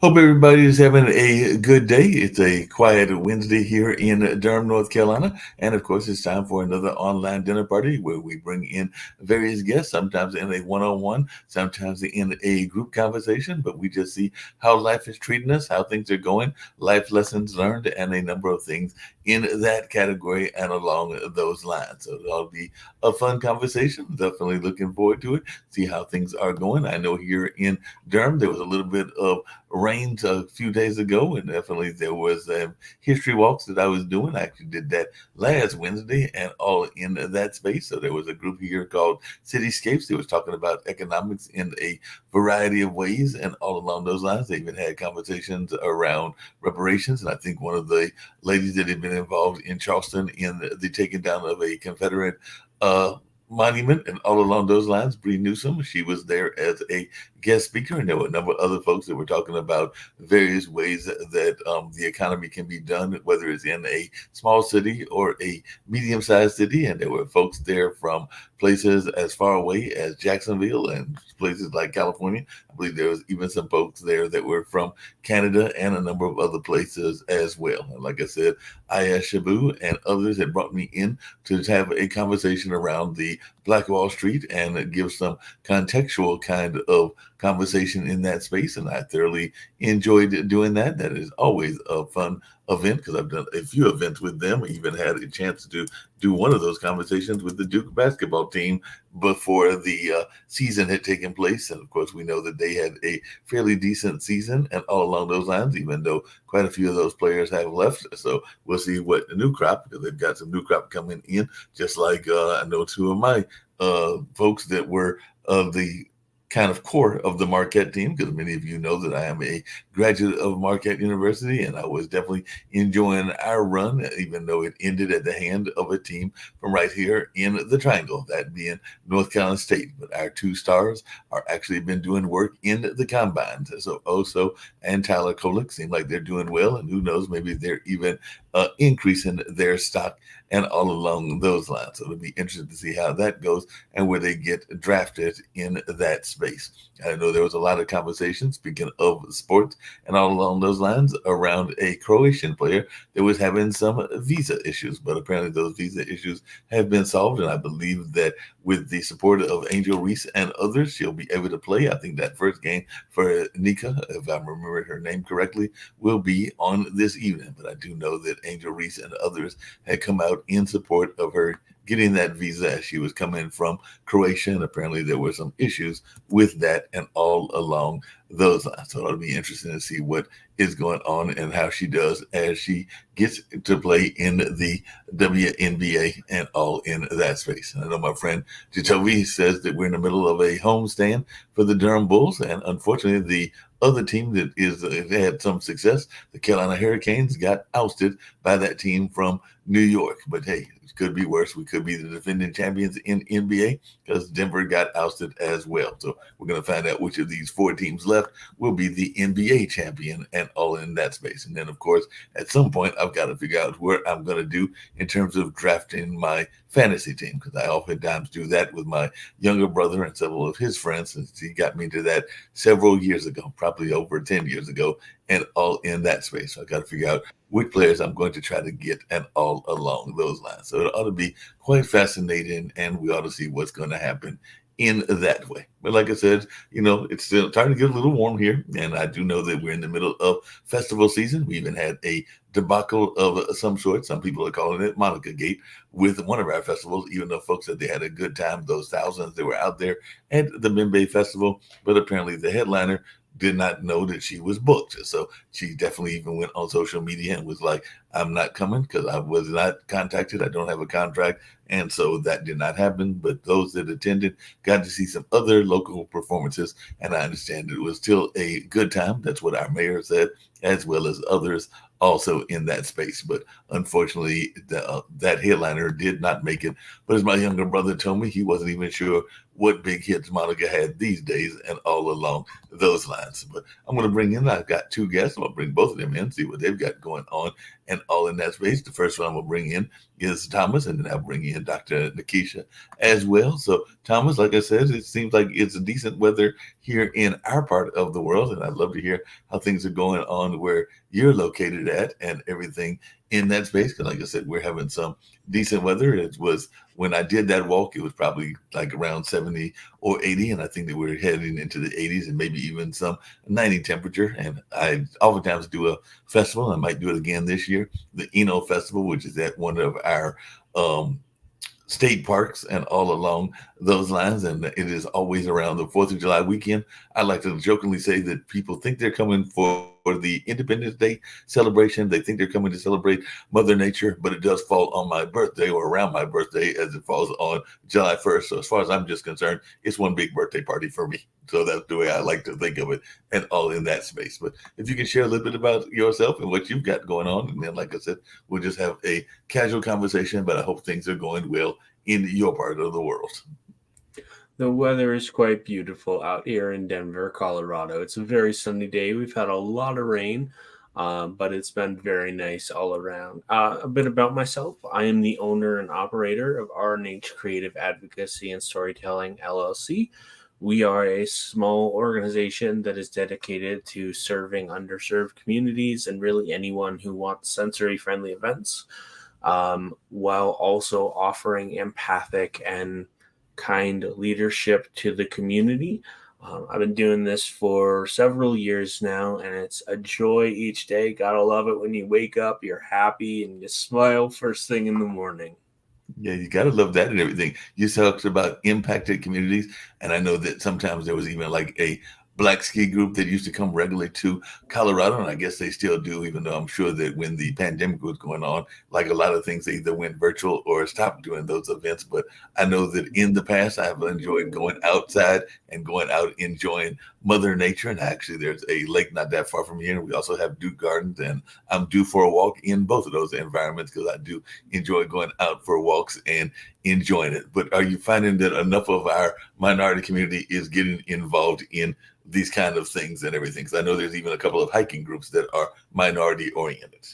Hope everybody is having a good day. It's a quiet Wednesday here in Durham, North Carolina. And of course, it's time for another online dinner party where we bring in various guests, sometimes in a one on one, sometimes in a group conversation. But we just see how life is treating us, how things are going, life lessons learned, and a number of things in that category and along those lines. So it'll be a fun conversation. Definitely looking forward to it, see how things are going. I know here in Durham, there was a little bit of rains a few days ago, and definitely there was history walks that I was doing. I actually did that last Wednesday, and all in that space. So there was a group here called Cityscapes. They was talking about economics in a variety of ways, and all along those lines, they even had conversations around reparations. And I think one of the ladies that had been involved in Charleston in the taking down of a Confederate uh, monument and all along those lines, Bree Newsom, she was there as a guest speaker, and there were a number of other folks that were talking about various ways that the economy can be done, whether it's in a small city or a medium-sized city. And there were folks there from places as far away as Jacksonville and places like California. I believe there was even some folks there that were from Canada and a number of other places as well. And like I said, Aya Shabu and others had brought me in to have a conversation around the Black Wall Street and give some contextual kind of conversation in that space. And I thoroughly enjoyed doing that. That is always a fun event because I've done a few events with them. I even had a chance to do one of those conversations with the Duke basketball team before the season had taken place. And of course, we know that they had a fairly decent season and all along those lines, even though quite a few of those players have left. So we'll see what the new crop, because they've got some new crop coming in, just like I know two of my folks that were of the kind of core of the Marquette team, because many of you know that I am a graduate of Marquette University, and I was definitely enjoying our run, even though it ended at the hand of a team from right here in the Triangle, that being North Carolina State. But our two stars are actually been doing work in the combines. So Oso and Tyler Kolek seem like they're doing well, and who knows, maybe they're even increasing their stock and all along those lines. So it'll be interesting to see how that goes and where they get drafted in that space. I know there was a lot of conversation, speaking of sports and all along those lines, around a Croatian player that was having some visa issues, but apparently those visa issues have been solved. And I believe that with the support of Angel Reese and others, she'll be able to play. I think that first game for Nika, if I remember her name correctly, will be on this evening. But I do know that Angel Reese and others had come out in support of her getting that visa as she was coming from Croatia. And apparently there were some issues with that and all along those lines. So it'll be interesting to see what is going on and how she does as she gets to play in the WNBA and all in that space. And I know my friend Jacoby says that we're in the middle of a homestand for the Durham Bulls. And unfortunately, the other team that is had some success, the Carolina Hurricanes, got ousted by that team from New York. But hey, it could be worse. We could be the defending champions in NBA because Denver got ousted as well. So we're going to find out which of these four teams left will be the NBA champion and all in that space. And then, of course, at some point, I've got to figure out where I'm going to do in terms of drafting my fantasy team, because I oftentimes do that with my younger brother and several of his friends, since he got me to that several years ago, probably over 10 years ago, and all in that space. So I got to figure out which players I'm going to try to get and all along those lines. So it ought to be quite fascinating, and we ought to see what's going to happen in that way. But like I said, it's still starting to get a little warm here, and I do know that we're in the middle of festival season. We even had a debacle of some sort. Some people are calling it Monica Gate with one of our festivals, even though folks said they had a good time, those thousands that were out there at the Membe Festival. But apparently the headliner did not know that she was booked. So she definitely even went on social media and was like, I'm not coming because I was not contacted. I don't have a contract. And so that did not happen. But those that attended got to see some other local performances. And I understand it was still a good time. That's what our mayor said, as well as others also in that space. But unfortunately, that headliner did not make it. But as my younger brother told me, he wasn't even sure what big hits Monica had these days and all along those lines. But I'm going to bring in, I've got two guests. I'm going to bring both of them in, see what they've got going on and all in that space. The first one I'm going to bring in is Thomas, and then I'll bring in Dr. Nikisha as well. So, Thomas, like I said, it seems like it's decent weather here in our part of the world, and I'd love to hear how things are going on where you're located at and everything in that space. Because, like I said, we're having some decent weather. It was when I did that walk, it was probably like around 70 or 80, and I think that we're heading into the 80s and maybe even some 90 temperature. And I oftentimes do a festival. I might do it again this year, the Eno Festival, which is at one of our um, state parks and all along those lines. And it is always around the 4th of July weekend. I like to jokingly say that people think they're coming for the Independence Day celebration. They think they're coming to celebrate Mother Nature, but it does fall on my birthday or around my birthday as it falls on July 1st. So as far as I'm just concerned, it's one big birthday party for me. So that's the way I like to think of it, and all in that space. But if you can share a little bit about yourself and what you've got going on, and then, like I said, we'll just have a casual conversation. But I hope things are going well in your part of the world. The weather is quite beautiful out here in Denver, Colorado. It's a very sunny day. We've had a lot of rain, but it's been very nice all around. A bit about myself: I am the owner and operator of R&H Creative Advocacy and Storytelling LLC. We are a small organization that is dedicated to serving underserved communities and really anyone who wants sensory friendly events, while also offering empathic and kind leadership to the community. I've been doing this for several years now, and it's a joy each day. Gotta love it when you wake up, you're happy, and you smile first thing in the morning. Yeah, you got to love that and everything. You talked about impacted communities, and I know that sometimes there was even like a black ski group that used to come regularly to Colorado, and I guess they still do, even though I'm sure that when the pandemic was going on, like a lot of things, they either went virtual or stopped doing those events. But I know that in the past, I have enjoyed going outside and going out enjoying Mother Nature. And actually, there's a lake not that far from here. We also have Duke Gardens, and I'm due for a walk in both of those environments because I do enjoy going out for walks and enjoying it. But are you finding that enough of our minority community is getting involved in these kind of things and everything? Because I know there's even a couple of hiking groups that are minority oriented.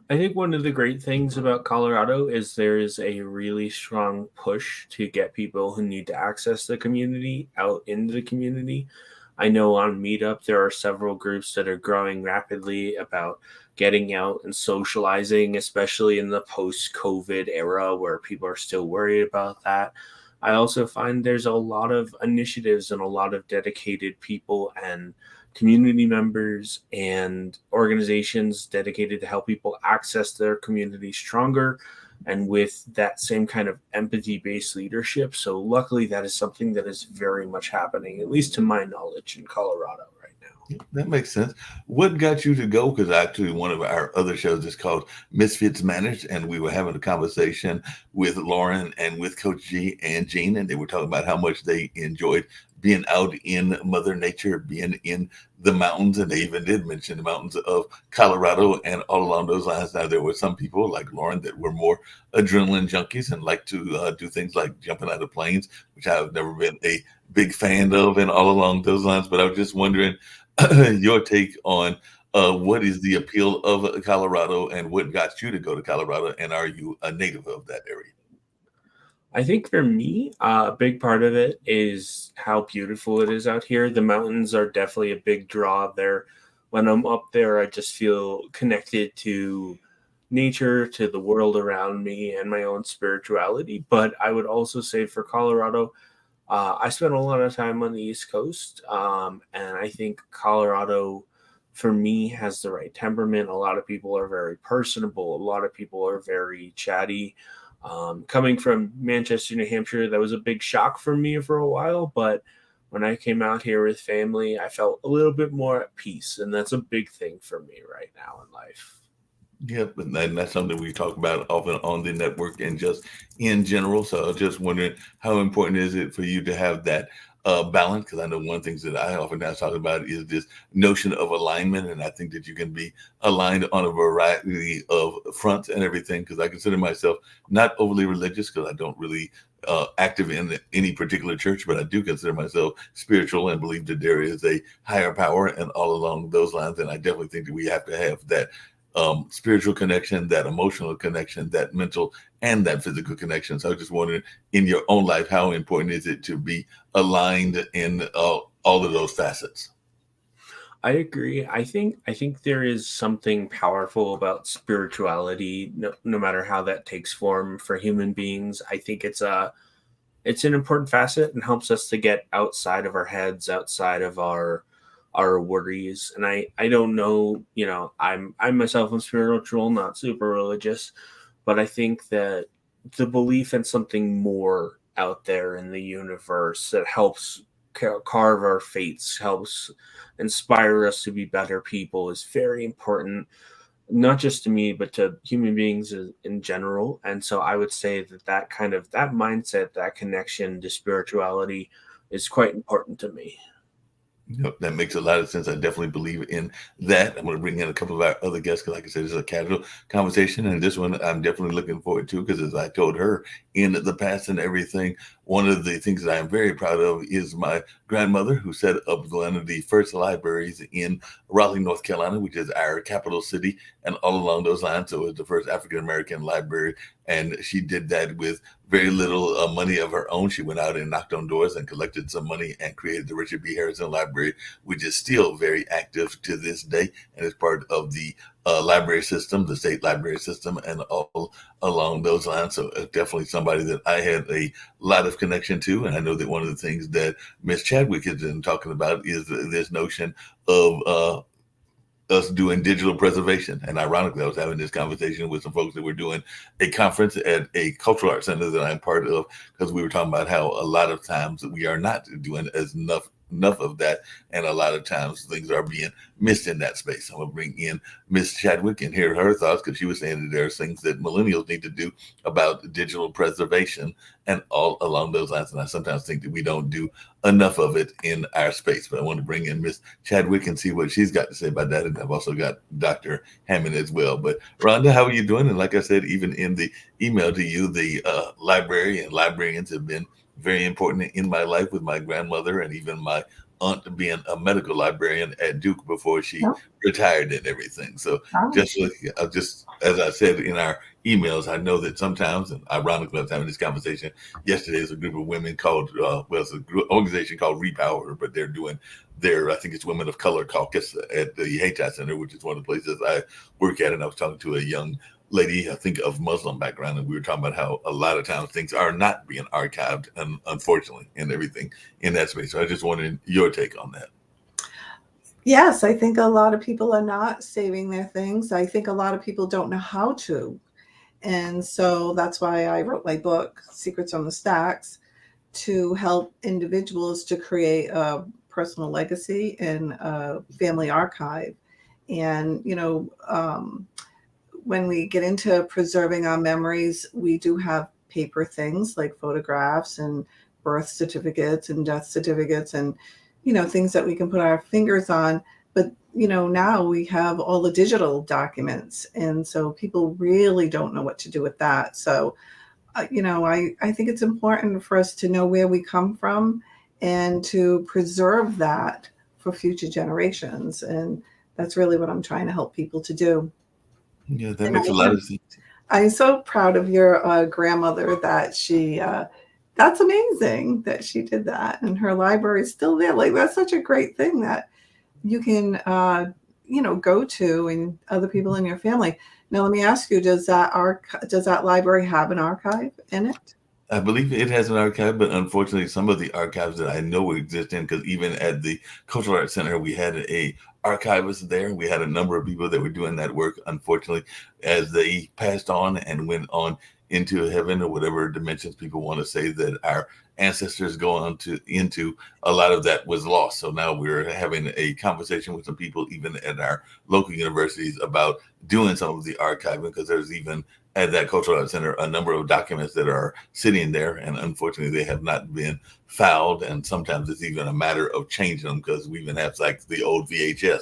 I think one of the great things about Colorado is there is a really strong push to get people who need to access the community out into the community. I know on Meetup there are several groups that are growing rapidly about getting out and socializing, especially in the post COVID era where people are still worried about that. I also find there's a lot of initiatives and a lot of dedicated people and community members and organizations dedicated to help people access their community stronger and with that same kind of empathy based leadership. So, luckily, that is something that is very much happening, at least to my knowledge, in Colorado right now. That makes sense. What got you to go? Because actually, one of our other shows is called Misfits Managed, and we were having a conversation with Lauren and with Coach G and Gene, and they were talking about how much they enjoyed being out in Mother Nature, being in the mountains, and they even did mention the mountains of Colorado and all along those lines. Now, there were some people like Lauren that were more adrenaline junkies and like to do things like jumping out of planes, which I've never been a big fan of, and all along those lines. But I was just wondering your take on what is the appeal of Colorado and what got you to go to Colorado, and are you a native of that area? I think for me, a big part of it is how beautiful it is out here. The mountains are definitely a big draw there. When I'm up there, I just feel connected to nature, to the world around me, and my own spirituality. But I would also say for Colorado, I spent a lot of time on the East Coast, and I think Colorado, for me, has the right temperament. A lot of people are very personable. A lot of people are very chatty. Coming from Manchester, New Hampshire, that was a big shock for me for a while. But when I came out here with family, I felt a little bit more at peace, and that's a big thing for me right now in life. Yep, and that's something we talk about often on the network and just in general. So I was just wondering how important is it for you to have that balance? Because I know one of the things that I oftentimes talk about is this notion of alignment, and I think that you can be aligned on a variety of fronts and everything. Because I consider myself not overly religious, because I don't really active in any particular church, but I do consider myself spiritual and believe that there is a higher power and all along those lines. And I definitely think that we have to have that spiritual connection, that emotional connection, that mental and that physical connection. So I was just wondering, in your own life, how important is it to be aligned in all of those facets? I agree. I think there is something powerful about spirituality, no matter how that takes form for human beings. I think it's an important facet and helps us to get outside of our heads, outside of our worries. And I don't know, I myself am spiritual, not super religious, but I think that the belief in something more out there in the universe that helps carve our fates, helps inspire us to be better people is very important, not just to me but to human beings in general. And so I would say that that kind of that mindset, that connection to spirituality is quite important to me. Yep, that makes a lot of sense. I definitely believe in that. I'm going to bring in a couple of our other guests because, like I said, this is a casual conversation, and this one I'm definitely looking forward to because, as I told her in the past and everything, one of the things that I am very proud of is my grandmother, who set up one of the first libraries in Raleigh, North Carolina, which is our capital city, and all along those lines. So it was the first African American library, and she did that with very little money of her own. She went out and knocked on doors and collected some money and created the Richard B. Harrison Library, which is still very active to this day and is part of the library system, the state library system, and all along those lines. So definitely somebody that I had a lot of connection to. And I know that one of the things that Miss Chadwick has been talking about is this notion of us doing digital preservation. And ironically, I was having this conversation with some folks that were doing a conference at a cultural arts center that I'm part of, because we were talking about how a lot of times we are not doing as enough of that, and a lot of times things are being missed in that space. I'm gonna bring in Miss Chadwick and hear her thoughts, because she was saying that there are things that millennials need to do about digital preservation and all along those lines. And I sometimes think that we don't do enough of it in our space. But I want to bring in Miss Chadwick and see what she's got to say about that. And I've also got Dr. Hammond as well. But Rhonda, how are you doing? And like I said, even in the email to you, the library and librarians have been very important in my life, with my grandmother and even my aunt being a medical librarian at Duke before she retired and everything. So just as I said in our emails, I know that sometimes, and ironically, I was having this conversation yesterday. There's a group of women called, it's an organization called Repower, but they're doing I think it's Women of Color Caucus at the Hayti Center, which is one of the places I work at. And I was talking to a young lady, I think of Muslim background, and we were talking about how a lot of times things are not being archived, and unfortunately, and everything in that space. So I just wanted your take on that. Yes, I think a lot of people are not saving their things. I think a lot of people don't know how to. And so that's why I wrote my book, Secrets on the Stacks, to help individuals to create a personal legacy and a family archive. And, when we get into preserving our memories, we do have paper things like photographs and birth certificates and death certificates and, things that we can put our fingers on. But, now we have all the digital documents. And so people really don't know what to do with that. So, I think it's important for us to know where we come from and to preserve that for future generations. And that's really what I'm trying to help people to do. Yeah, that And makes a lot of sense. I'm so proud of your grandmother that that's amazing that she did that. And her library is still there. Like, that's such a great thing that you can, go to, and other people in your family. Now, let me ask you, does that library have an archive in it? I believe it has an archive, but unfortunately, some of the archives that I know exist in, because even at the Cultural Arts Center, we had a archivist there. We had a number of people that were doing that work. Unfortunately, as they passed on and went on into heaven or whatever dimensions people want to say that our ancestors go on into, a lot of that was lost. So now we're having a conversation with some people, even at our local universities, about doing some of the archiving, because there's even at that Cultural Arts Center a number of documents that are sitting there, and unfortunately they have not been filed. And sometimes it's even a matter of changing them, because we even have like the old VHS.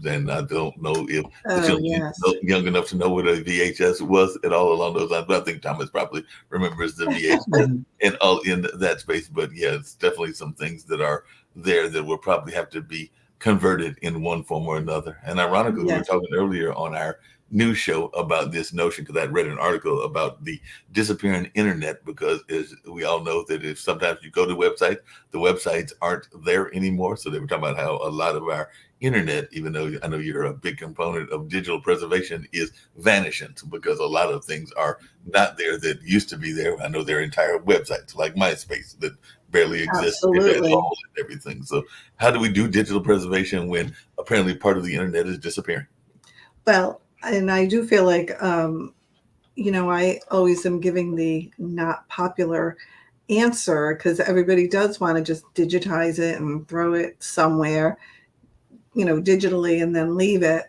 Then I don't know if the children are young enough to know what a VHS was at all along those lines. But I think Thomas probably remembers the VHS and all in that space. But yeah, it's definitely some things that are there that will probably have to be converted in one form or another. And ironically, we were talking earlier on our news show about this notion because I read an article about the disappearing internet because as we all know that if sometimes you go to websites, the websites aren't there anymore. So they were talking about how a lot of our internet, even though I know you're a big component of digital preservation, is vanishing because a lot of things are not there that used to be there. I know there are entire websites like MySpace that barely exist at Absolutely. all and everything. So how do we do digital preservation when apparently part of the internet is disappearing? Well, and I do feel like, I always am giving the not popular answer because everybody does want to just digitize it and throw it somewhere, digitally and then leave it.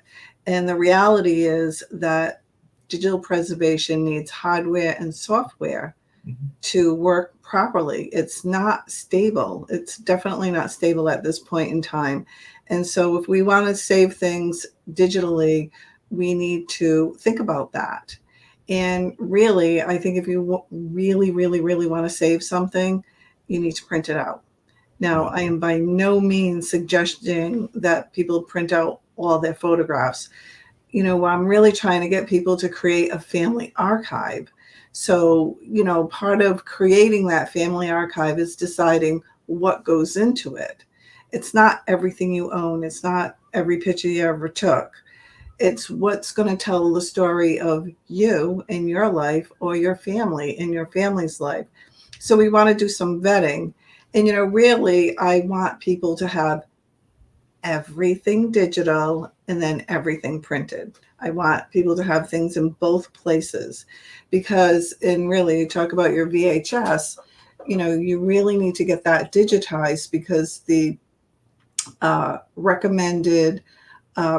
And the reality is that digital preservation needs hardware and software Mhm. to work properly. It's not stable. It's definitely not stable at this point in time. And so, if we want to save things digitally, we need to think about that. And really, I think if you really, really, really want to save something, you need to print it out. Now, Right. I am by no means suggesting that people print out all their photographs. I'm really trying to get people to create a family archive. So, part of creating that family archive is deciding what goes into it. It's not everything you own, it's not every picture you ever took. It's what's going to tell the story of you and your life or your family and your family's life. So, we want to do some vetting. And, really, I want people to have everything digital and then everything printed. I want people to have things in both places because, and really, you talk about your VHS, you really need to get that digitized because the recommended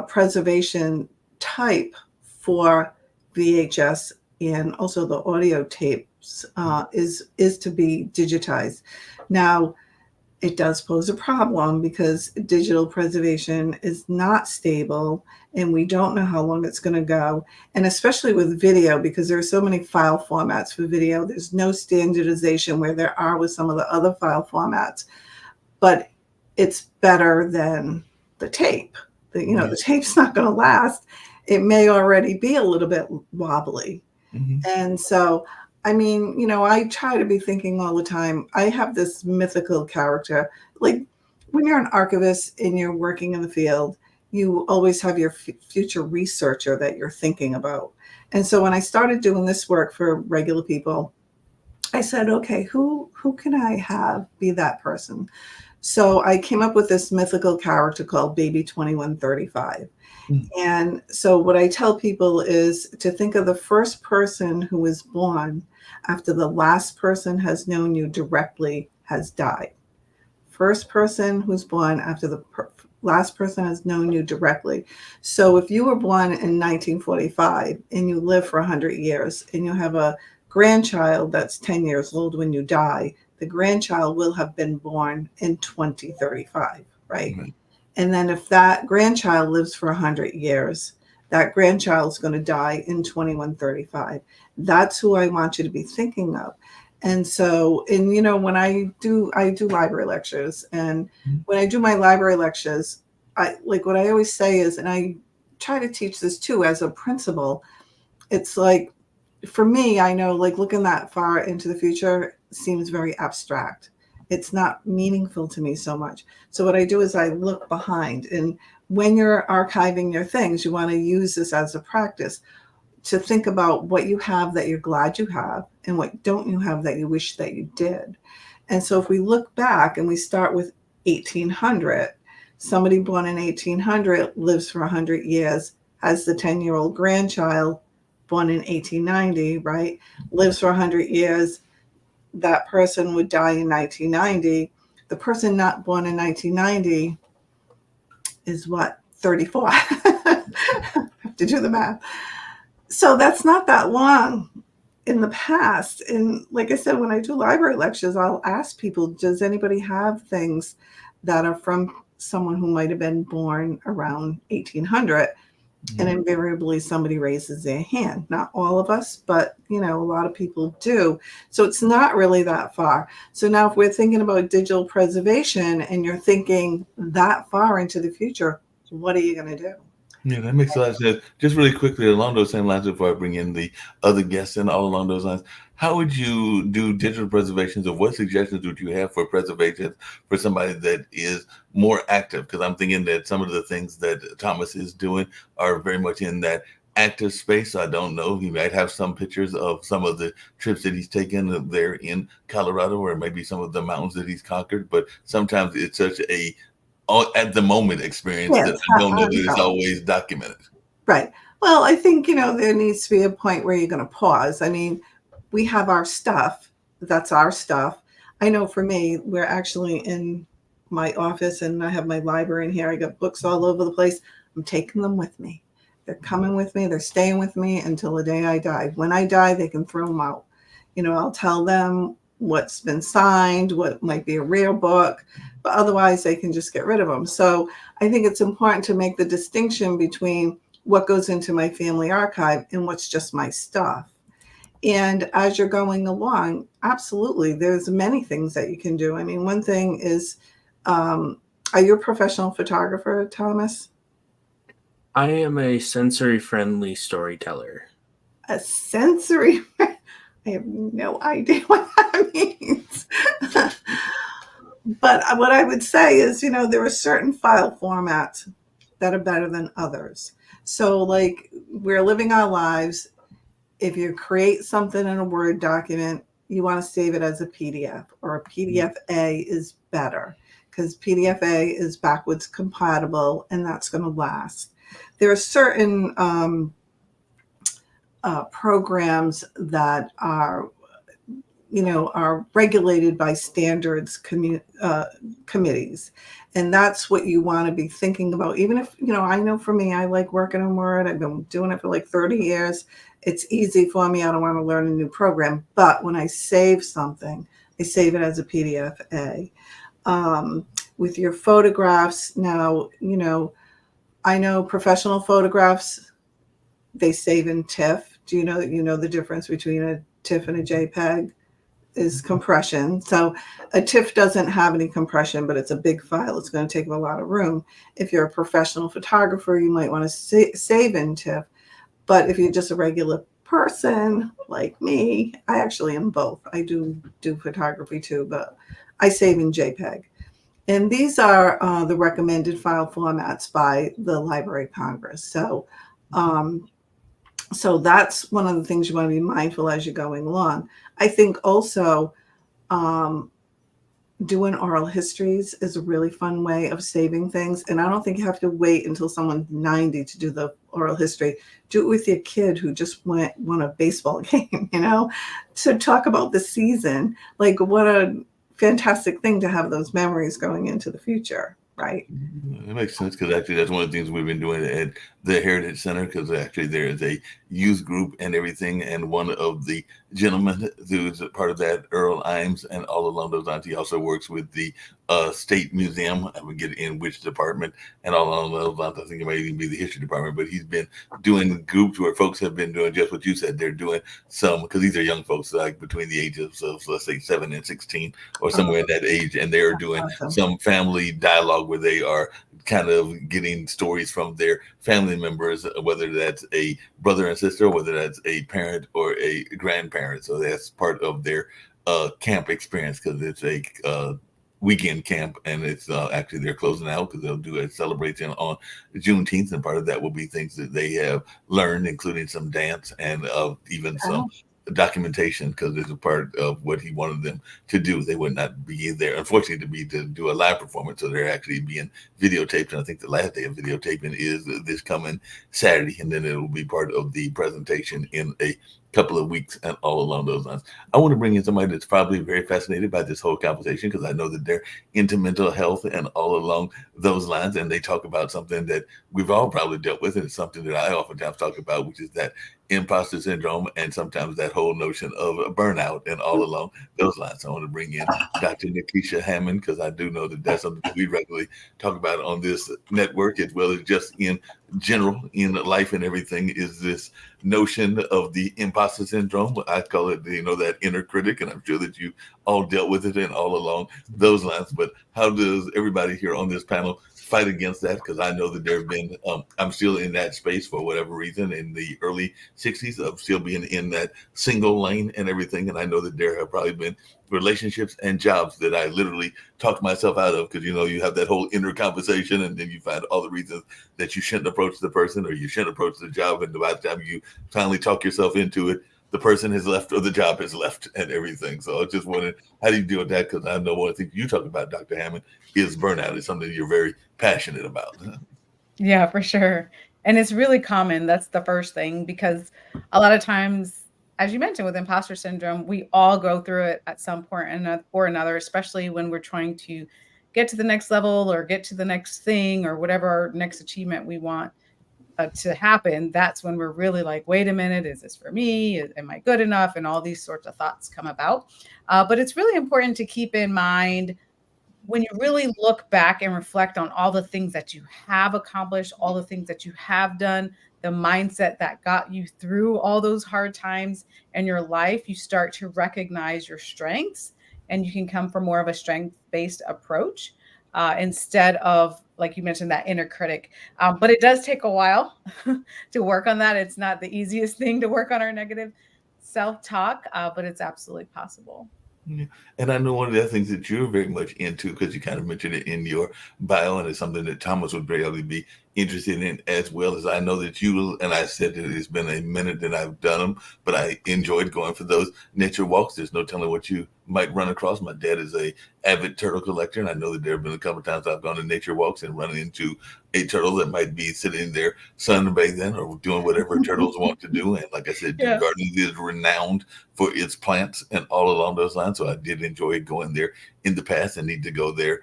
preservation type for VHS and also the audio tapes is to be digitized. Now, it does pose a problem because digital preservation is not stable and we don't know how long it's going to go. And especially with video, because there are so many file formats for video, there's no standardization where there are with some of the other file formats, but it's better than the tape. The Right. tape's not going to last. It may already be a little bit wobbly. Mhm. And so, I mean, I try to be thinking all the time. I have this mythical character. Like when you're an archivist and you're working in the field, you always have your future researcher that you're thinking about. And so when I started doing this work for regular people, I said, okay, who can I have be that person? So I came up with this mythical character called Baby 2135. Mm. And so, what I tell people is to think of the first person who was born after the last person has known you directly has died. First person who's born after the last person has known you directly. So, if you were born in 1945 and you live for 100 years and you have a grandchild that's 10 years old when you die, the grandchild will have been born in 2035, right? Right. And then if that grandchild lives for 100 years, that grandchild's going to die in 2135. That's who I want you to be thinking of. And so, and when I do library lectures, and Mhm. when I do my library lectures, I like what I always say is, and I try to teach this too as a principal, it's like for me, I know like looking that far into the future seems very abstract. It's not meaningful to me so much. So what I do is I look behind, and when you're archiving your things, you want to use this as a practice to think about what you have that you're glad you have and what don't you have that you wish that you did. And so if we look back and we start with 1800, somebody born in 1800 lives for 100 years, has the 10-year-old grandchild born in 1890, right? Lives for 100 years. That person would die in 1990. The person not born in 1990 is what, 34? I have to do the math. So that's not that long in the past. And like I said, when I do library lectures, I'll ask people, does anybody have things that are from someone who might have been born around 1800? And Mhm. invariably somebody raises their hand. Not all of us, but a lot of people do. So it's not really that far. So now if we're thinking about digital preservation and you're thinking that far into the future, what are you going to do? Yeah, that makes a lot of sense. Just really quickly, along those same lines, before I bring in the other guests and all along those lines, how would you do digital preservations, or what suggestions would you have for preservation for somebody that is more active? Because I'm thinking that some of the things that Thomas is doing are very much in that active space. I don't know. He might have some pictures of some of the trips that he's taken there in Colorado, or maybe some of the mountains that he's conquered. But sometimes it's such a at the moment experience that Yes, I don't know that it's ongoing. always documented. Right. Well, I think, there needs to be a point where you're going to pause. I mean, we have our stuff. That's our stuff. I know for me, we're actually in my office and I have my library in here. I got books all over the place. I'm taking them with me. They're coming with me. They're staying with me until the day I die. When I die, they can throw them out. I'll tell them what's been signed, what might be a rare book, but otherwise they can just get rid of them. So I think it's important to make the distinction between what goes into my family archive and what's just my stuff. And as you're going along, absolutely, there's many things that you can do. I mean, one thing is, are you a professional photographer, Thomas? I am a sensory friendly storyteller. A sensory, I have no idea what that means. But what I would say is, there are certain file formats that are better than others. So, like, we're living our lives. If you create something in a Word document, you want to save it as a PDF, or a PDF-A is better because PDF-A is backwards compatible and that's going to last. There are certain programs that are regulated by standards committees. And that's what you want to be thinking about. Even if, I know for me, I like working in Word. I've been doing it for like 30 years. It's easy for me. I don't want to learn a new program. But when I save something, I save it as a PDF-A. With your photographs now, I know professional photographs, they save in TIFF. Do you know the difference between a TIFF and a JPEG? Is compression. So a TIFF doesn't have any compression, but it's a big file. It's going to take up a lot of room. If you're a professional photographer, you might want to save in TIFF. But if you're just a regular person like me, I actually am both. I do photography too, but I save in JPEG. And these are the recommended file formats by the Library of Congress. So that's one of the things you want to be mindful as you're going along. I think also doing oral histories is a really fun way of saving things. And I don't think you have to wait until someone's 90 to do the oral history. Do it with your kid who just won a baseball game, to talk about the season. Like, what a fantastic thing to have those memories going into the future. Right. That makes sense, because actually that's one of the things we've been doing at the Heritage Center, because actually there is a youth group and everything, and one of the gentlemen who's a part of that, Earl Imes, and all along those lines, he also works with the State Museum. I forget in which department, and all along those lines, I think it might even be the history department, but he's been doing groups where folks have been doing just what you said. They're doing some, because these are young folks, like between the ages of, let's say, 7 and 16, or somewhere in that age, and they're doing some family dialogue where they are kind of getting stories from their family members, whether that's a brother and sister, whether that's a parent or a grandparent. So that's part of their camp experience, because it's a weekend camp, and it's actually they're closing out because they'll do a celebration on Juneteenth, and part of that will be things that they have learned, including some dance and even some documentation, because it's a part of what he wanted them to do. They would not be there, unfortunately, to do a live performance, so they're actually being videotaped. And I think the last day of videotaping is this coming Saturday, and then it will be part of the presentation in a couple of weeks, and all along those lines. I want to bring in somebody that's probably very fascinated by this whole conversation, because I know that they're into mental health and all along those lines, and they talk about something that we've all probably dealt with, and it's something that I oftentimes talk about, which is that imposter syndrome, and sometimes that whole notion of burnout, and all along those lines. I want to bring in Dr. Nikisha Hammond, because I do know that that's something that we regularly talk about on this network, as well as just in general in life and everything, is this notion of the imposter syndrome. I call it, that inner critic, and I'm sure that you all dealt with it and all along those lines. But how does everybody here on this panel fight against that because I know that there have been, I'm still in that space for whatever reason in the early 60s of still being in that single lane and everything. And I know that there have probably been relationships and jobs that I literally talked myself out of because, you have that whole inner conversation and then you find all the reasons that you shouldn't approach the person or you shouldn't approach the job. And by the time you finally talk yourself into it, the person has left or the job has left and everything. So I just wondered, how do you deal with that? Because I know one of the things you talk about, Dr. Hammond, is burnout. It's something you're very passionate about. Yeah, for sure. And it's really common. That's the first thing, because a lot of times, as you mentioned, with imposter syndrome, we all go through it at some point or another, especially when we're trying to get to the next level or get to the next thing or whatever our next achievement we want to happen. That's when we're really like, wait a minute, is this for me? Am I good enough? And all these sorts of thoughts come about. But it's really important to keep in mind when you really look back and reflect on all the things that you have accomplished, all the things that you have done, the mindset that got you through all those hard times in your life, you start to recognize your strengths and you can come from more of a strength-based approach instead of, like you mentioned, that inner critic. But it does take a while to work on that. It's not the easiest thing to work on our negative self-talk, but it's absolutely possible. Yeah. And I know one of the other things that you're very much into, because you kind of mentioned it in your bio, and it's something that Thomas would really be interested in as well. As I know that you, and I said that it's been a minute that I've done them, but I enjoyed going for those nature walks. There's no telling what you might run across. My dad is a avid turtle collector, and I know that there have been a couple of times I've gone to nature walks and run into a turtle that might be sitting there sunbathing or doing whatever turtles want to do. And like I said, Yeah. Duke Gardens is renowned for its plants and all along those lines. So I did enjoy going there in the past and need to go there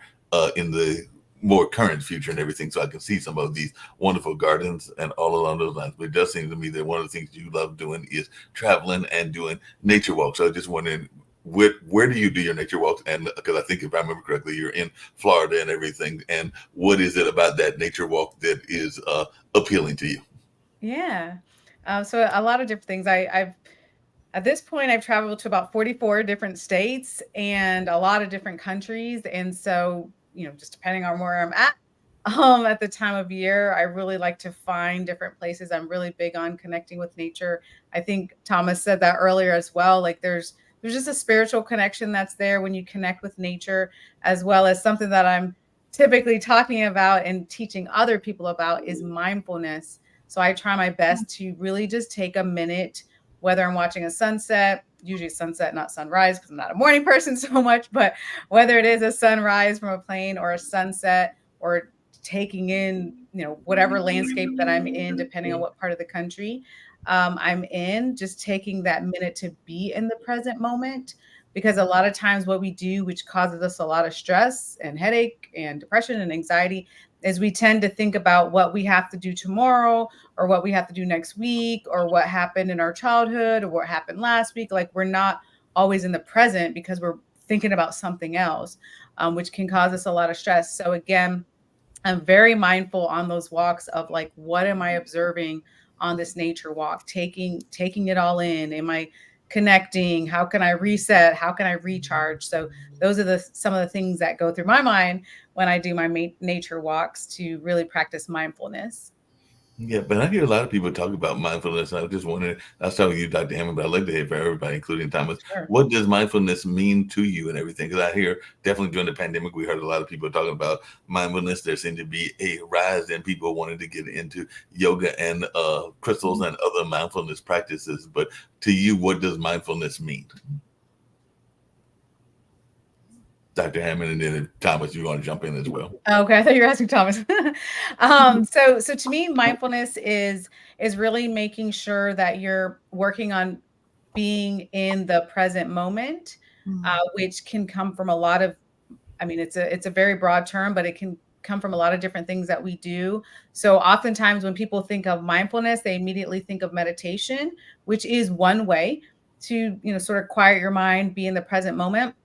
in the more current future and everything, so I can see some of these wonderful gardens and all along those lines. But it does seem to me that one of the things you love doing is traveling and doing nature walks. So I just wondering, where do you do your nature walks? And because I think if I remember correctly, you're in Florida and everything. And what is it about that nature walk that is appealing to you? Yeah. So a lot of different things. I've at this point, I've traveled to about 44 different states and a lot of different countries. And so, just depending on where I'm at the time of year, I really like to find different places. I'm really big on connecting with nature. I think Thomas said that earlier as well. Like there's just a spiritual connection that's there when you connect with nature, as well as something that I'm typically talking about and teaching other people about is mindfulness. So I try my best to really just take a minute, whether I'm watching a sunset, usually sunset, not sunrise, because I'm not a morning person so much, but whether it is a sunrise from a plane or a sunset or taking in, whatever landscape that I'm in, depending on what part of the country I'm in, just taking that minute to be in the present moment. Because a lot of times what we do, which causes us a lot of stress and headache and depression and anxiety, is we tend to think about what we have to do tomorrow or what we have to do next week or what happened in our childhood or what happened last week. Like we're not always in the present because we're thinking about something else, which can cause us a lot of stress. So again, I'm very mindful on those walks of like, what am I observing on this nature walk? Taking it all in. Am I connecting? How can I reset? How can I recharge? So those are some of the things that go through my mind when I do my nature walks to really practice mindfulness. Yeah, but I hear a lot of people talk about mindfulness. I was just wondering, I was telling you, Dr. Hammond, but I'd like to hear from everybody, including Thomas, Sure. what does mindfulness mean to you and everything? Because I hear definitely during the pandemic, we heard a lot of people talking about mindfulness. There seemed to be a rise in people wanting to get into yoga and crystals and other mindfulness practices. But to you, what does mindfulness mean? Dr. Hammond, and then Thomas, you want to jump in as well? Okay, I thought you were asking Thomas. So to me, mindfulness is really making sure that you're working on being in the present moment, which can come from a lot of. I mean, it's a very broad term, but it can come from a lot of different things that we do. So oftentimes when people think of mindfulness, they immediately think of meditation, which is one way to sort of quiet your mind, be in the present moment.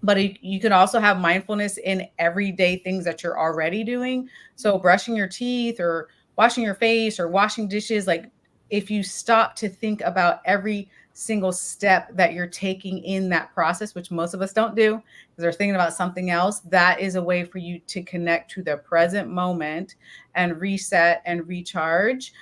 But you can also have mindfulness in everyday things that you're already doing. So brushing your teeth or washing your face or washing dishes, like if you stop to think about every single step that you're taking in that process, which most of us don't do because they're thinking about something else, that is a way for you to connect to the present moment and reset and recharge,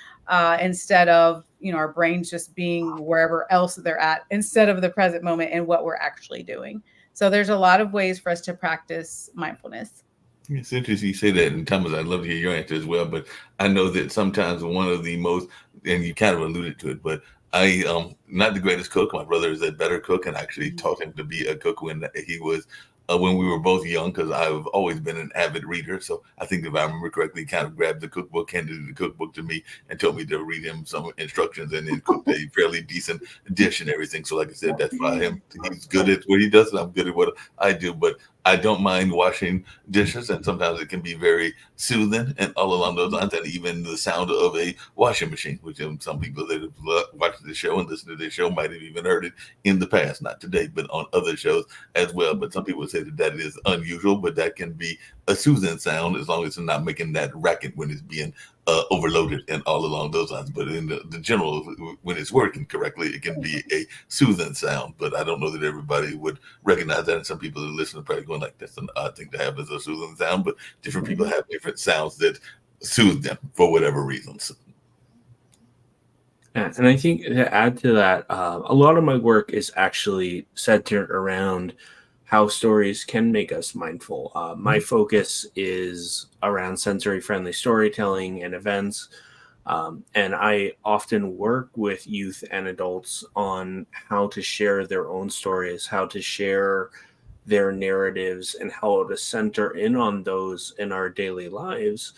instead of, our brains just being wherever else they're at instead of the present moment and what we're actually doing. So there's a lot of ways for us to practice mindfulness. It's interesting you say that, and Thomas, I'd love to hear your answer as well. But I know that sometimes one of the most, and you kind of alluded to it, but I not the greatest cook. My brother is a better cook, and I actually taught him to be a cook when he was when we were both young, because I've always been an avid reader. So I think if I remember correctly, he kind of grabbed the cookbook, handed the cookbook to me, and told me to read him some instructions, and then cooked a fairly decent dish and everything. So like I said, that's why he's good at what he does, and I'm good at what I do. But I don't mind washing dishes, and sometimes it can be very soothing and all along those lines. And even the sound of a washing machine, which some people that have watched the show and listened to the show might have even heard it in the past, not today, but on other shows as well. But some people say that is unusual, but that can be a soothing sound as long as it's not making that racket when it's being overloaded and all along those lines. But in the general, when it's working correctly, it can be a soothing sound. But I don't know that everybody would recognize that. And some people that listen are probably going like, that's an odd thing to have as a soothing sound. But different people have different sounds that soothe them for whatever reasons. And I think to add to that, a lot of my work is actually centered around how stories can make us mindful. My focus is around sensory-friendly storytelling and events, and I often work with youth and adults on how to share their own stories, how to share their narratives, and how to center in on those in our daily lives.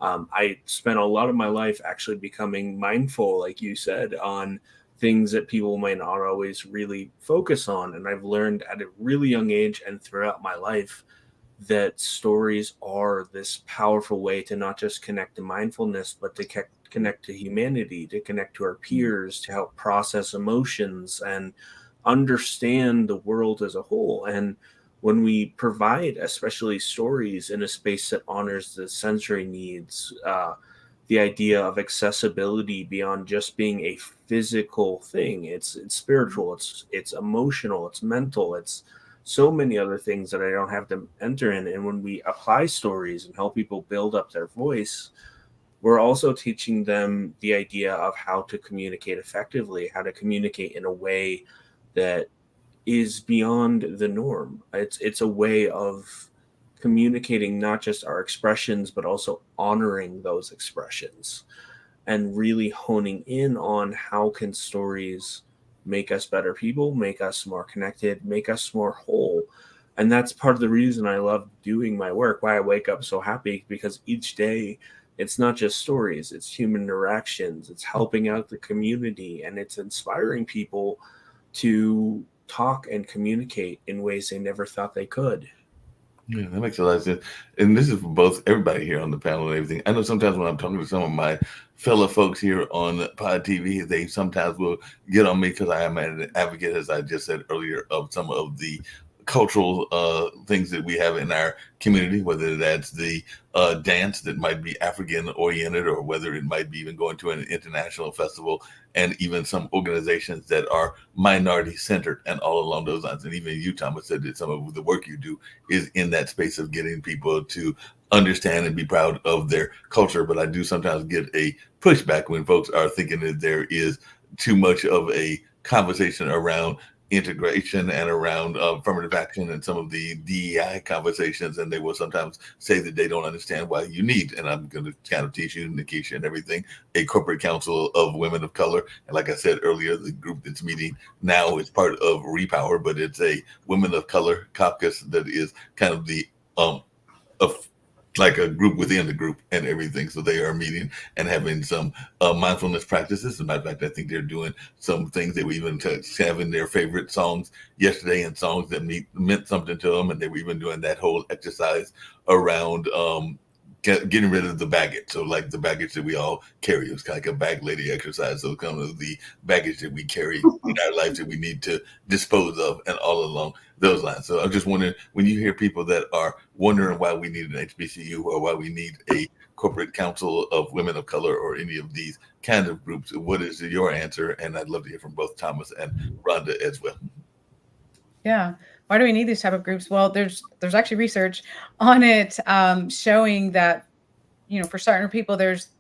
I spent a lot of my life actually becoming mindful, like you said, on things that people might not always really focus on. And I've learned at a really young age and throughout my life that stories are this powerful way to not just connect to mindfulness, but to connect to humanity, to connect to our peers, to help process emotions and understand the world as a whole. And when we provide, especially stories, in a space that honors the sensory needs, the idea of accessibility beyond just being a physical thing, it's spiritual, it's emotional, it's mental, it's so many other things that I don't have to enter in. And when we apply stories and help people build up their voice, we're also teaching them the idea of how to communicate effectively, how to communicate in a way that is beyond the norm. It's a way of communicating not just our expressions, but also honoring those expressions and really honing in on how can stories make us better people, make us more connected, make us more whole. And that's part of the reason I love doing my work, why I wake up so happy, because each day it's not just stories, it's human interactions, it's helping out the community, and it's inspiring people to talk and communicate in ways they never thought they could. Yeah, that makes a lot of sense. And this is for both everybody here on the panel and everything. I know sometimes when I'm talking to some of my fellow folks here on Pod TV, they sometimes will get on me because I am an advocate, as I just said earlier, of some of the cultural things that we have in our community, whether that's the dance that might be African oriented, or whether it might be even going to an international festival, and even some organizations that are minority centered and all along those lines. And even you, Thomas, said that some of the work you do is in that space of getting people to understand and be proud of their culture. But I do sometimes get a pushback when folks are thinking that there is too much of a conversation around integration and around affirmative action and some of the DEI conversations, and they will sometimes say that they don't understand why you need, and I'm going to kind of teach you, Nikisha and everything, a corporate council of women of color. And like I said earlier, the group that's meeting now is part of Repower, but it's a women of color caucus that is kind of the of like a group within the group and everything. So they are meeting and having some mindfulness practices. As a matter of fact, I think they're doing some things. They were even having their favorite songs yesterday and songs that meant something to them. And they were even doing that whole exercise around getting rid of the baggage. So like the baggage that we all carry, it's kind of like a bag lady exercise. So kind of the baggage that we carry in our life that we need to dispose of, and all along those lines. So I'm just wondering, when you hear people that are wondering why we need an HBCU or why we need a corporate council of women of color or any of these kind of groups, what is your answer? And I'd love to hear from both Thomas and Rhonda as well. Yeah. Why do we need these type of groups? Well, there's actually research on it showing that, for certain people, there's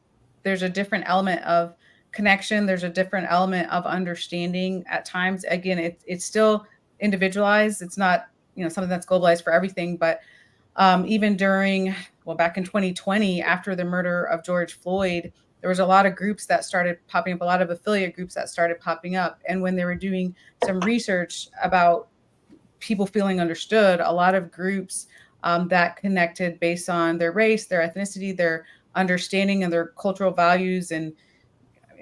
a different element of connection. There's a different element of understanding at times. Again, it's still individualized. It's not, something that's globalized for everything. But even back in 2020, after the murder of George Floyd, there was a lot of groups that started popping up, a lot of affiliate groups that started popping up. And when they were doing some research about people feeling understood, a lot of groups that connected based on their race, their ethnicity, their understanding and their cultural values, and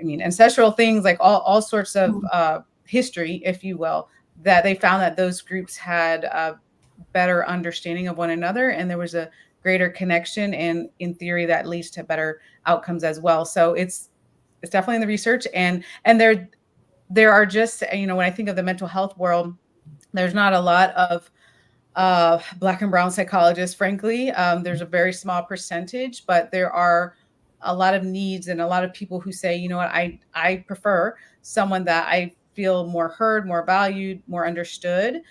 ancestral things, like all sorts of history, if you will, that they found that those groups had a better understanding of one another, and there was a greater connection, and in theory that leads to better outcomes as well. So it's definitely in the research, and there are just, when I think of the mental health world, there's not a lot of Black and brown psychologists, frankly. There's a very small percentage, but there are a lot of needs and a lot of people who say, I prefer someone that I feel more heard, more valued, more understood,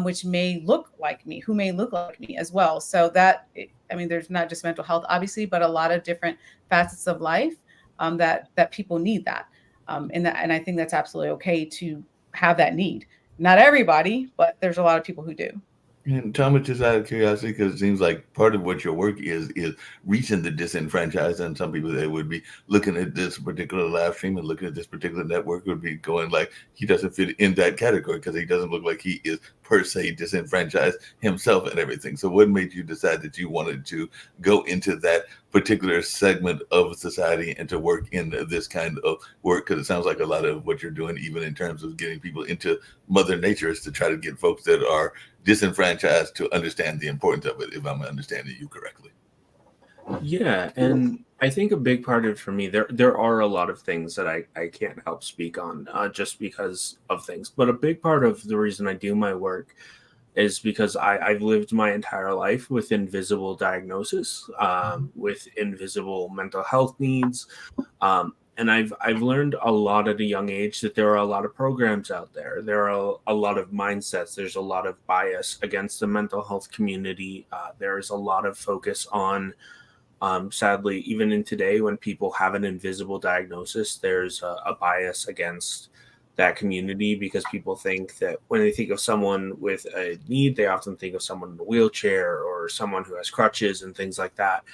which may look like me, who may look like me as well. So there's not just mental health, obviously, but a lot of different facets of life that people need that. And I think that's absolutely okay to have that need. Not everybody, but there's a lot of people who do. And Thomas, just out of curiosity, because it seems like part of what your work is reaching the disenfranchised, and some people that would be looking at this particular live stream and looking at this particular network would be going like, he doesn't fit in that category because he doesn't look like he is per se disenfranchised himself and everything. So what made you decide that you wanted to go into that particular segment of society and to work in this kind of work? Because it sounds like a lot of what you're doing, even in terms of getting people into Mother Nature, is to try to get folks that are disenfranchised to understand the importance of it, if I'm understanding you correctly. Yeah, and I think a big part of it for me, there are a lot of things that I can't help speak on just because of things. But a big part of the reason I do my work is because I've lived my entire life with invisible diagnosis, with invisible mental health needs. And I've learned a lot at a young age that there are a lot of programs out there. There are a lot of mindsets. There's a lot of bias against the mental health community. There is a lot of focus on, sadly, even in today, when people have an invisible diagnosis, there's a bias against that community, because people think that when they think of someone with a need, they often think of someone in a wheelchair or someone who has crutches and things like that.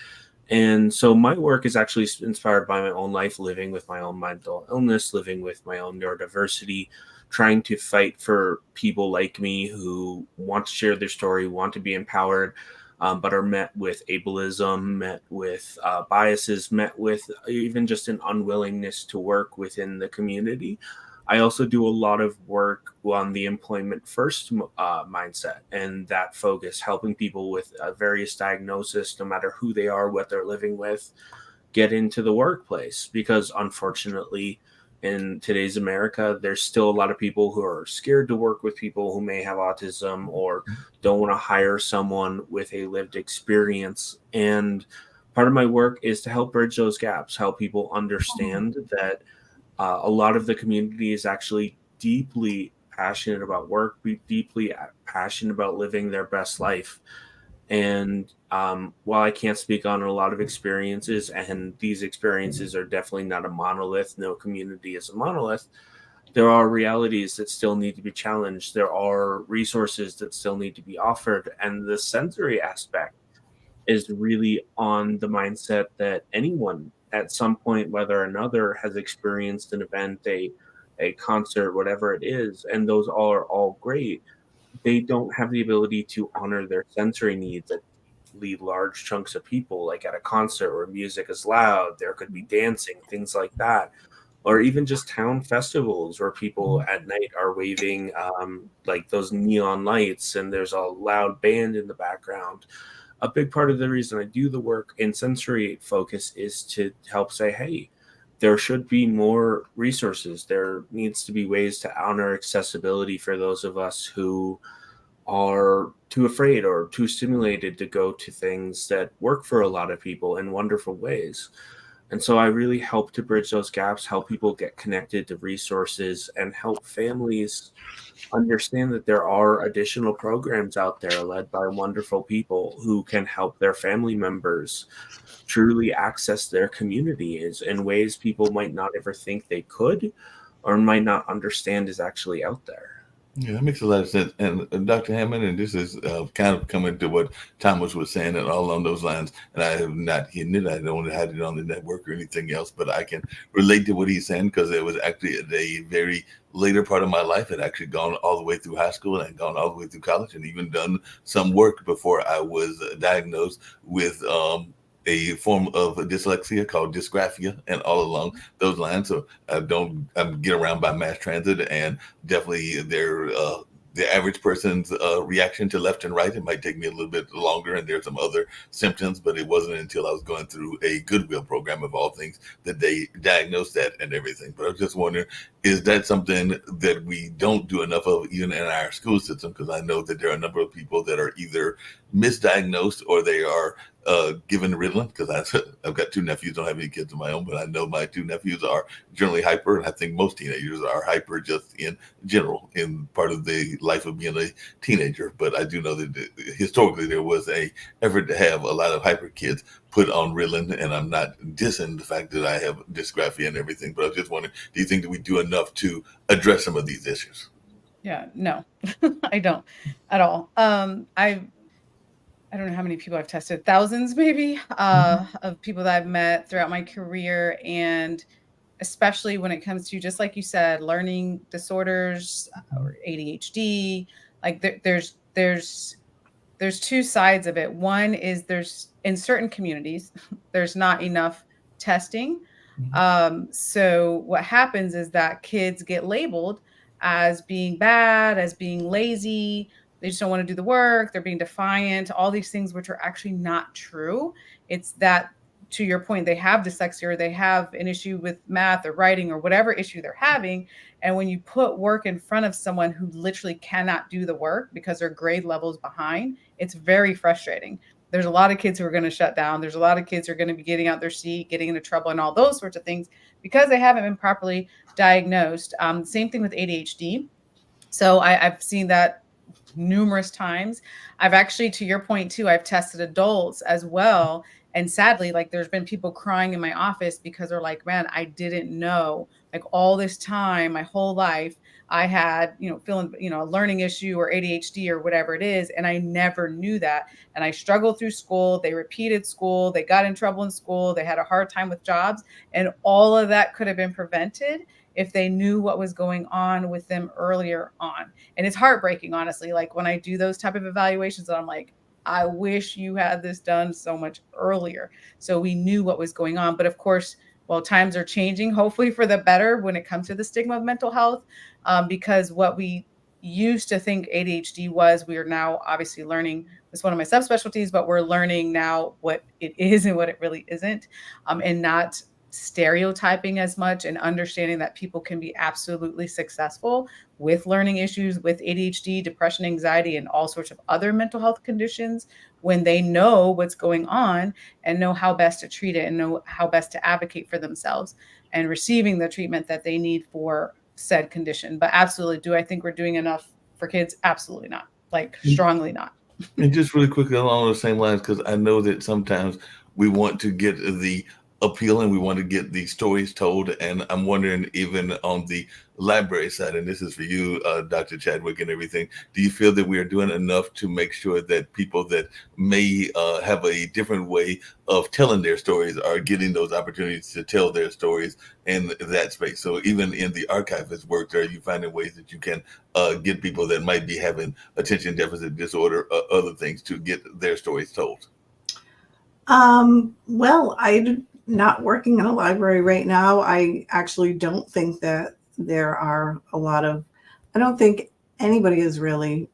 And so my work is actually inspired by my own life, living with my own mental illness, living with my own neurodiversity, trying to fight for people like me who want to share their story, want to be empowered, but are met with ableism, met with biases, met with even just an unwillingness to work within the community. I also do a lot of work on the employment first mindset, and that focus, helping people with various diagnoses, no matter who they are, what they're living with, get into the workplace. Because unfortunately, in today's America, there's still a lot of people who are scared to work with people who may have autism, or don't want to hire someone with a lived experience. And part of my work is to help bridge those gaps, help people understand that a lot of the community is actually deeply passionate about work, deeply passionate about living their best life. And while I can't speak on a lot of experiences, and these experiences are definitely not a monolith, no community is a monolith, there are realities that still need to be challenged. There are resources that still need to be offered. And the sensory aspect is really on the mindset that anyone at some point, whether or another, has experienced an event, a concert, whatever it is, and those are all great. They don't have the ability to honor their sensory needs that lead large chunks of people, like at a concert where music is loud, there could be dancing, things like that. Or even just town festivals where people at night are waving like those neon lights and there's a loud band in the background. a big part of the reason I do the work in sensory focus is to help say, hey, there should be more resources. There needs to be ways to honor accessibility for those of us who are too afraid or too stimulated to go to things that work for a lot of people in wonderful ways. And so I really help to bridge those gaps, help people get connected to resources, and help families understand that there are additional programs out there led by wonderful people who can help their family members truly access their communities in ways people might not ever think they could or might not understand is actually out there. Yeah, that makes a lot of sense. And Dr. Hammond, and this is kind of coming to what Thomas was saying and all along those lines. And I have not hidden it. I don't have it on the network or anything else, but I can relate to what he's saying because it was actually at a very later part of my life. I'd actually gone all the way through high school and gone all the way through college and even done some work before I was diagnosed with a form of dyslexia called dysgraphia, and all along those lines. So I get around by mass transit, and definitely the average person's reaction to left and right. It might take me a little bit longer, and there's some other symptoms, but it wasn't until I was going through a Goodwill program of all things that they diagnosed that and everything. But I was just wondering, is that something that we don't do enough of even in our school system? Because I know that there are a number of people that are either misdiagnosed or they are given Ritalin, because I've got two nephews, don't have any kids of my own, but I know my two nephews are generally hyper, and I think most teenagers are hyper just in general in part of the life of being a teenager. But I do know that historically there was a effort to have a lot of hyper kids put on Ritalin, and I'm not dissing the fact that I have dysgraphia and everything, but I was just wondering, do you think that we do enough to address some of these issues? Yeah, no, I don't at all. I don't know how many people I've tested, thousands maybe, of people that I've met throughout my career. And especially when it comes to, just like you said, learning disorders or ADHD, like there's two sides of it. One is there's in certain communities, there's not enough testing. So what happens is that kids get labeled as being bad, as being lazy. They just don't want to do the work. They're being defiant, all these things, which are actually not true. It's that, to your point, they have dyslexia or they have an issue with math or writing or whatever issue they're having. And when you put work in front of someone who literally cannot do the work because their grade level's behind, it's very frustrating. There's a lot of kids who are going to shut down. There's a lot of kids who are going to be getting out their seat, getting into trouble and all those sorts of things because they haven't been properly diagnosed. Same thing with ADHD. So I've seen that numerous times. I've actually, to your point too, I've tested adults as well. And sadly, like there's been people crying in my office because they're like, man, I didn't know, like all this time, my whole life, I had, feeling, a learning issue or ADHD or whatever it is. And I never knew that. And I struggled through school. They repeated school. They got in trouble in school. They had a hard time with jobs. And all of that could have been prevented if they knew what was going on with them earlier on. And it's heartbreaking, honestly. Like when I do those type of evaluations, I'm like, I wish you had this done so much earlier so we knew what was going on. But of course, well, times are changing, hopefully for the better when it comes to the stigma of mental health, because what we used to think ADHD was, we are now obviously learning, it's one of my subspecialties, but we're learning now what it is and what it really isn't, and not stereotyping as much, and understanding that people can be absolutely successful with learning issues, with ADHD, depression, anxiety, and all sorts of other mental health conditions when they know what's going on and know how best to treat it and know how best to advocate for themselves and receiving the treatment that they need for said condition. But absolutely, do I think we're doing enough for kids? Absolutely not. Like strongly not. And just really quickly along those same lines, because I know that sometimes we want to get the appeal and we want to get the stories told. And I'm wondering, even on the library side, and this is for you, Dr. Chadwick, and everything, do you feel that we are doing enough to make sure that people that may have a different way of telling their stories are getting those opportunities to tell their stories in that space? So even in the archivist work, are you finding ways that you can get people that might be having attention deficit disorder, other things, to get their stories told? Well, I'm not working in a library right now. I actually don't think that there are a lot of, I don't think anybody is really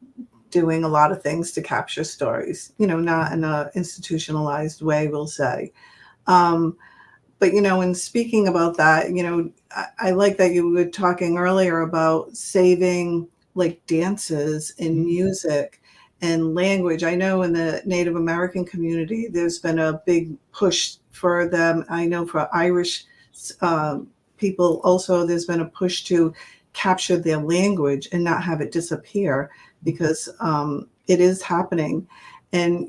doing a lot of things to capture stories, not in a institutionalized way, we'll say. Um, but, in speaking about that, I like that you were talking earlier about saving like dances and music and language. I know in the Native American community, there's been a big push for them. I know for Irish people also, there's been a push to capture their language and not have it disappear because it is happening. And,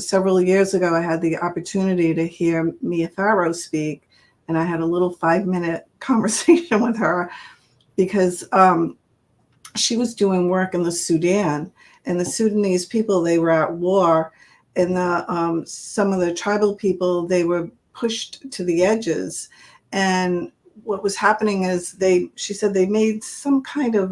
several years ago, I had the opportunity to hear Mia Farrow speak, and I had a little 5-minute conversation with her because she was doing work in the Sudan, and the Sudanese people, they were at war, and some of the tribal people, they were pushed to the edges. And what was happening is she said they made some kind of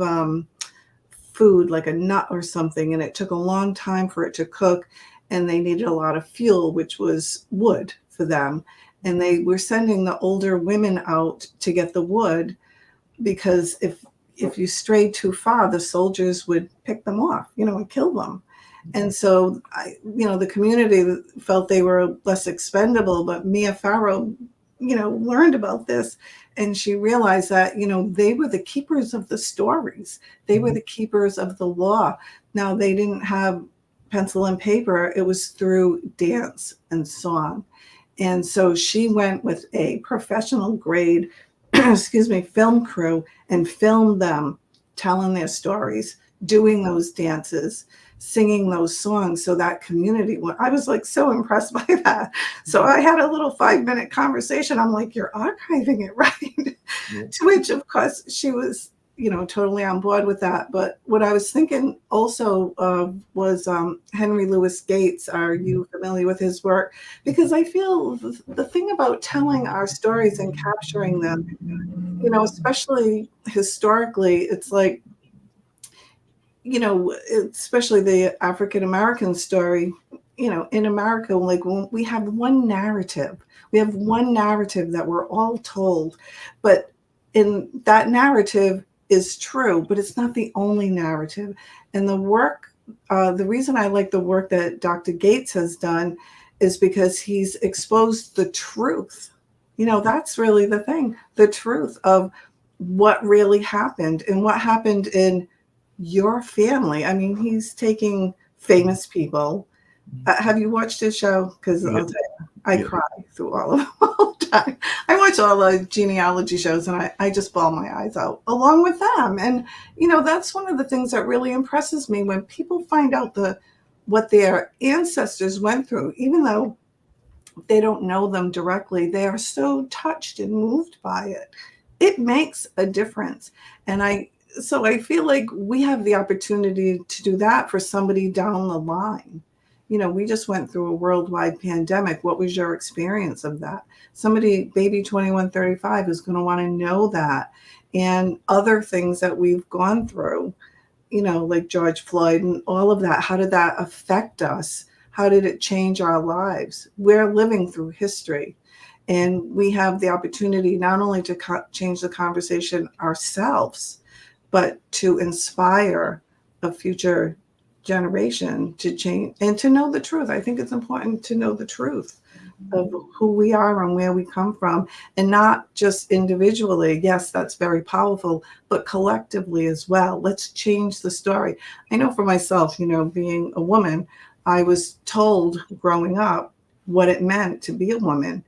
food, like a nut or something, and it took a long time for it to cook, and they needed a lot of fuel, which was wood for them. And they were sending the older women out to get the wood because if you strayed too far, the soldiers would pick them off, and kill them. And so, the community felt they were less expendable, but Mia Farrow, learned about this, and she realized that, they were the keepers of the stories. They were the keepers of the law. Now, they didn't have pencil and paper. It was through dance and song. And so she went with a professional grade, film crew and filmed them telling their stories, doing those dances, singing those songs. So that community, I was like so impressed by that. So I had a little 5-minute conversation. I'm like, you're archiving it, right? Yeah. To which, of course, she was, totally on board with that. But what I was thinking also was Henry Louis Gates. Are you familiar with his work? Because I feel the thing about telling our stories and capturing them, especially historically, it's like, especially the African American story, in America, like when we have one narrative that we're all told, but in that narrative is true, but it's not the only narrative. And the work, the reason I like the work that Dr. Gates has done is because he's exposed the truth. That's really the thing, the truth of what really happened and what happened in your family. I mean, he's taking famous people. Have you watched his show? Because I'll tell you, I cry through all of them all the time. I watch all the genealogy shows and I just bawl my eyes out along with them. And, that's one of the things that really impresses me when people find out what their ancestors went through, even though they don't know them directly, they are so touched and moved by it. It makes a difference. And so I feel like we have the opportunity to do that for somebody down the line. We just went through a worldwide pandemic. What was your experience of that? Somebody, baby 2135, is going to want to know that. And other things that we've gone through, like George Floyd and all of that. How did that affect us? How did it change our lives? We're living through history. And we have the opportunity not only to change the conversation ourselves, but to inspire a future generation to change and to know the truth. I think it's important to know the truth of who we are and where we come from, and not just individually. Yes, that's very powerful, but collectively as well. Let's change the story. I know for myself, being a woman, I was told growing up what it meant to be a woman,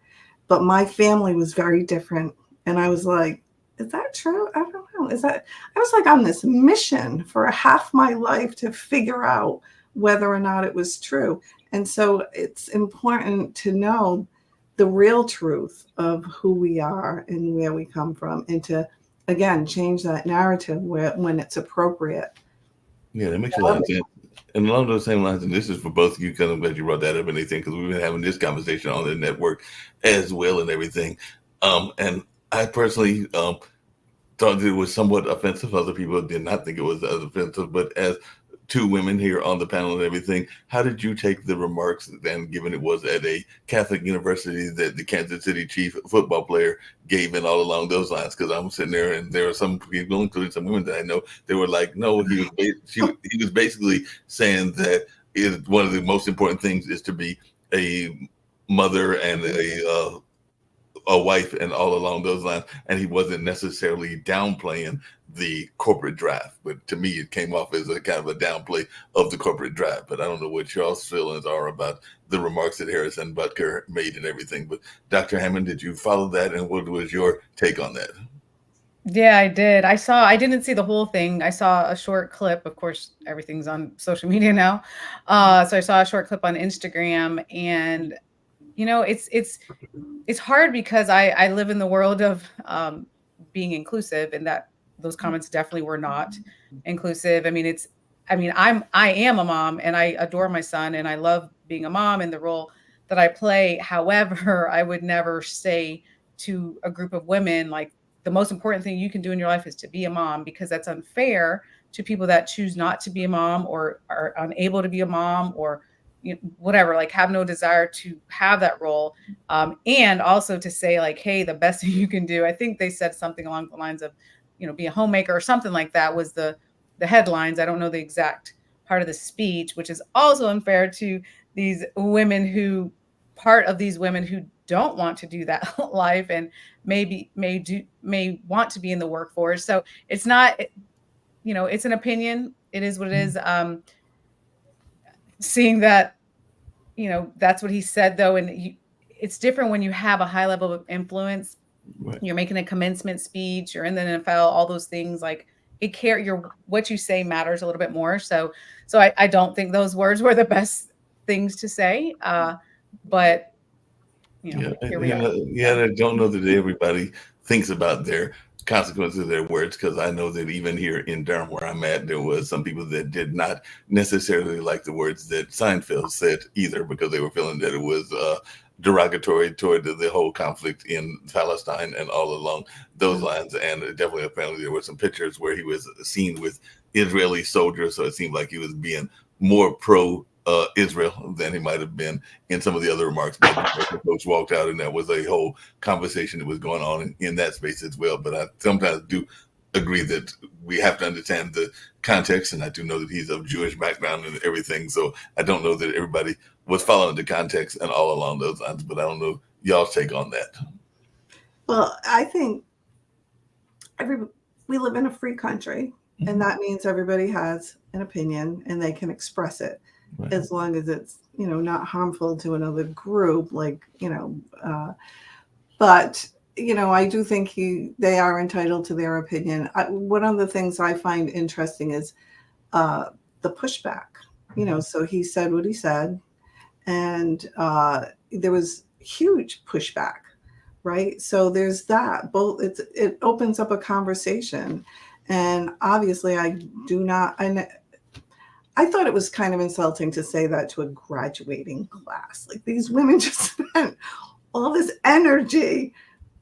but my family was very different. And I was like, is that true? I don't know. I was like on this mission for half my life to figure out whether or not it was true. And so it's important to know the real truth of who we are and where we come from, and to, again, change that narrative when it's appropriate. Yeah, that makes a lot of sense. And along those same lines, and this is for both of you, because I'm glad you brought that up and everything, because we've been having this conversation on the network as well and everything. And I personally thought it was somewhat offensive. Other people did not think it was as offensive. But as two women here on the panel and everything. How did you take the remarks then, given it was at a Catholic university that the Kansas City Chief football player gave, and all along those lines? Because I'm sitting there, and there are some people, including some women that I know, they were like, no, he was basically saying that one of the most important things is to be a mother and a wife and all along those lines, and he wasn't necessarily downplaying the corporate draft. But to me, it came off as a kind of a downplay of the corporate draft. But I don't know what y'all's feelings are about the remarks that Harrison Butker made and everything. But Dr. Hammond, did you follow that, and what was your take on that? Yeah, I did. I didn't see the whole thing. I saw a short clip. Of course, everything's on social media now. So I saw a short clip on Instagram, and it's hard because I live in the world of being inclusive, and that those comments definitely were not inclusive. I am a mom, and I adore my son, and I love being a mom and the role that I play. However, I would never say to a group of women, like, the most important thing you can do in your life is to be a mom, because that's unfair to people that choose not to be a mom or are unable to be a mom, or whatever, like have no desire to have that role. And also to say, like, hey, the best thing you can do, I think they said something along the lines of, be a homemaker or something like that was the headlines. I don't know the exact part of the speech, which is also unfair to these women who don't want to do that life and may want to be in the workforce. So it's not, it's an opinion. It is what it is. Seeing that, that's what he said, though. And it's different when you have a high level of influence. Right. You're making a commencement speech, you're in the NFL, all those things, like what you say matters a little bit more. So I don't think those words were the best things to say. But here we are. Yeah, I don't know that everybody thinks about their consequences of their words, because I know that even here in Durham, where I'm at, there was some people that did not necessarily like the words that Seinfeld said either, because they were feeling that it was derogatory toward the whole conflict in Palestine and all along those lines. And definitely, apparently, there were some pictures where he was seen with Israeli soldiers, so it seemed like he was being more pro Israel than he might have been in some of the other remarks. But the coach walked out, and that was a whole conversation that was going on in that space as well. But I sometimes do agree that we have to understand the context, and I do know that he's of Jewish background and everything, so I don't know that everybody was following the context and all along those lines. But I don't know y'all's take on that. Well, I think we live in a free country, and that means everybody has an opinion and they can express it. Right. As long as it's, not harmful to another group, like, but, I do think they are entitled to their opinion. One of the things I find interesting is the pushback, so he said what he said, and there was huge pushback, right? So there's that. It opens up a conversation, and obviously I thought it was kind of insulting to say that to a graduating class. Like, these women just spent all this energy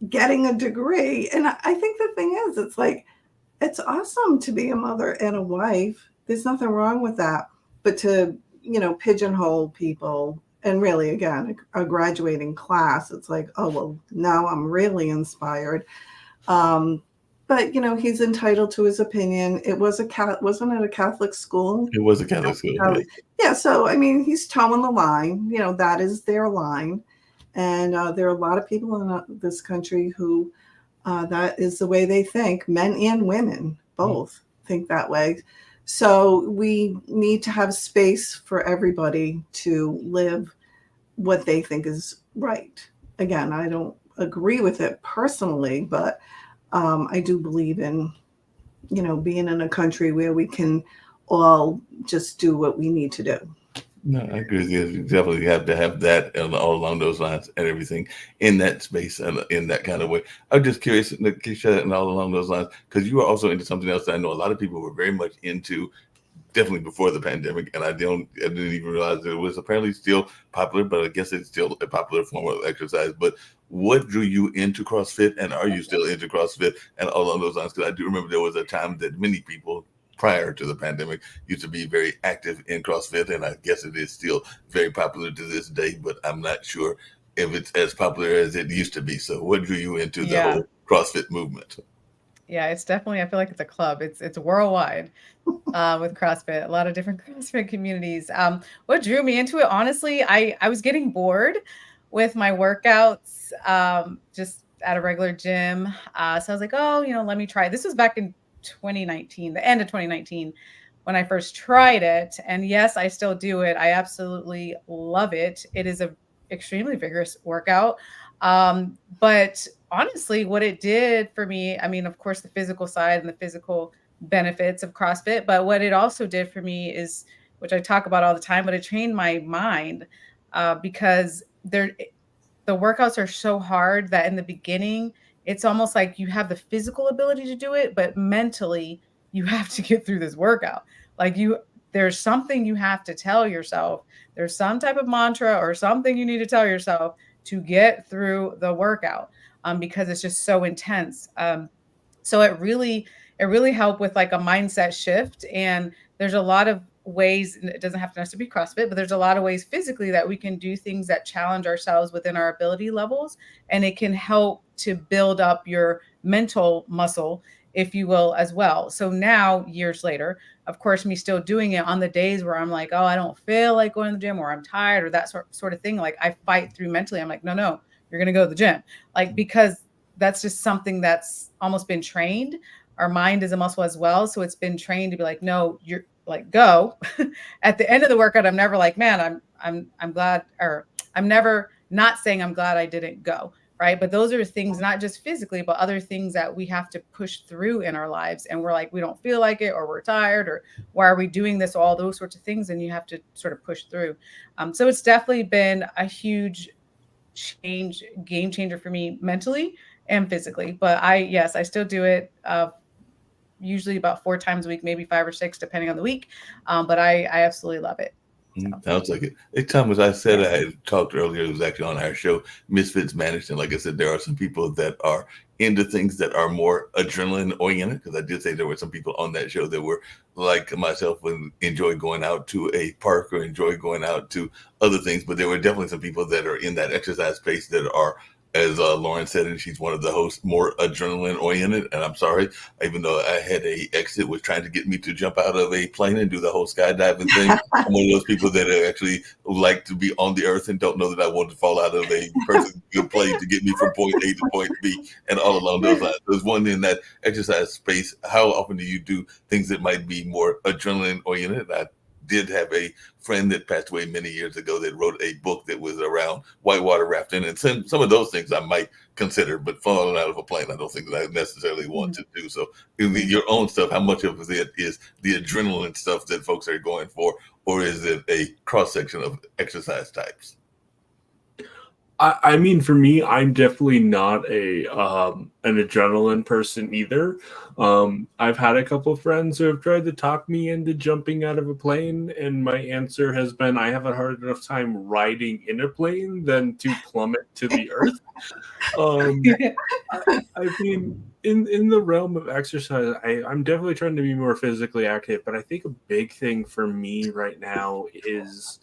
getting a degree. And I think the thing is, it's like, it's awesome to be a mother and a wife. There's nothing wrong with that. But to, pigeonhole people, and really, again, a graduating class, it's like, oh, well, now I'm really inspired. But, he's entitled to his opinion. It was wasn't it a Catholic school? It was a Catholic school. Yeah. So, he's towing the line. That is their line. And there are a lot of people in this country who that is the way they think. Men and women both think that way. So we need to have space for everybody to live what they think is right. Again, I don't agree with it personally, but I do believe in, being in a country where we can all just do what we need to do. No, I agree with you. You definitely have to have that and all along those lines and everything in that space and in that kind of way. I'm just curious, Keisha, and all along those lines, because you are also into something else that I know a lot of people were very much into, definitely before the pandemic, and I didn't even realize that it was apparently still popular, but I guess it's still a popular form of exercise. But what drew you into CrossFit, and are you still into CrossFit and all along those lines? Because I do remember there was a time that many people prior to the pandemic, used to be very active in CrossFit, and I guess it is still very popular to this day, but I'm not sure if it's as popular as it used to be. So what drew you into the Yeah. whole CrossFit movement? Yeah, it's definitely, I feel like it's a club. It's worldwide with CrossFit, a lot of different CrossFit communities. What drew me into it, honestly, I was getting bored with my workouts just at a regular gym. So I was like, oh, let me try. This was back in 2019, the end of 2019, when I first tried it. And yes, I still do it. I absolutely love it. It is a extremely vigorous workout. But honestly, what it did for me, I mean, of course, the physical side and the physical benefits of CrossFit, but what it also did for me is, which I talk about all the time, but it trained my mind because the workouts are so hard that in the beginning, it's almost like you have the physical ability to do it, but mentally, you have to get through this workout. Like there's something you have to tell yourself. There's some type of mantra or something you need to tell yourself to get through the workout because it's just so intense. So it really helped with like a mindset shift. And there's a lot of ways, and it doesn't have to necessarily be CrossFit, but there's a lot of ways physically that we can do things that challenge ourselves within our ability levels. And it can help to build up your mental muscle, if you will, as well. So now, years later, of course, me still doing it on the days where I'm like, oh, I don't feel like going to the gym, or I'm tired, or that sort of thing. Like I fight through mentally. I'm like, no, you're going to go to the gym. Like, because that's just something that's almost been trained. Our mind is a muscle as well. So it's been trained to be like, no, you're like, go. At the end of the workout, I'm never like, man, I'm glad, or I'm never not saying I'm glad I didn't go. Right. But those are things, not just physically, but other things that we have to push through in our lives. And we're like, we don't feel like it, or we're tired, or why are we doing this? All those sorts of things. And you have to sort of push through. So it's definitely been a huge game changer for me mentally and physically. But I still do it usually about 4 times a week, maybe 5 or 6, depending on the week. But I absolutely love it. So. Sounds like it. Hey, Tom, as I said, Yes. I had talked earlier, it was actually on our show, Misfits Managed. And like I said, there are some people that are into things that are more adrenaline oriented, because I did say there were some people on that show that were like myself and enjoy going out to a park or enjoy going out to other things. But there were definitely some people that are in that exercise space that are, as Lauren said, and she's one of the hosts, more adrenaline oriented. And I'm sorry, even though I had a ex that was trying to get me to jump out of a plane and do the whole skydiving thing, I'm one of those people that actually like to be on the earth and don't know that I want to fall out of a perfect good plane to get me from point A to point B and all along those lines. There's one in that exercise space. How often do you do things that might be more adrenaline oriented? I did have a friend that passed away many years ago that wrote a book that was around whitewater rafting, and some of those things I might consider, but falling out of a plane, I don't think that I necessarily want to do. So your own stuff, how much of it is the adrenaline stuff that folks are going for, or is it a cross section of exercise types? I mean, for me, I'm definitely not an adrenaline person either. I've had a couple of friends who have tried to talk me into jumping out of a plane, and my answer has been, I have a hard enough time riding in a plane than to plummet to the earth. I mean, in the realm of exercise, I'm definitely trying to be more physically active, but I think a big thing for me right now is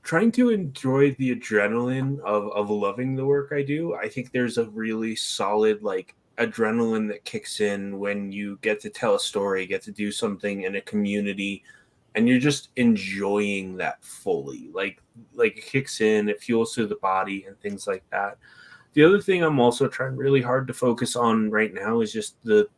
trying to enjoy the adrenaline of loving the work I do. I think there's a really solid like adrenaline that kicks in when you get to tell a story, get to do something in a community, and you're just enjoying that fully. Like it kicks in, it fuels through the body and things like that. The other thing I'm also trying really hard to focus on right now is just the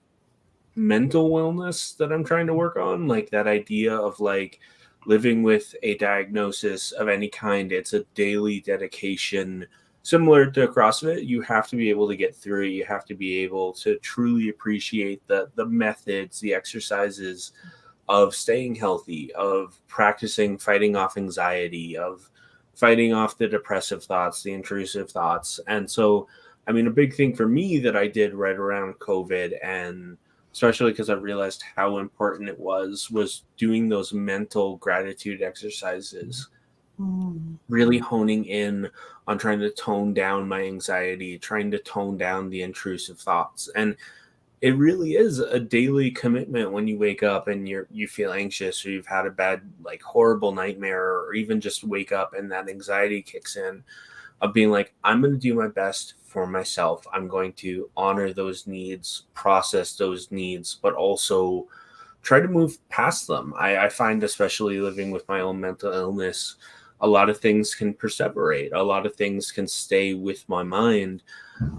mental wellness that I'm trying to work on, like that idea of like living with a diagnosis of any kind. It's a daily dedication. Similar to CrossFit, you have to be able to get through it. You have to be able to truly appreciate the methods, the exercises of staying healthy, of practicing fighting off anxiety, of fighting off the depressive thoughts, the intrusive thoughts. And so, I mean, a big thing for me that I did right around COVID, and especially because I realized how important it was doing those mental gratitude exercises, really honing in on trying to tone down my anxiety, trying to tone down the intrusive thoughts. And it really is a daily commitment when you wake up and you feel anxious, or you've had a bad, like, horrible nightmare, or even just wake up and that anxiety kicks in, of being like, I'm going to do my best for myself. I'm going to honor those needs, process those needs, but also try to move past them. I find, especially living with my own mental illness, a lot of things can perseverate, a lot of things can stay with my mind.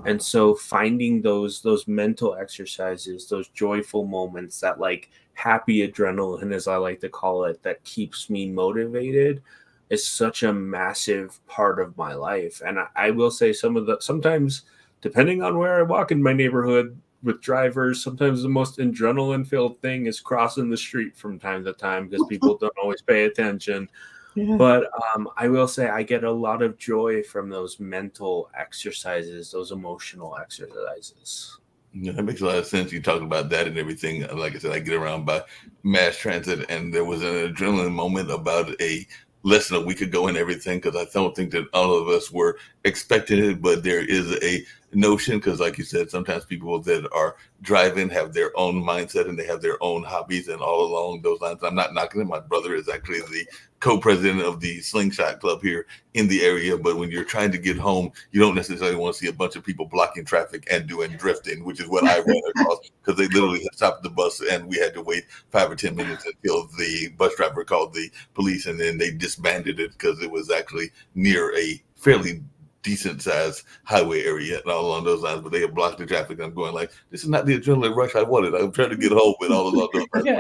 And so finding those mental exercises, those joyful moments, that, like, happy adrenaline, as I like to call it, that keeps me motivated, is such a massive part of my life. And I will say, sometimes, depending on where I walk in my neighborhood with drivers, sometimes the most adrenaline filled thing is crossing the street from time to time, because people don't always pay attention. Yeah. But I will say I get a lot of joy from those mental exercises, those emotional exercises. Yeah, that makes a lot of sense. You talk about that and everything. Like I said, I get around by mass transit, and there was an adrenaline moment about a less than a week ago and everything, because I don't think that all of us were expecting it, but there is a notion, because like you said, sometimes people that are driving have their own mindset and they have their own hobbies, and all along those lines. I'm not knocking it. My brother is actually the co-president of the Slingshot Club here in the area, but when you're trying to get home, you don't necessarily want to see a bunch of people blocking traffic and doing drifting, which is what I ran across, because they literally had stopped the bus and we had to wait 5 or 10 minutes until the bus driver called the police, and then they disbanded it because it was actually near a fairly decent sized highway area and all along those lines, but they had blocked the traffic. I'm going like, this is not the adrenaline rush I wanted. I'm trying to get home, with all along those lines. Yeah.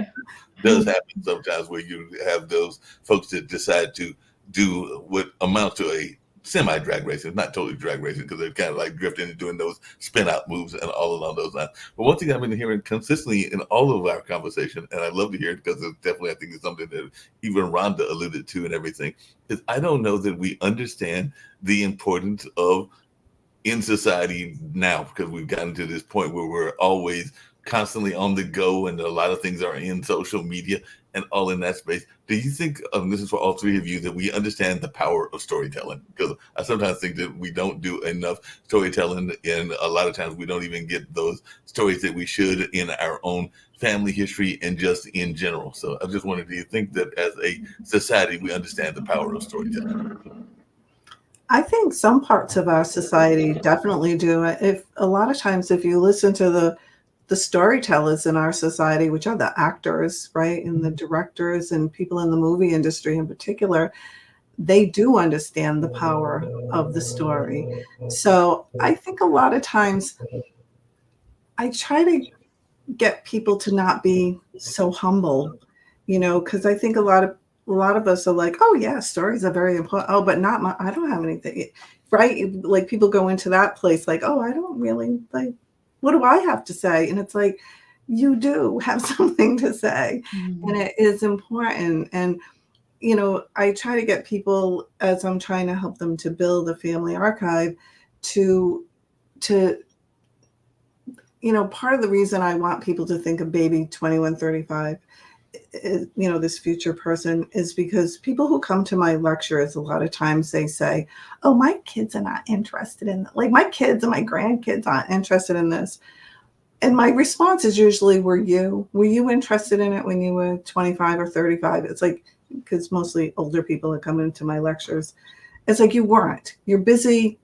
It does happen sometimes where you have those folks that decide to do what amounts to a semi drag racing. It's not totally drag racing, because they're kind of like drifting and doing those spin out moves and all along those lines. But one thing I've been hearing consistently in all of our conversation, and I love to hear it because it's definitely, I think it's something that even Rhonda alluded to and everything, is I don't know that we understand the importance of, in society now, because we've gotten to this point where we're always constantly on the go, and a lot of things are in social media and all in that space. Do you think, this is for all three of you, that we understand the power of storytelling? Because I sometimes think that we don't do enough storytelling, and a lot of times we don't even get those stories that we should in our own family history and just in general. So I just wondered, do you think that as a society we understand the power of storytelling? I think some parts of our society definitely do. If a lot of times, if you listen to the storytellers in our society, which are the actors, right, and the directors and people in the movie industry in particular, they do understand the power of the story. So I think a lot of times I try to get people to not be so humble, because I think a lot of us are like, oh yeah, stories are very important. Oh, but not my, I don't have anything, right? Like people go into that place like, oh, I don't really, like, what do I have to say? And it's like, you do have something to say, and it is important. And I try to get people, as I'm trying to help them to build a family archive, to part of the reason I want people to think of Baby 2135, this future person, is because people who come to my lectures, a lot of times they say, oh, my kids are not interested in, like, my kids and my grandkids aren't interested in this. And my response is usually, were you interested in it when you were 25 or 35? It's like, because mostly older people are coming to my lectures. It's like, you weren't. You're busy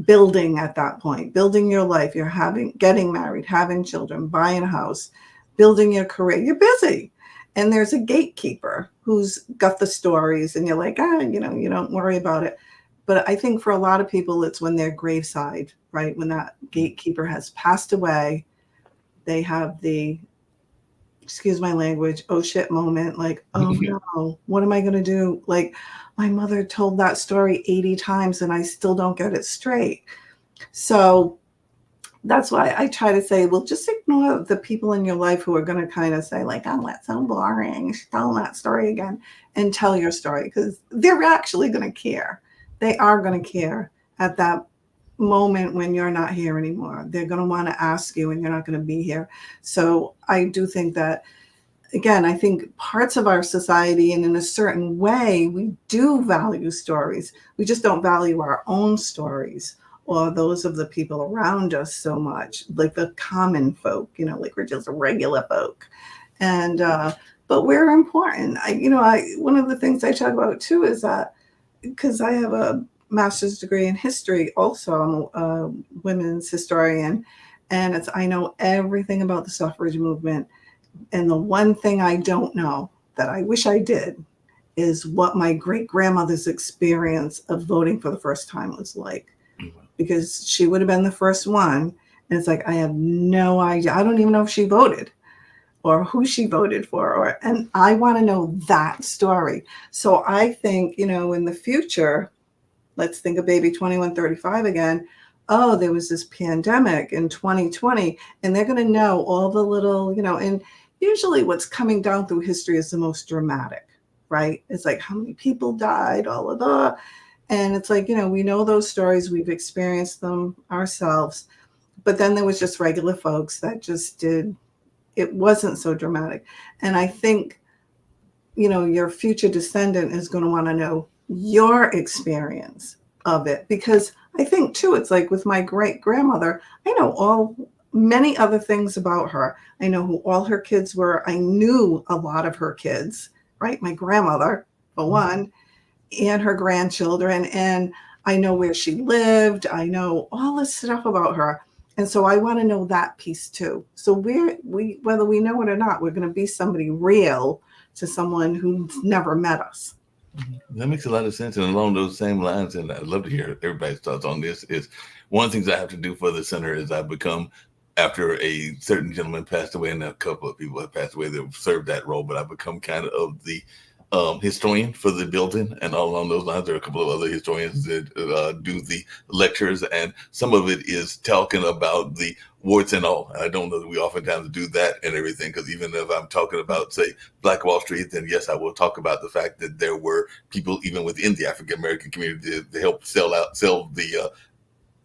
building at that point, building your life. You're getting married, having children, buying a house, building your career. You're busy. And there's a gatekeeper who's got the stories, and you're like, you don't worry about it. But I think for a lot of people, it's when they're graveside, right? When that gatekeeper has passed away, they have the, excuse my language, oh shit moment, like, oh no, what am I going to do? Like, my mother told that story 80 times and I still don't get it straight. So that's why I try to say, well, just ignore the people in your life who are going to kind of say like, oh, that's so boring, tell that story again, and tell your story, because they're actually going to care. They are going to care at that moment when you're not here anymore. They're going to want to ask you and you're not going to be here. So I do think that, again, I think parts of our society, and in a certain way, we do value stories. We just don't value our own stories, or those of the people around us so much, like the common folk, like we're just regular folk. And, but we're important. One of the things I talk about too is that because I have a master's degree in history, also I'm a women's historian, and I know everything about the suffrage movement. And the one thing I don't know that I wish I did is what my great grandmother's experience of voting for the first time was like, because she would have been the first one. And it's like, I have no idea. I don't even know if she voted or who she voted for, and I want to know that story. So I think, in the future, let's think of Baby 2135 again. Oh, there was this pandemic in 2020, and they're going to know all the little, and usually what's coming down through history is the most dramatic, right? It's like how many people died, all of the, and it's like, we know those stories, we've experienced them ourselves, but then there was just regular folks that just it wasn't so dramatic. And I think, your future descendant is going to want to know your experience of it, because I think too, it's like with my great grandmother, I know many other things about her. I know who all her kids were. I knew a lot of her kids, right? My grandmother, for one, and her grandchildren. And I know where she lived. I know all this stuff about her. And so I want to know that piece too. So whether we know it or not, we're going to be somebody real to someone who's never met us. That makes a lot of sense. And along those same lines, and I'd love to hear everybody's thoughts on this, is one of the things I have to do for the center is I become, after a certain gentleman passed away and a couple of people have passed away that served that role, but I become kind of the historian for the building, and all along those lines, there are a couple of other historians that do the lectures, and some of it is talking about the warts and all. I don't know that we oftentimes do that and everything, because even if I'm talking about, say, Black Wall Street, then yes, I will talk about the fact that there were people even within the African American community to help sell the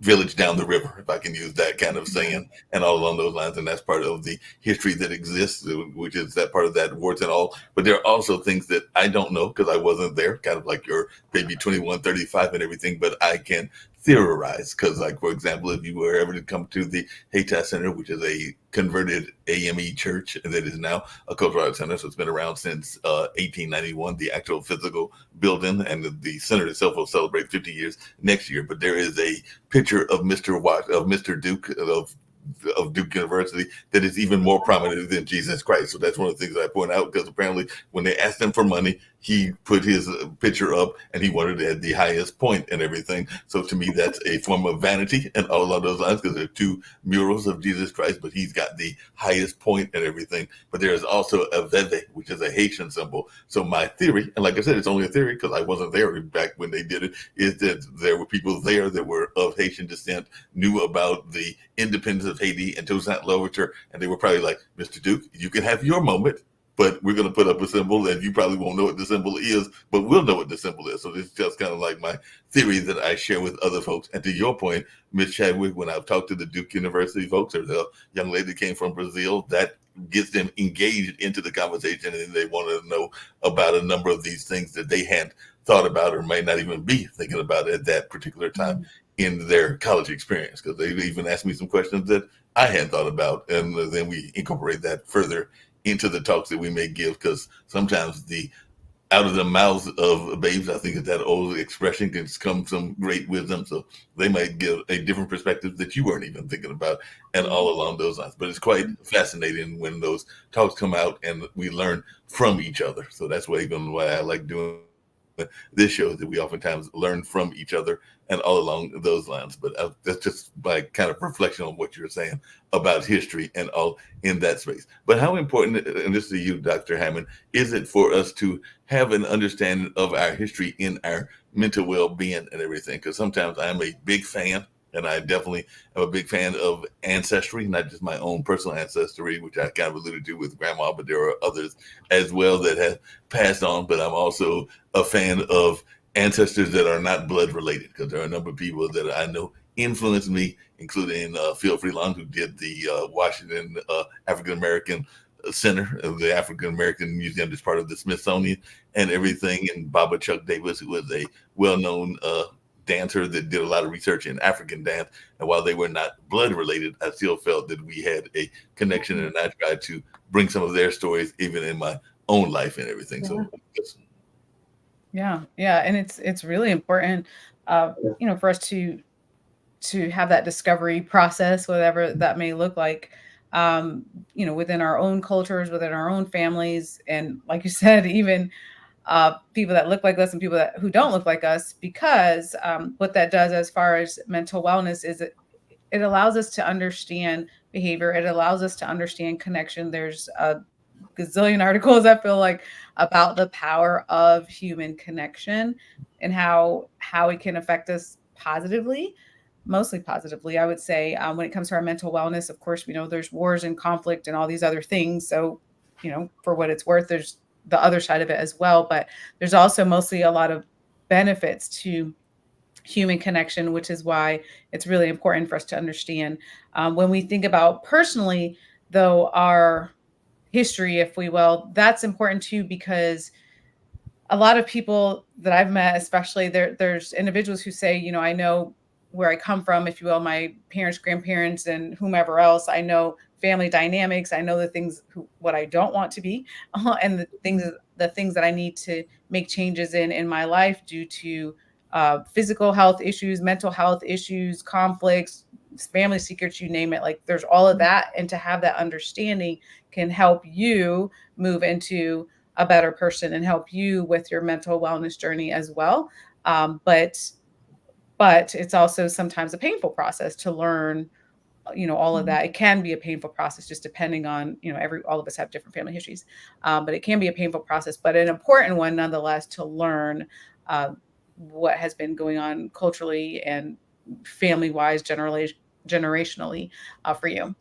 village down the river, if I can use that kind of saying, and all along those lines. And that's part of the history that exists, which is that part of that warts and all. But there are also things that I don't know because I wasn't there, kind of like your Baby 2135 and everything, but I can theorize. Because, like, for example, if you were ever to come to the Hayti Center, which is a converted AME church that is now a cultural arts center, so it's been around since 1891, the actual physical building, and the center itself will celebrate 50 years next year. But there is a picture of Mr. Duke of Duke University that is even more prominent than Jesus Christ. So that's one of the things I point out, because apparently when they asked him for money, he put his picture up and he wanted it at the highest point and everything. So to me, that's a form of vanity and all along those lines, because there are two murals of Jesus Christ, but he's got the highest point and everything. But there is also a veve, which is a Haitian symbol. So my theory, and like I said, it's only a theory because I wasn't there back when they did it, is that there were people there that were of Haitian descent, knew about the independence of Haiti and Toussaint Louverture, and they were probably like, Mr. Duke, you can have your moment, but we're going to put up a symbol and you probably won't know what the symbol is, but we'll know what the symbol is. So this is just kind of like my theory that I share with other folks. And to your point, Ms. Chadwick, when I've talked to the Duke University folks, or the young lady that came from Brazil, that gets them engaged into the conversation, and they want to know about a number of these things that they hadn't thought about or may not even be thinking about at that particular time in their college experience, because they even asked me some questions that I hadn't thought about. And then we incorporate that further into the talks that we may give, because sometimes out of the mouths of babes, I think that old expression, can come some great wisdom. So they might give a different perspective that you weren't even thinking about, and all along those lines. But it's quite fascinating when those talks come out and we learn from each other. So that's why I like doing this show, that we oftentimes learn from each other and all along those lines. But that's just my kind of reflection on what you're saying about history and all in that space. But how important, and this is to you, Dr. Hammond, is it for us to have an understanding of our history in our mental well-being and everything? Because sometimes I'm a big fan, and I definitely am a big fan of ancestry, not just my own personal ancestry, which I kind of alluded to with grandma, but there are others as well that have passed on. But I'm also a fan of ancestors that are not blood related, because there are a number of people that I know influenced me, including Phil Freelon, who did the Washington African American Center of the African American Museum, as part of the Smithsonian and everything, and Baba Chuck Davis, who was a well-known dancer that did a lot of research in African dance. And while they were not blood related, I still felt that we had a connection, and I tried to bring some of their stories even in my own life and everything. Yeah. So Yeah, and it's really important, for us to have that discovery process, whatever that may look like, within our own cultures, within our own families, and like you said, even people that look like us and people who don't look like us, because what that does as far as mental wellness is it allows us to understand behavior. It allows us to understand connection. There's a gazillion articles, I feel like, about the power of human connection and how it can affect us positively, mostly positively, I would say. When it comes to our mental wellness, of course, we know there's wars and conflict and all these other things. So, for what it's worth, there's the other side of it as well. But there's also mostly a lot of benefits to human connection, which is why it's really important for us to understand. When we think about personally, though, our history, if we will, that's important too, because a lot of people that I've met, especially there's individuals who say, I know where I come from, if you will, my parents, grandparents, and whomever else. I know family dynamics. I know the things what I don't want to be, and the things that I need to make changes in my life due to physical health issues, mental health issues, conflicts, family secrets, you name it. Like, there's all of that, and to have that understanding can help you move into a better person and help you with your mental wellness journey as well. But it's also sometimes a painful process to learn, all of that. It can be a painful process, just depending on, all of us have different family histories. But it can be a painful process, but an important one nonetheless, to learn what has been going on culturally and family-wise, generationally for you.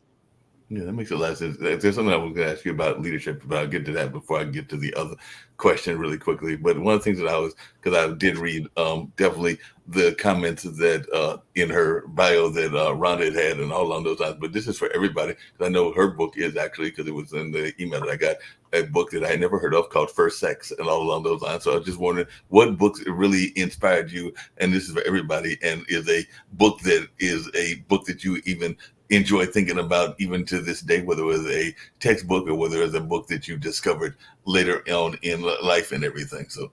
yeah, that makes a lot of sense. There's something I was going to ask you about leadership, but I'll get to that before I get to the other question really quickly. But one of the things that because I did read definitely the comments that in her bio that Rhonda had and all along those lines. But this is for everybody, because I know her book is actually, because it was in the email that I got, a book that I had never heard of called First Sex and all along those lines. So I was just wondering what books really inspired you. And this is for everybody, and is a book that you even enjoy thinking about even to this day, whether it was a textbook or whether it was a book that you discovered later on in life and everything. So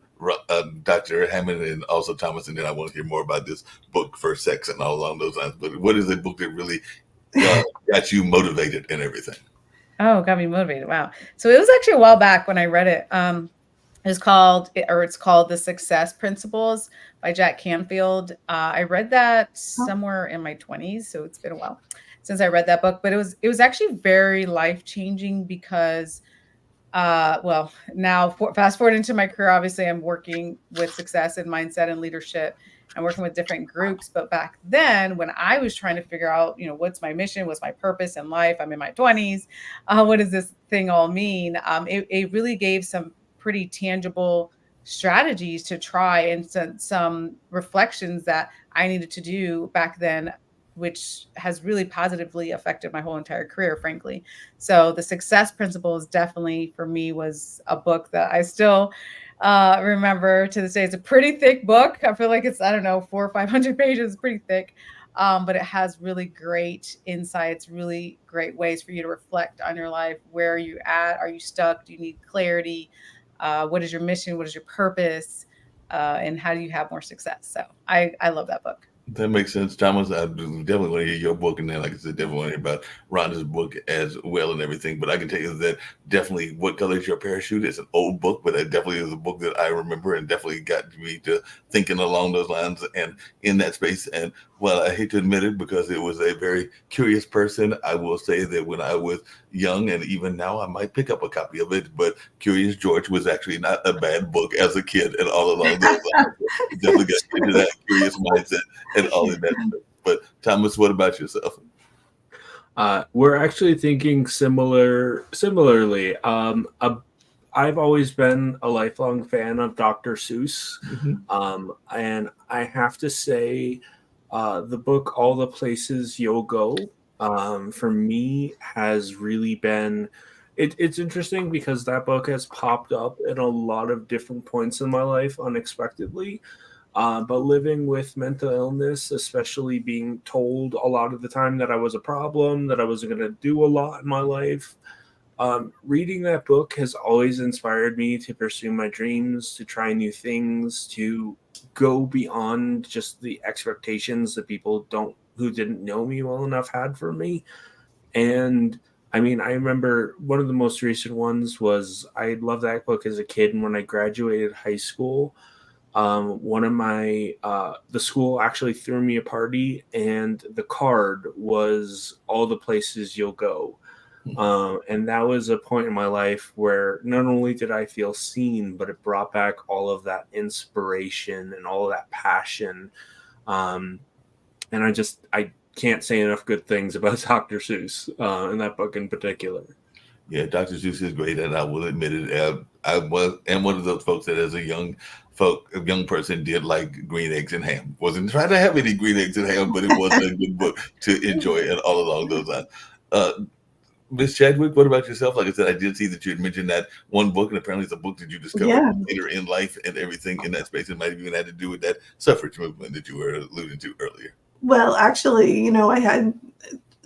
Dr. Hammond and also Thomas, and then I want to hear more about this book, First Sex, and all along those lines. But what is a book that really got you motivated and everything? Oh, got me motivated. Wow. So it was actually a while back when I read it. It's called The Success Principles by Jack Canfield. I read that somewhere in my 20s, so it's been a while since I read that book, but it was actually very life-changing because now fast forward into my career, obviously I'm working with success and mindset and leadership and working with different groups. But back then, when I was trying to figure out, what's my mission, what's my purpose in life, I'm in my 20s, what does this thing all mean? It really gave some pretty tangible strategies to try, and some reflections that I needed to do back then, which has really positively affected my whole entire career, frankly. So The Success Principles definitely for me was a book that I still remember to this day. It's a pretty thick book. I feel like it's, 400 or 500 pages, pretty thick. But it has really great insights, really great ways for you to reflect on your life. Where are you at? Are you stuck? Do you need clarity? What is your mission? What is your purpose? And how do you have more success? So I love that book. That makes sense, Thomas. I definitely want to hear your book, and then, like I said, definitely want to hear about Rhonda's book as well and everything. But I can tell you that definitely What Color Is Your Parachute is an old book, but it definitely is a book that I remember and definitely got me to thinking along those lines and in that space. And well, I hate to admit it because it was a very curious person. I will say that when I was young, and even now, I might pick up a copy of it, but Curious George was actually not a bad book as a kid and all along those lines. Definitely got into that curious mindset and all of that stuff. But Thomas, what about yourself? We're actually thinking similarly. I've always been a lifelong fan of Dr. Seuss. And I have to say, the book, All the Places You'll Go, for me has really been, it's interesting because that book has popped up at a lot of different points in my life unexpectedly. But living with mental illness, especially being told a lot of the time that I was a problem, that I wasn't going to do a lot in my life, reading that book has always inspired me to pursue my dreams, to try new things, to go beyond just the expectations that people who didn't know me well enough had for me. And I mean, I remember one of the most recent ones was I loved that book as a kid, and when I graduated high school, one of my the school actually threw me a party, and the card was all the places you'll go. And that was a point in my life where not only did I feel seen, but it brought back all of that inspiration and all of that passion. Um, and I can't say enough good things about Dr. Seuss and that book in particular. Yeah, Dr. Seuss is great, and I will admit it. I am one of those folks that, as a young person, did like Green Eggs and Ham. Wasn't trying to have any Green Eggs and Ham, but it was a good book to enjoy, and all along those lines. Ms. Chadwick, what about yourself? Like I said, I did see that you had mentioned that one book, and apparently it's a book that you discovered later in life and everything in that space. It might have even had to do with that suffrage movement that you were alluding to earlier. Well, actually, I had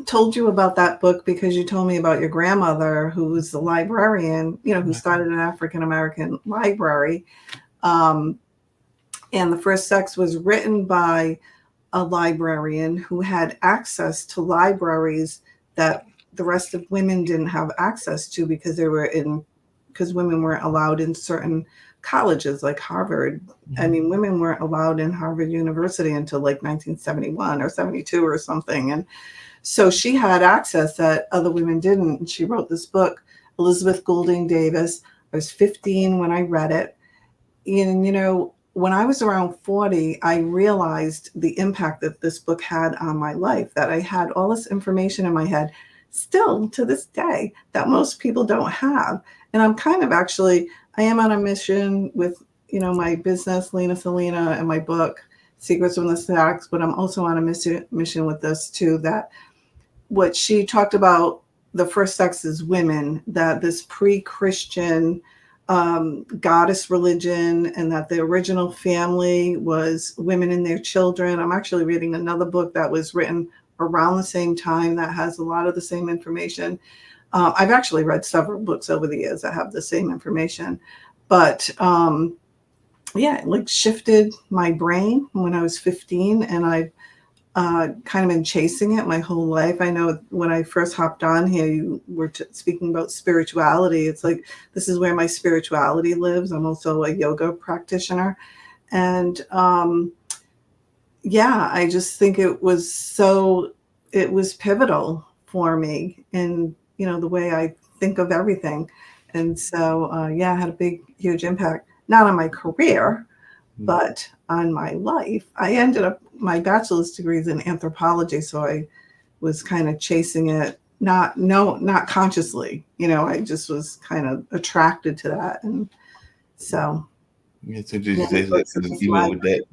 told you about that book because you told me about your grandmother, who was the librarian, who started an African-American library. And The First Sex was written by a librarian who had access to libraries that the rest of women didn't have access to because women weren't allowed in certain colleges like Harvard. I mean, women weren't allowed in Harvard University until like 1971 or 72 or something. And so she had access that other women didn't. And she wrote this book, Elizabeth Goulding Davis. I was 15 when I read it. And, when I was around 40, I realized the impact that this book had on my life, that I had all this information in my head still to this day that most people don't have. And I'm I am on a mission with, my business, Lena Selena, and my book, Secrets from the Stacks, but I'm also on a mission with this too, that what she talked about, the first sex is women, that this pre-Christian goddess religion, and that the original family was women and their children. I'm actually reading another book that was written around the same time that has a lot of the same information. I've actually read several books over the years that have the same information, but it like shifted my brain when I was 15, and I've kind of been chasing it my whole life. I know when I first hopped on here, you were speaking about spirituality. It's like, this is where my spirituality lives. I'm also a yoga practitioner. And I just think it was pivotal for me in, the way I think of everything. And so, it had a big, huge impact, not on my career, but on my life. I ended up, my bachelor's degree is in anthropology. So I was kind of chasing it, not consciously, I just was kind of attracted to that. And so. It's interesting to say that, even with that.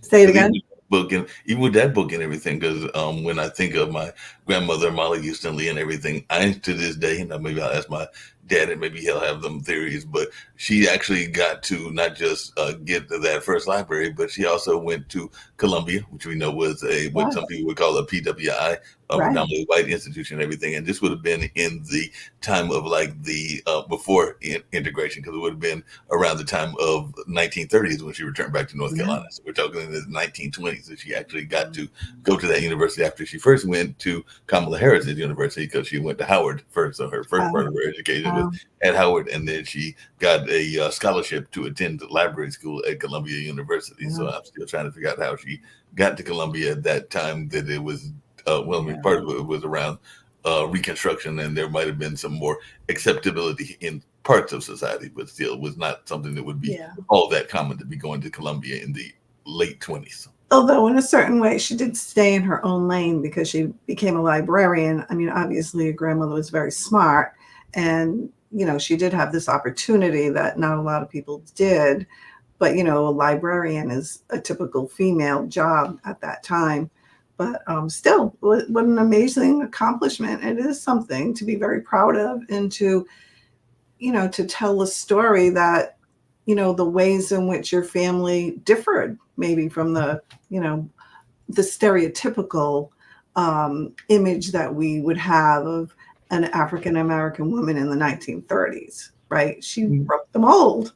Say it again. Book, and even with that book and everything, because when I think of my grandmother Molly Houston Lee and everything, I to this day, maybe I'll ask my dad and maybe he'll have them theories, but she actually got to not just get to that first library, but she also went to Columbia, which we know was what some people would call a PWI, predominantly white institution and everything. And this would have been in the time of like the before integration, because it would have been around the time of 1930s when she returned back to North Carolina. So we're talking in the 1920s that she actually got to go to that university after she first went to Kamala Harris University, because she went to Howard first. So her first part of her education was at Howard, and then she got a scholarship to attend the library school at Columbia University. So I'm still trying to figure out how she got to Columbia at that time, that it was part of it was around Reconstruction, and there might have been some more acceptability in parts of society, but still was not something that would be all that common to be going to Columbia in the late 20s. Although in a certain way, she did stay in her own lane because she became a librarian. I mean, obviously, your grandmother was very smart, and, she did have this opportunity that not a lot of people did. But, a librarian is a typical female job at that time. But still, what an amazing accomplishment. It is something to be very proud of, and to, to tell a story that the ways in which your family differed maybe from the stereotypical image that we would have of an African American woman in the 1930s, right? She broke the mold,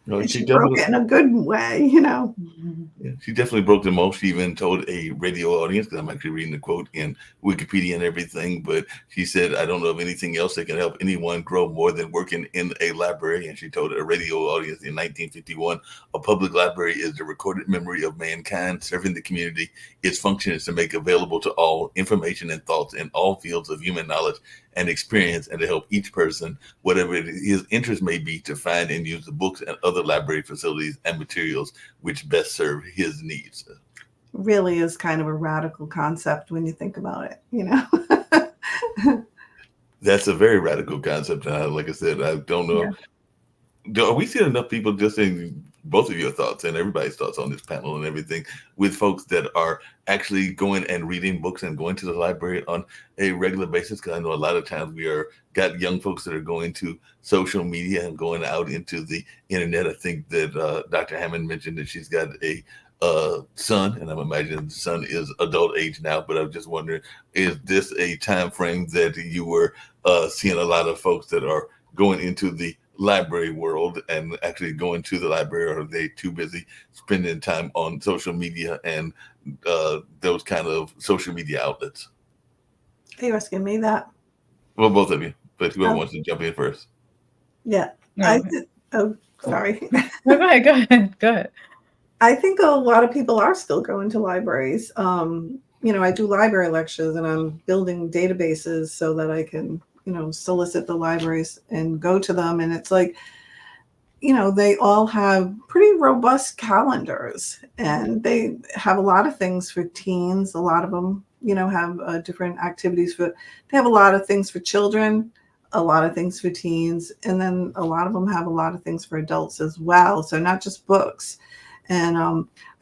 No, and she she broke definitely. it in a good way. Yeah, she definitely broke the mold. She even told a radio audience, because I'm actually reading the quote in Wikipedia and everything, but she said, I don't know of anything else that can help anyone grow more than working in a library. And she told a radio audience in 1951, a public library is the recorded memory of mankind serving the community. Its function is to make available to all information and thoughts in all fields of human knowledge and experience, and to help each person, whatever his interest may be, to find and use the books and other library facilities and materials which best serve his needs. Really is kind of a radical concept when you think about it. That's a very radical concept. Like I said, I don't know. Yeah. Are we seeing enough people, just in both of your thoughts and everybody's thoughts on this panel and everything, with folks that are actually going and reading books and going to the library on a regular basis? Because I know a lot of times got young folks that are going to social media and going out into the internet. I think that Dr. Hammond mentioned that she's got a son, and I'm imagining the son is adult age now, but I'm just wondering, is this a time frame that you were seeing a lot of folks that are going into the library world and actually going to the library, or are they too busy spending time on social media and those kind of social media outlets? Are you asking me that? Well, both of you, but whoever Oh. wants to jump in first. Yeah. No. Sorry. No, go ahead. I think a lot of people are still going to libraries. I do library lectures, and I'm building databases so that I can, solicit the libraries and go to them. And it's like, they all have pretty robust calendars, and they have a lot of things for teens. A lot of them, have different activities they have a lot of things for children, a lot of things for teens, and then a lot of them have a lot of things for adults as well. So not just books. And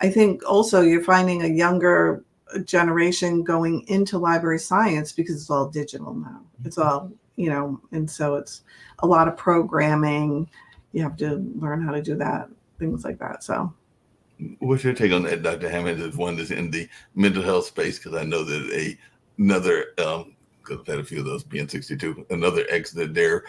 I think also you're finding a younger generation going into library science because it's all digital now. It's all, and so it's a lot of programming. You have to learn how to do that, things like that. So What's your take on that, Dr. Hammond, as one that's in the mental health space? Because I know that another, because I've had a few of those being 62, another ex that their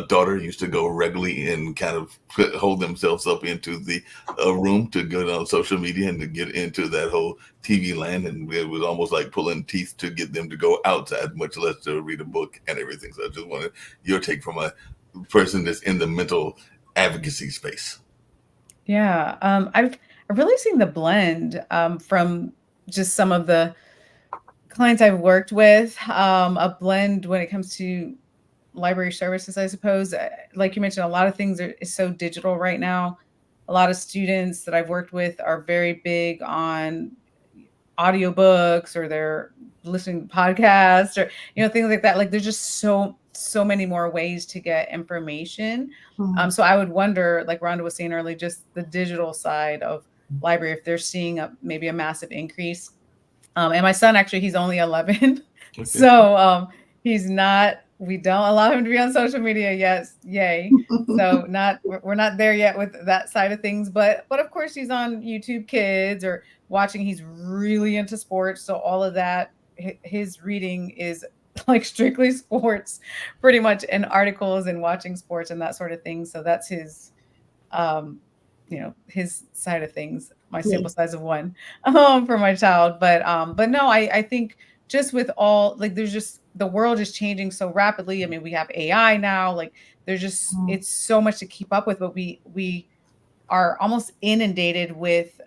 daughter used to go regularly and kind of hold themselves up into the room to go on social media and to get into that whole TV land. And it was almost like pulling teeth to get them to go outside, much less to read a book and everything. So I just wanted your take from a person that's in the mental advocacy space. Yeah, I've really seen the blend from just some of the clients I've worked with, a blend when it comes to library services, I suppose. Like you mentioned, a lot of things is so digital right now. A lot of students that I've worked with are very big on audiobooks, or they're listening to podcasts, or things like that. Like there's just so many more ways to get information. So I would wonder, like Rhonda was saying earlier, just the digital side of library, if they're seeing maybe a massive increase. And my son, actually, he's only 11. Okay. So we don't allow him to be on social media yet. Yay. So we're not there yet with that side of things, but of course he's on YouTube Kids or watching. He's really into sports. So all of that, his reading is like strictly sports, pretty much, and articles and watching sports and that sort of thing. So that's his, his side of things, my sample size of one for my child. But no, I think just with all, like, there's just, the world is changing so rapidly. I mean, we have AI now, like there's just, it's so much to keep up with, but we are almost inundated with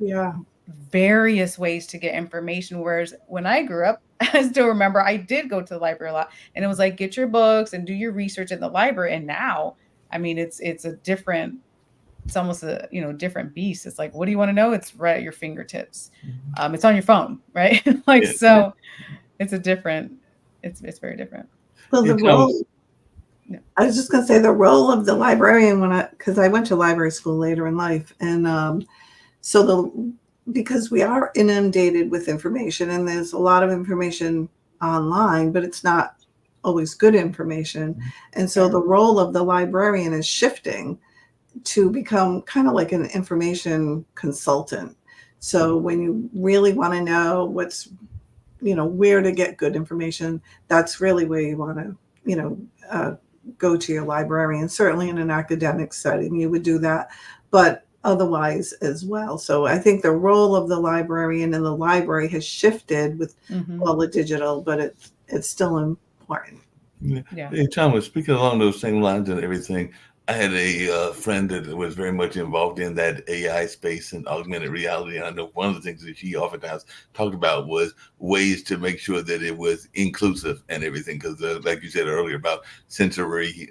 various ways to get information. Whereas when I grew up, I still remember I did go to the library a lot, and it was like, get your books and do your research in the library. And now, I mean, it's almost a, different beast. It's like, what do you want to know? It's right at your fingertips. It's on your phone, right? So it's it's very different. Well, I was just going to say the role of the librarian because I went to library school later in life. And because we are inundated with information, and there's a lot of information online, but it's not always good information. And so the role of the librarian is shifting to become kind of like an information consultant. So when you really want to know what's, where to get good information, that's really where you want to, go to your librarian. Certainly in an academic setting, you would do that, but otherwise as well. So I think the role of the librarian in the library has shifted with all the digital, but it's still important. Yeah. Hey, Thomas, speaking along those same lines and everything, I had a friend that was very much involved in that AI space and augmented reality. And I know one of the things that she oftentimes talked about was ways to make sure that it was inclusive and everything. Because, like you said earlier about sensory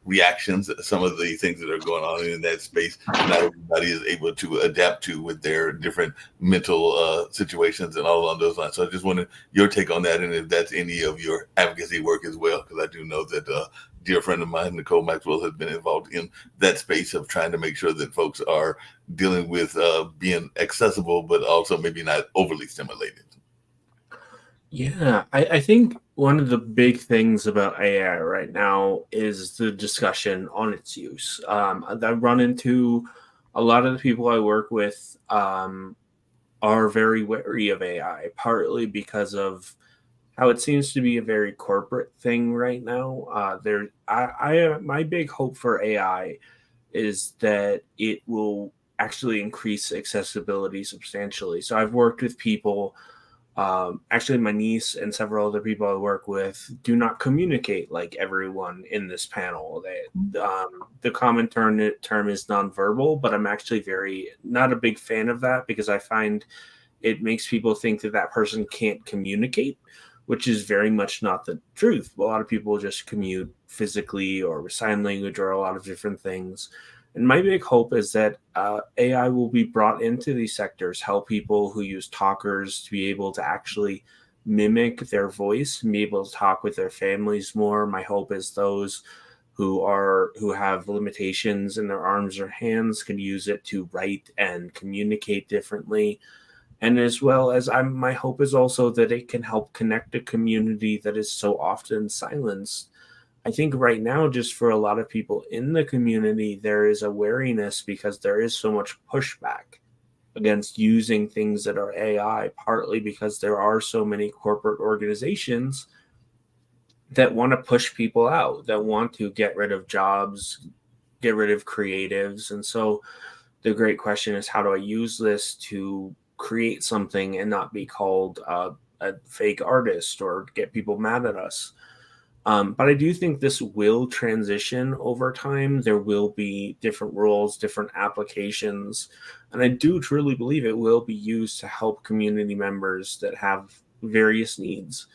reactions, some of the things that are going on in that space, not everybody is able to adapt to with their different mental situations and all along those lines. So I just wanted your take on that, and if that's any of your advocacy work as well, because I do know that dear friend of mine, Nicole Maxwell, has been involved in that space of trying to make sure that folks are dealing with being accessible, but also maybe not overly stimulated. Yeah, I think one of the big things about AI right now is the discussion on its use. I run into a lot of the people I work with are very wary of AI, partly because of how it seems to be a very corporate thing right now. My big hope for AI is that it will actually increase accessibility substantially. So I've worked with people, actually my niece and several other people I work with do not communicate like everyone in this panel. The common term is nonverbal, but I'm actually not a big fan of that, because I find it makes people think that that person can't communicate, which is very much not the truth. A lot of people just commute physically or with sign language or a lot of different things. And my big hope is that AI will be brought into these sectors, help people who use talkers to be able to actually mimic their voice and be able to talk with their families more. My hope is those who have limitations in their arms or hands can use it to write and communicate differently. And as well as my hope is also that it can help connect a community that is so often silenced. I think right now, just for a lot of people in the community, there is a wariness because there is so much pushback against using things that are AI, partly because there are so many corporate organizations that want to push people out, that want to get rid of jobs, get rid of creatives. And so the great question is, how do I use this to create something and not be called a fake artist or get people mad at us? But I do think this will transition over time. There will be different roles, different applications, and I do truly believe it will be used to help community members that have various needs.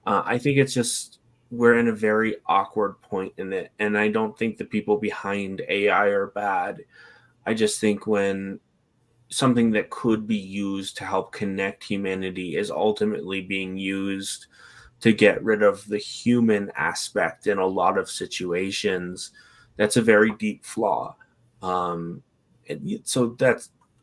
I think it's just we're in a very awkward point in it, and I don't think the people behind AI are bad. I just think when something that could be used to help connect humanity is ultimately being used to get rid of the human aspect in a lot of situations, that's a very deep flaw. So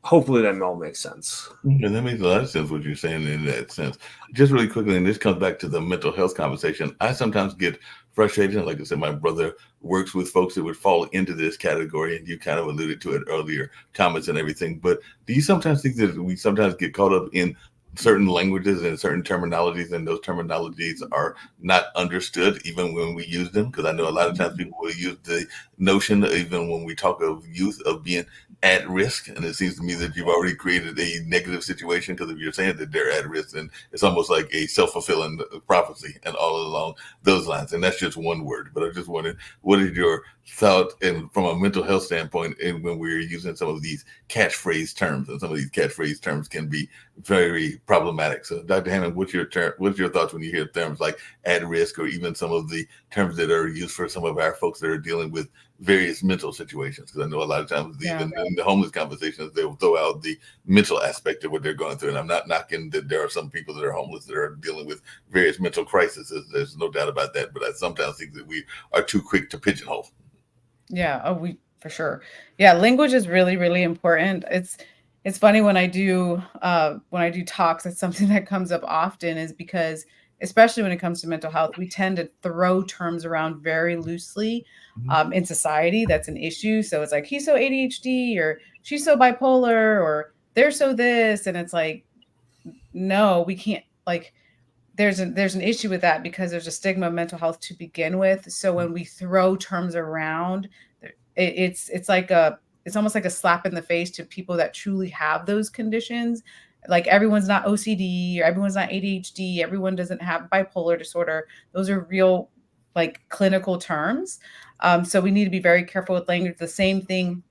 hopefully that all makes sense. And that makes a lot of sense what you're saying in that sense. Just really quickly, and this comes back to the mental health conversation. I sometimes get frustrated. Like I said, my brother works with folks that would fall into this category, and you kind of alluded to it earlier, comments and everything. But do you sometimes think that we sometimes get caught up in certain languages and certain terminologies, and those terminologies are not understood even when we use them? Because I know a lot of times people will use the notion, even when we talk of youth, of being at risk, and it seems to me that you've already created a negative situation, because if you're saying that they're at risk, then it's almost like a self-fulfilling prophecy and all along those lines. And that's just one word. But I just wondered, what is your thought, and from a mental health standpoint, and when we're using some of these catchphrase terms, and some of these catchphrase terms can be very problematic. So Dr. Hammond, what's your thoughts when you hear terms like at risk, or even some of the terms that are used for some of our folks that are dealing with various mental situations? Because I know a lot of times, even in the homeless conversations, they will throw out the mental aspect of what they're going through. And I'm not knocking that there are some people that are homeless that are dealing with various mental crises. There's no doubt about that. But I sometimes think that we are too quick to pigeonhole. Yeah, we for sure. Yeah, language is really, really important. It's funny when I do talks, it's something that comes up often, is because especially when it comes to mental health, we tend to throw terms around very loosely in society. That's an issue. So it's like, he's so ADHD, or she's so bipolar, or they're so this. And it's like, no, we can't, like, there's an issue with that because there's a stigma of mental health to begin with. So when we throw terms around, it's like it's almost like a slap in the face to people that truly have those conditions. Like, everyone's not OCD, or everyone's not ADHD, everyone doesn't have bipolar disorder. Those are real, like, clinical terms. So we need to be very careful with language. The same thing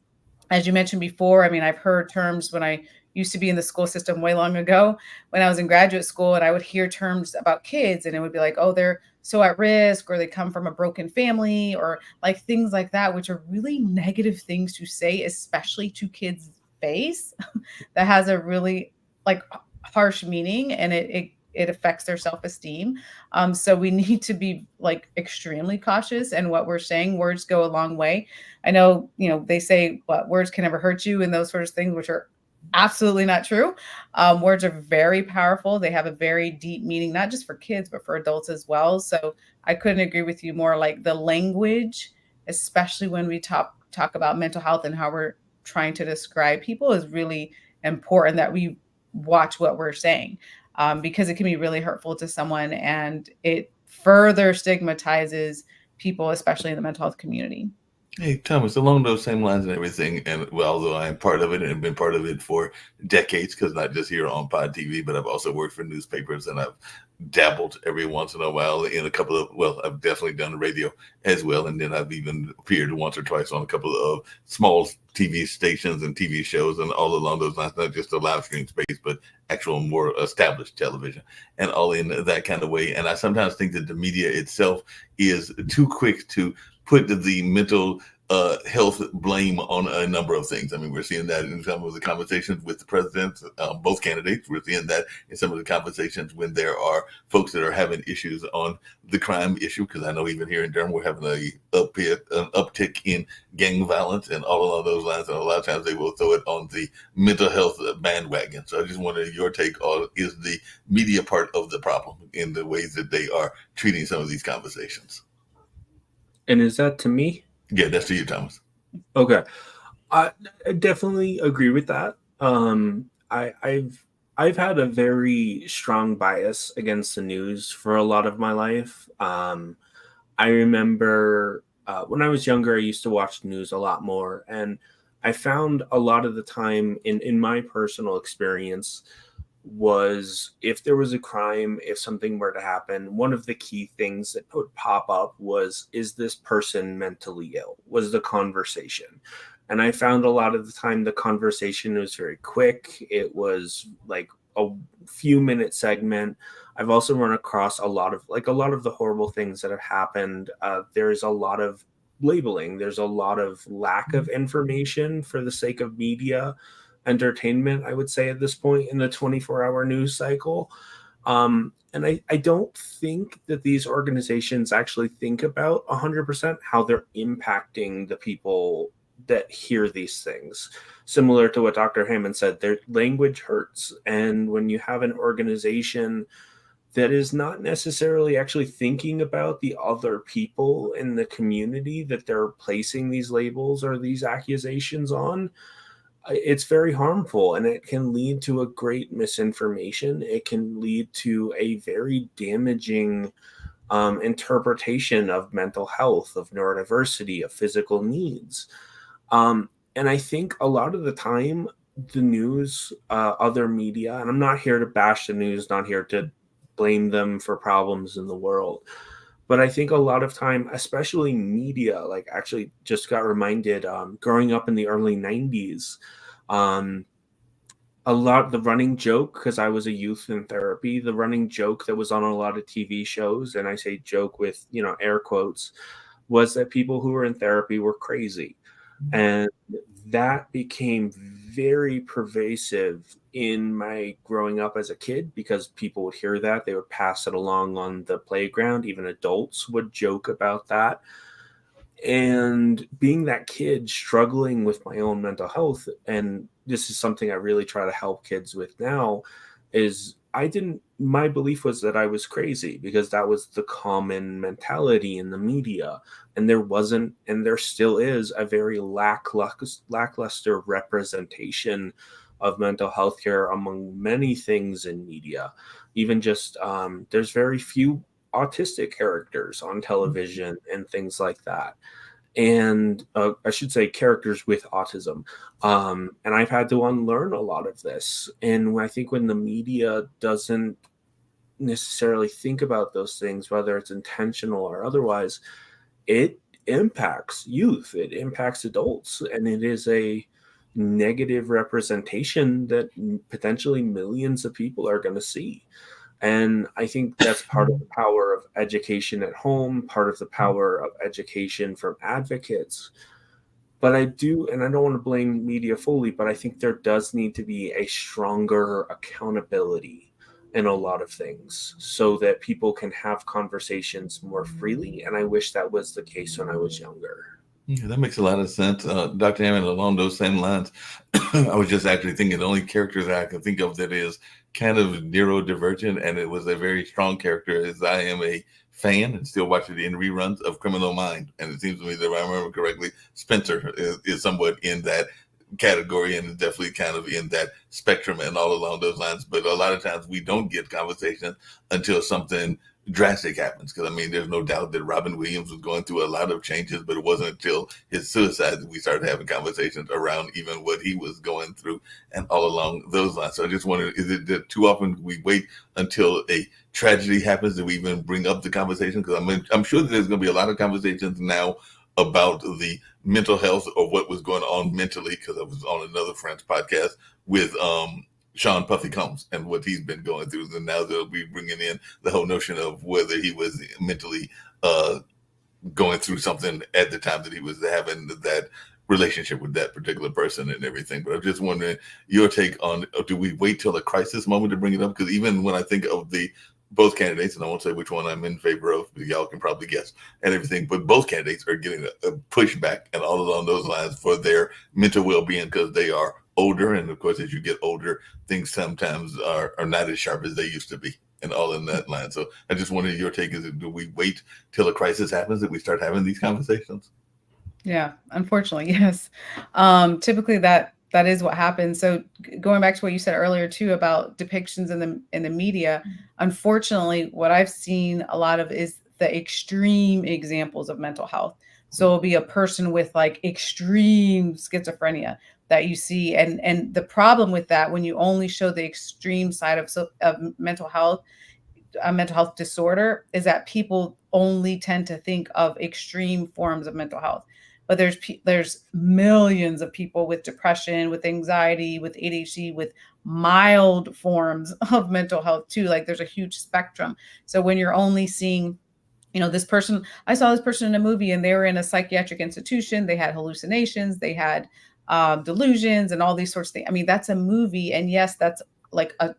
as you mentioned before. I mean, I've heard terms when I used to be in the school system way long ago, when I was in graduate school, and I would hear terms about kids, and it would be like, oh, they're so at risk, or they come from a broken family, or like things like that, which are really negative things to say, especially to kids' face. That has a really, like, harsh meaning, and it affects their self-esteem. So we need to be, like, extremely cautious in what we're saying. Words go a long way. I know, they say what words can never hurt you and those sorts of things, which are absolutely not true. Words are very powerful. They have a very deep meaning, not just for kids, but for adults as well. So I couldn't agree with you more. Like, the language, especially when we talk about mental health and how we're trying to describe people, is really important that we watch what we're saying, because it can be really hurtful to someone, and it further stigmatizes people, especially in the mental health community. Hey, Thomas, along those same lines and everything, and well, although I'm part of it and been part of it for decades, because not just here on Pod TV, but I've also worked for newspapers, and I've dabbled every once in a while in a couple of, well, I've definitely done radio as well, and then I've even appeared once or twice on a couple of small TV stations and TV shows, and all along those lines, not just the live stream space, but actual more established television, and all in that kind of way. And I sometimes think that the media itself is too quick to put the mental health blame on a number of things. I mean, we're seeing that in some of the conversations with the presidents, both candidates. We're seeing that in some of the conversations when there are folks that are having issues on the crime issue, because I know even here in Durham, we're having an uptick in gang violence and all along those lines. And a lot of times they will throw it on the mental health bandwagon. So I just wanted your take on, is the media part of the problem in the ways that they are treating some of these conversations? And is that to me? Yeah, that's to you, Thomas. Okay. I definitely agree with that. I've had a very strong bias against the news for a lot of my life. I remember when I was younger, I used to watch the news a lot more, and I found a lot of the time in my personal experience was, if there was a crime, if something were to happen, one of the key things that would pop up was, is this person mentally ill? Was the conversation. And I found a lot of the time the conversation was very quick. It was like a few minute segment. I've also run across a lot of the horrible things that have happened. There's a lot of labeling. There's a lot of lack of information for the sake of media entertainment, I would say, at this point in the 24-hour news cycle. And I don't think that these organizations actually think about 100% how they're impacting the people that hear these things. Similar to what Dr. Hammond said, their language hurts. And when you have an organization that is not necessarily actually thinking about the other people in the community that they're placing these labels or these accusations on, it's very harmful, and it can lead to a great misinformation. It can lead to a very damaging interpretation of mental health, of neurodiversity, of physical needs. And I think a lot of the time, the news, other media, and I'm not here to bash the news, not here to blame them for problems in the world, but I think a lot of time, especially media, like, actually just got reminded, growing up in the early 90s, a lot, the running joke, because I was a youth in therapy, the running joke that was on a lot of TV shows, and I say joke with, air quotes, was that people who were in therapy were crazy. And that became very pervasive in my growing up as a kid, because people would hear that, they would pass it along on the playground, even adults would joke about that. And being that kid struggling with my own mental health, and this is something I really try to help kids with now, is I didn't my belief was that I was crazy because that was the common mentality in the media. And there wasn't, and there still is, a very lackluster representation of mental health care among many things in media. Even just, there's very few autistic characters on television and things like that. And I should say characters with autism. And I've had to unlearn a lot of this. And I think when the media doesn't necessarily think about those things, whether it's intentional or otherwise, it impacts youth, it impacts adults, and it is a negative representation that potentially millions of people are going to see. And I think that's part of the power of education at home, part of the power of education from advocates. But I do, and I don't want to blame media fully, but I think there does need to be a stronger accountability in a lot of things so that people can have conversations more freely. And I wish that was the case when I was younger. Yeah, that makes a lot of sense. Dr. Hammond, along those same lines, I was just actually thinking the only character that I can think of that is kind of neurodivergent, and it was a very strong character, is I am a fan and still watch it in reruns of Criminal Mind. And it seems to me that if I remember correctly, Spencer is somewhat in that category and is definitely kind of in that spectrum and all along those lines. But a lot of times we don't get conversations until something drastic happens. Because I mean, there's no doubt that Robin Williams was going through a lot of changes, but it wasn't until his suicide that we started having conversations around even what he was going through and all along those lines. So I just wondered, is it that too often we wait until a tragedy happens that we even bring up the conversation? Because I'm sure that there's going to be a lot of conversations now about the mental health or what was going on mentally, because I was on another friend's podcast with Sean Puffy Combs and what he's been going through. And now they'll be bringing in the whole notion of whether he was mentally going through something at the time that he was having that relationship with that particular person and everything. But I'm just wondering your take on, do we wait till a crisis moment to bring it up? Because even when I think of both candidates, and I won't say which one I'm in favor of, but y'all can probably guess and everything, but both candidates are getting a pushback and all along those lines for their mental well-being because they are older. And of course, as you get older, things sometimes are not as sharp as they used to be and all in that line. So I just wanted your take, is do we wait till a crisis happens that we start having these conversations? Yeah, unfortunately, yes. Typically that is what happens. So going back to what you said earlier too about depictions in the media, unfortunately, what I've seen a lot of is the extreme examples of mental health. So it'll be a person with like extreme schizophrenia that you see, and the problem with that, when you only show the extreme side of mental health, a mental health disorder, is that people only tend to think of extreme forms of mental health. But there's millions of people with depression, with anxiety, with ADHD, with mild forms of mental health too. Like there's a huge spectrum. So when you're only seeing, this person, I saw this person in a movie and they were in a psychiatric institution, they had hallucinations, they had delusions and all these sorts of things. I mean, that's a movie. And yes, that's like a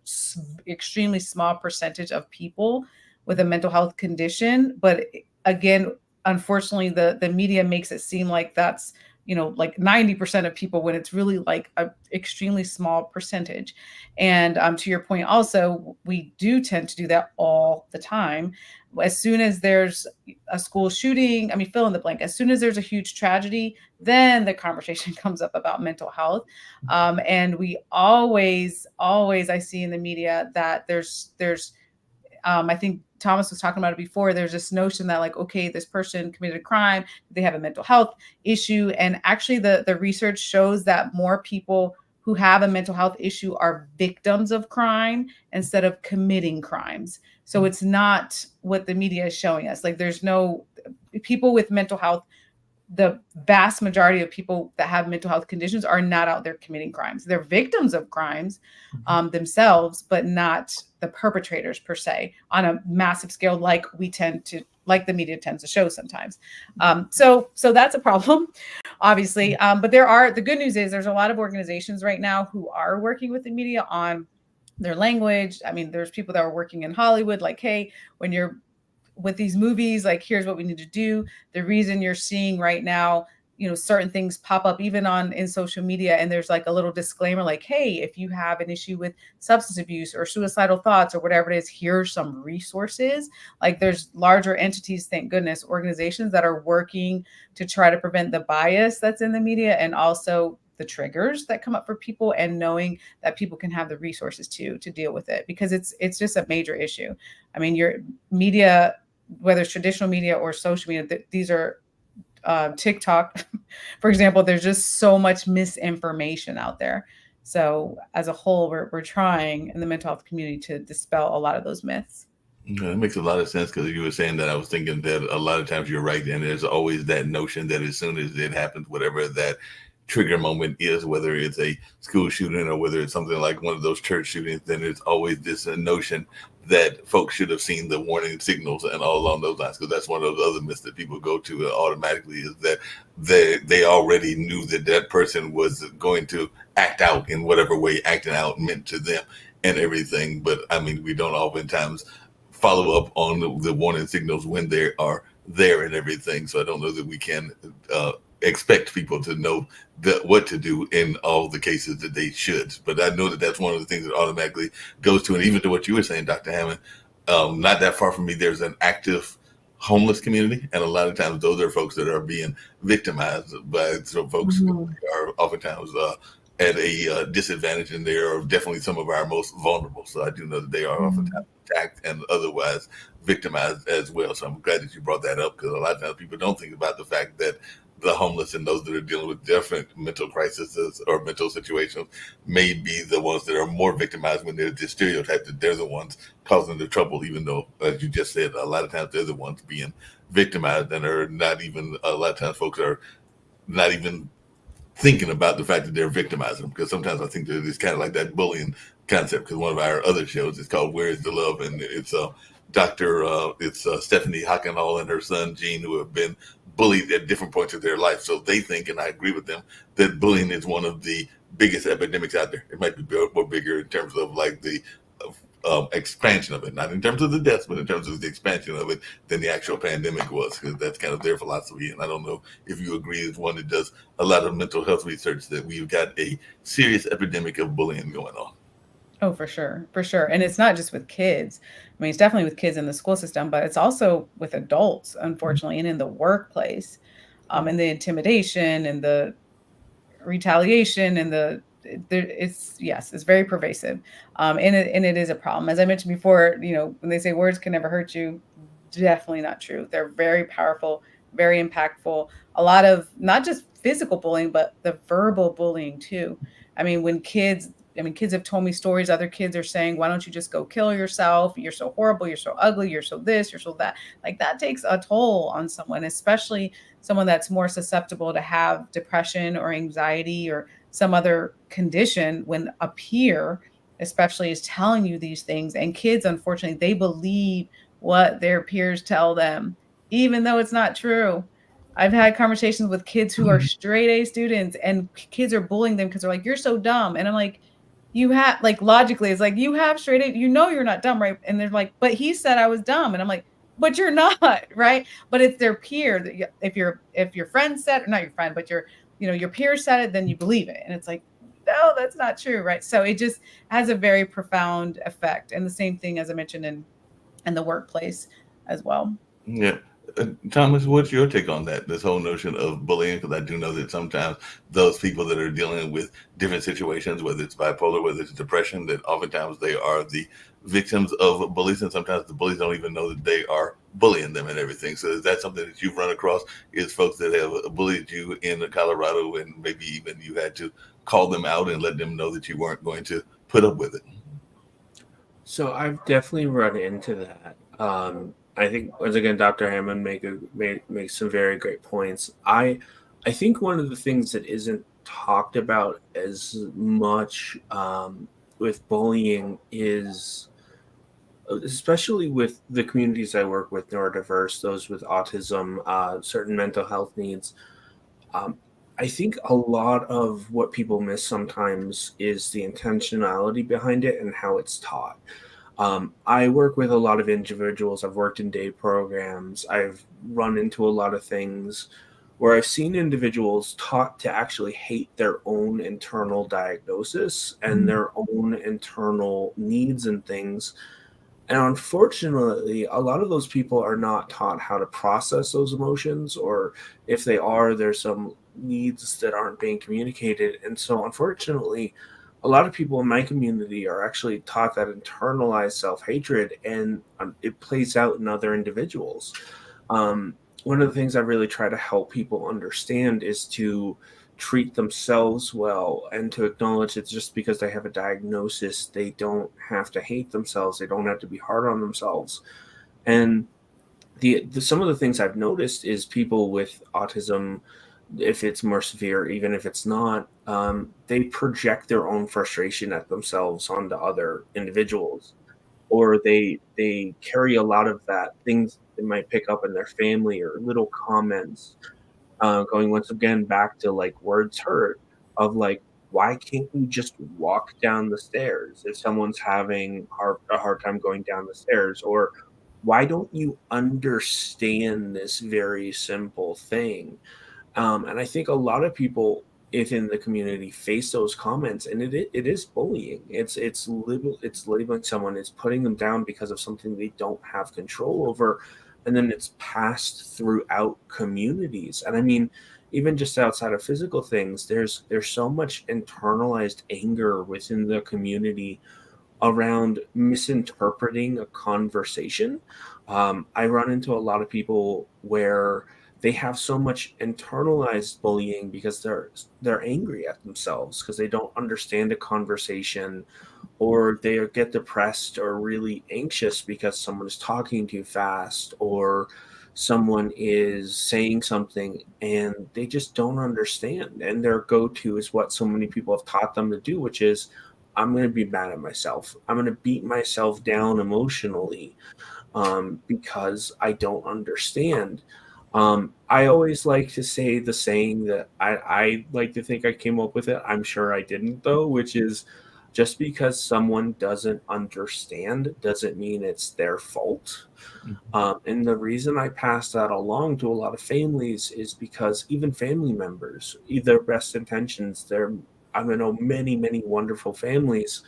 extremely small percentage of people with a mental health condition. But again, unfortunately, the media makes it seem like that's, like 90% of people, when it's really like an extremely small percentage. And to your point, also, we do tend to do that all the time. As soon as there's a school shooting, fill in the blank, as soon as there's a huge tragedy, then the conversation comes up about mental health. And we always, I see in the media that there's I think Thomas was talking about it before. There's this notion that like, okay, this person committed a crime, they have a mental health issue. And actually the research shows that more people who have a mental health issue are victims of crime instead of committing crimes. So it's not what the media is showing us. Like there's no people with mental health. The vast majority of people that have mental health conditions are not out there committing crimes. They're victims of crimes themselves, but not the perpetrators per se on a massive scale, like the media tends to show sometimes. So that's a problem, obviously. But the good news is there's a lot of organizations right now who are working with the media on their language. There's people that are working in Hollywood, like, hey, when you're with these movies, like, here's what we need to do. The reason you're seeing right now, certain things pop up even on in social media, and there's like a little disclaimer like, hey, if you have an issue with substance abuse or suicidal thoughts or whatever it is, here's some resources. Like there's larger entities, thank goodness, organizations that are working to try to prevent the bias that's in the media, and also the triggers that come up for people, and knowing that people can have the resources to deal with it, because it's just a major issue. I mean, your media, whether it's traditional media or social media, these are TikTok, for example, there's just so much misinformation out there. So as a whole, we're trying in the mental health community to dispel a lot of those myths. It makes a lot of sense, because you were saying that, I was thinking that a lot of times you're right, and there's always that notion that as soon as it happens, whatever that trigger moment is, whether it's a school shooting or whether it's something like one of those church shootings, then there's always this notion that folks should have seen the warning signals and all along those lines. Because that's one of those other myths that people go to automatically, is that they already knew that that person was going to act out in whatever way acting out meant to them and everything. But I mean, we don't oftentimes follow up on the warning signals when they are there and everything. So I don't know that we can expect people to know what to do in all the cases that they should. But I know that that's one of the things that automatically goes to, and even to what you were saying, Dr. Hammond, not that far from me, there's an active homeless community, and a lot of times those are folks that are being victimized by some folks who are oftentimes at a disadvantage, and they are definitely some of our most vulnerable. So I do know that they are oftentimes attacked and otherwise victimized as well. So I'm glad that you brought that up, because a lot of times people don't think about the fact that the homeless and those that are dealing with different mental crises or mental situations may be the ones that are more victimized, when they're just stereotyped that they're the ones causing the trouble, even though, as you just said, a lot of times they're the ones being victimized, and are not even, a lot of times folks are not even thinking about the fact that they're victimizing them. Because sometimes I think that it's kind of like that bullying concept, because one of our other shows is called Where is the Love? And it's Stephanie Hockenhall and her son Gene, who have been bullied at different points of their life. So they think, and I agree with them, that bullying is one of the biggest epidemics out there. It might be more bigger in terms of like the expansion of it, not in terms of the deaths, but in terms of the expansion of it than the actual pandemic was, because that's kind of their philosophy. And I don't know if you agree, as one that does a lot of mental health research, that we've got a serious epidemic of bullying going on. Oh, for sure. For sure. And it's not just with kids. I mean, it's definitely with kids in the school system, but it's also with adults, unfortunately, and in the workplace, and the intimidation and the retaliation and it's very pervasive. And it is a problem. As I mentioned before, when they say words can never hurt you, definitely not true. They're very powerful, very impactful. A lot of not just physical bullying, but the verbal bullying too. I mean, kids have told me stories. Other kids are saying, why don't you just go kill yourself? You're so horrible. You're so ugly. You're so this, you're so that. Like, that takes a toll on someone, especially someone that's more susceptible to have depression or anxiety or some other condition, when a peer especially is telling you these things. And kids, unfortunately, they believe what their peers tell them, even though it's not true. I've had conversations with kids who are straight A students, and kids are bullying them because they're like, you're so dumb. And I'm like, you have, like, logically, it's like, you have straight A, you're not dumb, right? And they're like, but he said I was dumb. And I'm like, but you're not, right? But it's their peer that if your friend said, or not your friend, but your peer said it, then you believe it. And it's like, no, that's not true, right? So it just has a very profound effect. And the same thing, as I mentioned, in the workplace as well. Yeah. Thomas, what's your take on that? This whole notion of bullying? Because I do know that sometimes those people that are dealing with different situations, whether it's bipolar, whether it's depression, that oftentimes they are the victims of bullies, and sometimes the bullies don't even know that they are bullying them and everything. So is that something that you've run across? Is folks that have bullied you in Colorado, and maybe even you had to call them out and let them know that you weren't going to put up with it? So I've definitely run into that. I think, once again, Dr. Hammond makes some very great points. I think one of the things that isn't talked about as much with bullying is, especially with the communities I work with, neurodiverse, those with autism, certain mental health needs. I think a lot of what people miss sometimes is the intentionality behind it and how it's taught. I work with a lot of individuals. I've worked in day programs. I've run into a lot of things where I've seen individuals taught to actually hate their own internal diagnosis and their own internal needs and things. And unfortunately, a lot of those people are not taught how to process those emotions, or if they are, there's some needs that aren't being communicated. And so, unfortunately, a lot of people in my community are actually taught that internalized self hatred, and it plays out in other individuals. One of the things I really try to help people understand is to treat themselves well and to acknowledge that just because they have a diagnosis, they don't have to hate themselves. They don't have to be hard on themselves. And the some of the things I've noticed is people with autism, if it's more severe, even if it's not, they project their own frustration at themselves onto other individuals, or they carry a lot of that things they might pick up in their family or little comments, going once again back to like words hurt of like, why can't you just walk down the stairs if someone's having a hard time going down the stairs? Or why don't you understand this very simple thing? And I think a lot of people within the community face those comments, and it is bullying. It's labeling someone, it's putting them down because of something they don't have control over, and then it's passed throughout communities. And I mean, even just outside of physical things, there's so much internalized anger within the community around misinterpreting a conversation. I run into a lot of people where they have so much internalized bullying because they're angry at themselves because they don't understand a conversation, or they get depressed or really anxious because someone is talking too fast, or someone is saying something and they just don't understand, and their go-to is what so many people have taught them to do, which is, I'm going to be mad at myself, I'm going to beat myself down emotionally, because I don't understand. I always like to say the saying that I like to think I came up with it. I'm sure I didn't, though, which is, just because someone doesn't understand doesn't mean it's their fault. And the reason I pass that along to a lot of families is because even family members, either best intentions, I know many, many wonderful families.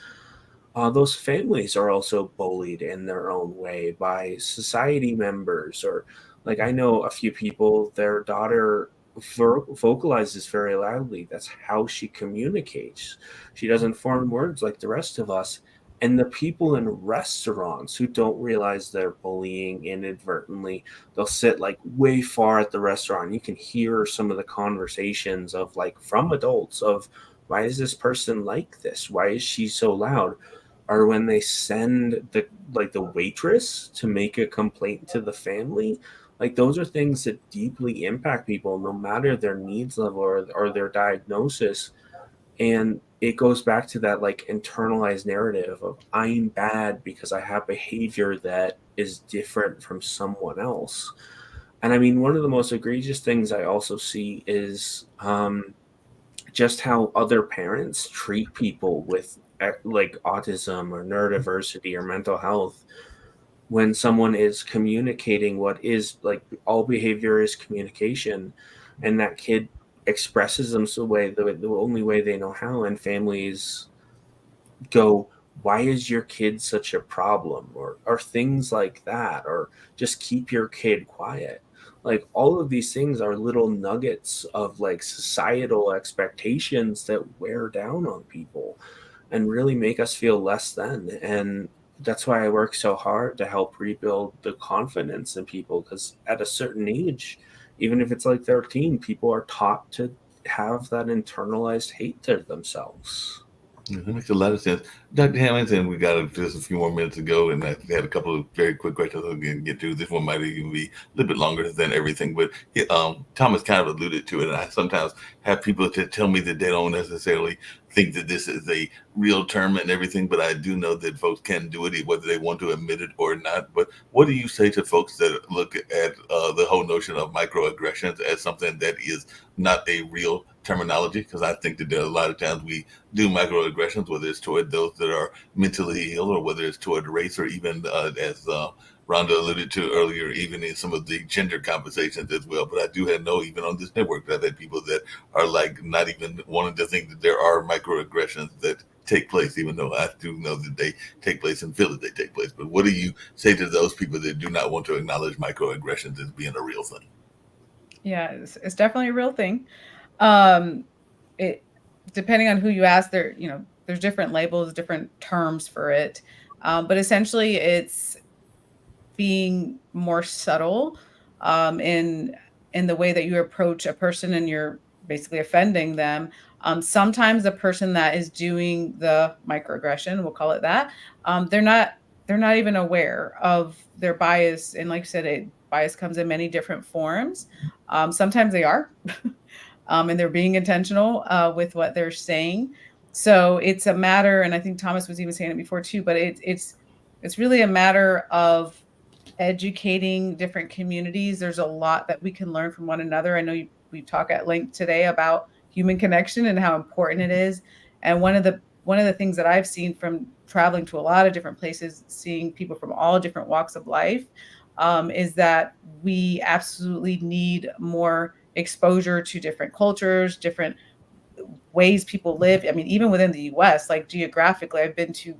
Those families are also bullied in their own way by society members, or like I know a few people, their daughter vocalizes very loudly. That's how she communicates. She doesn't form words like the rest of us. And the people in restaurants who don't realize they're bullying inadvertently, they'll sit like way far at the restaurant. You can hear some of the conversations of like from adults of, why is this person like this? Why is she so loud? Or when they send the waitress to make a complaint to the family, like those are things that deeply impact people, no matter their needs level or their diagnosis. And it goes back to that like internalized narrative of, I'm bad because I have behavior that is different from someone else. And I mean, one of the most egregious things I also see is just how other parents treat people with like autism or neurodiversity or mental health. When someone is communicating, what is like, all behavior is communication, and that kid expresses them the only way they know how, and families go, why is your kid such a problem, or things like that, or just keep your kid quiet. Like all of these things are little nuggets of like societal expectations that wear down on people and really make us feel less than. And that's why I work so hard to help rebuild the confidence in people, because at a certain age, even if it's like 13, people are taught to have that internalized hate to themselves. That makes a lot of sense. Dr. Hamilton, we got just a few more minutes to go, and I had a couple of very quick questions I'm going to get to. This one might even be a little bit longer than everything, but Thomas kind of alluded to it, and I sometimes have people to tell me that they don't necessarily think that this is a real term and everything, but I do know that folks can do it, whether they want to admit it or not. But what do you say to folks that look at the whole notion of microaggressions as something that is not a real terminology? Because I think that there are a lot of times we do microaggressions, whether it's toward those that are mentally ill, or whether it's toward race, or even as Rhonda alluded to earlier, even in some of the gender conversations as well. But I do have know, even on this network, that I've had people that are like not even wanting to think that there are microaggressions that take place, even though I do know that they take place and feel that they take place. But what do you say to those people that do not want to acknowledge microaggressions as being a real thing? Yeah, it's definitely a real thing. Um, it depending on who you ask, there's different labels, different terms for it. But essentially it's being more subtle in the way that you approach a person and you're basically offending them. Sometimes the person that is doing the microaggression, we'll call it that, they're not even aware of their bias. And like I said, bias comes in many different forms. Sometimes they are, and they're being intentional with what they're saying. So it's a matter, and I think Thomas was even saying it before too, but it's really a matter of educating different communities. There's a lot that we can learn from one another. I know we talk at length today about human connection and how important it is. And one of the things that I've seen from traveling to a lot of different places, seeing people from all different walks of life, is that we absolutely need more exposure to different cultures, different ways people live. I mean, even within the US, like geographically, I've been to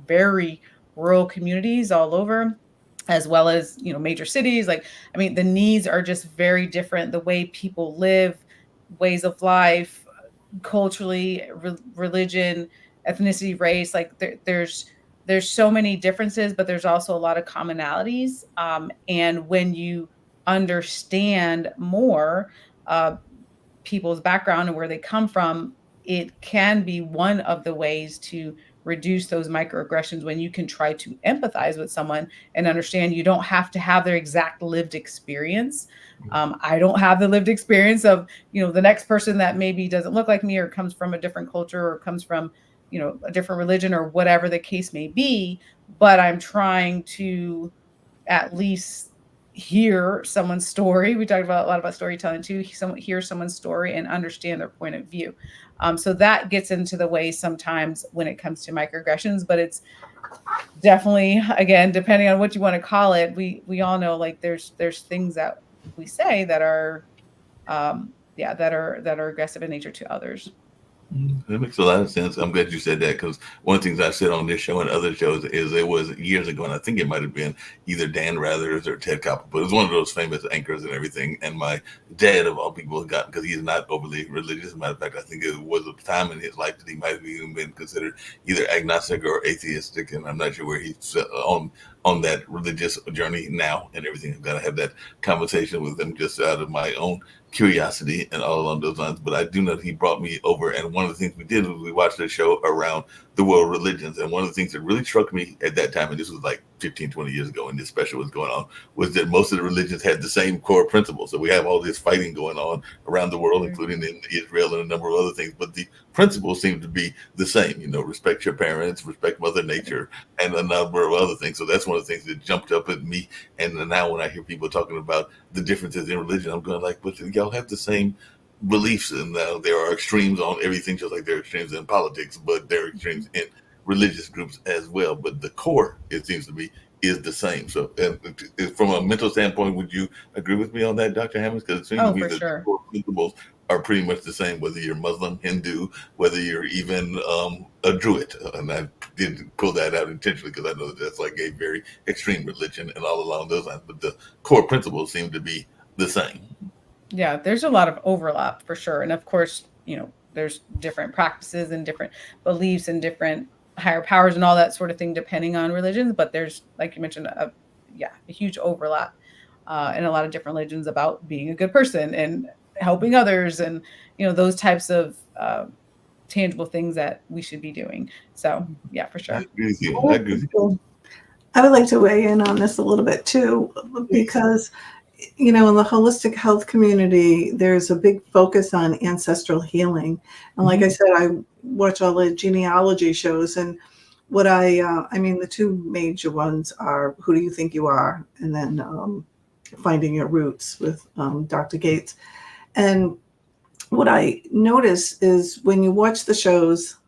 very rural communities all over, as well as, major cities. Like, I mean, the needs are just very different. The way people live, ways of life, culturally, religion, ethnicity, race, like there's so many differences, but there's also a lot of commonalities. And when you understand more people's background and where they come from, it can be one of the ways to reduce those microaggressions, when you can try to empathize with someone and understand you don't have to have their exact lived experience. I don't have the lived experience of, the next person that maybe doesn't look like me or comes from a different culture or comes from, a different religion or whatever the case may be, but I'm trying to at least hear someone's story. We talked about a lot about storytelling too. Hear someone's story and understand their point of view. So that gets into the way sometimes when it comes to microaggressions, but it's definitely, again, depending on what you want to call it, we all know, like there's things that we say that are that are aggressive in nature to others. That makes a lot of sense. I'm glad you said that, because one of the things I said on this show and other shows is it was years ago, and I think it might have been either Dan Rathers or Ted Koppel, but it was one of those famous anchors and everything. And my dad, of all people, got, because he's not overly religious. As a matter of fact, I think it was a time in his life that he might have even been considered either agnostic or atheistic, and I'm not sure where he's on that religious journey now and everything. I've got to have that conversation with him just out of my own curiosity and all along those lines. But I do know that he brought me over, and one of the things we did was we watched a show around the world religions. And one of the things that really struck me at that time, and this was like 15, 20 years ago when this special was going on, was that most of the religions had the same core principles. So we have all this fighting going on around the world, including in Israel and a number of other things, but the principles seem to be the same. Respect your parents, respect Mother Nature, and a number of other things. So that's one of the things that jumped up at me. And now when I hear people talking about the differences in religion, I'm going like, but y'all have the same beliefs, and there are extremes on everything, just like there are extremes in politics, but there are extremes in religious groups as well. But the core, it seems to be, is the same. So from a mental standpoint, would you agree with me on that, Dr. Hammonds? Because it seems to me that the core principles are pretty much the same, whether you're Muslim, Hindu, whether you're even a Druid. And I didn't pull that out intentionally because I know that that's like a very extreme religion and all along those lines. But the core principles seem to be the same. Yeah, there's a lot of overlap for sure. And of course, there's different practices and different beliefs and different higher powers and all that sort of thing, depending on religions. But there's, like you mentioned, a huge overlap in a lot of different religions about being a good person and helping others, and those types of tangible things that we should be doing. So yeah, for sure. I agree with you. I would like to weigh in on this a little bit too, because in the holistic health community, there's a big focus on ancestral healing. And like I said, I watch all the genealogy shows, and what the two major ones are Who Do You Think You Are? And then Finding Your Roots with Dr. Gates. And what I notice is when you watch the shows,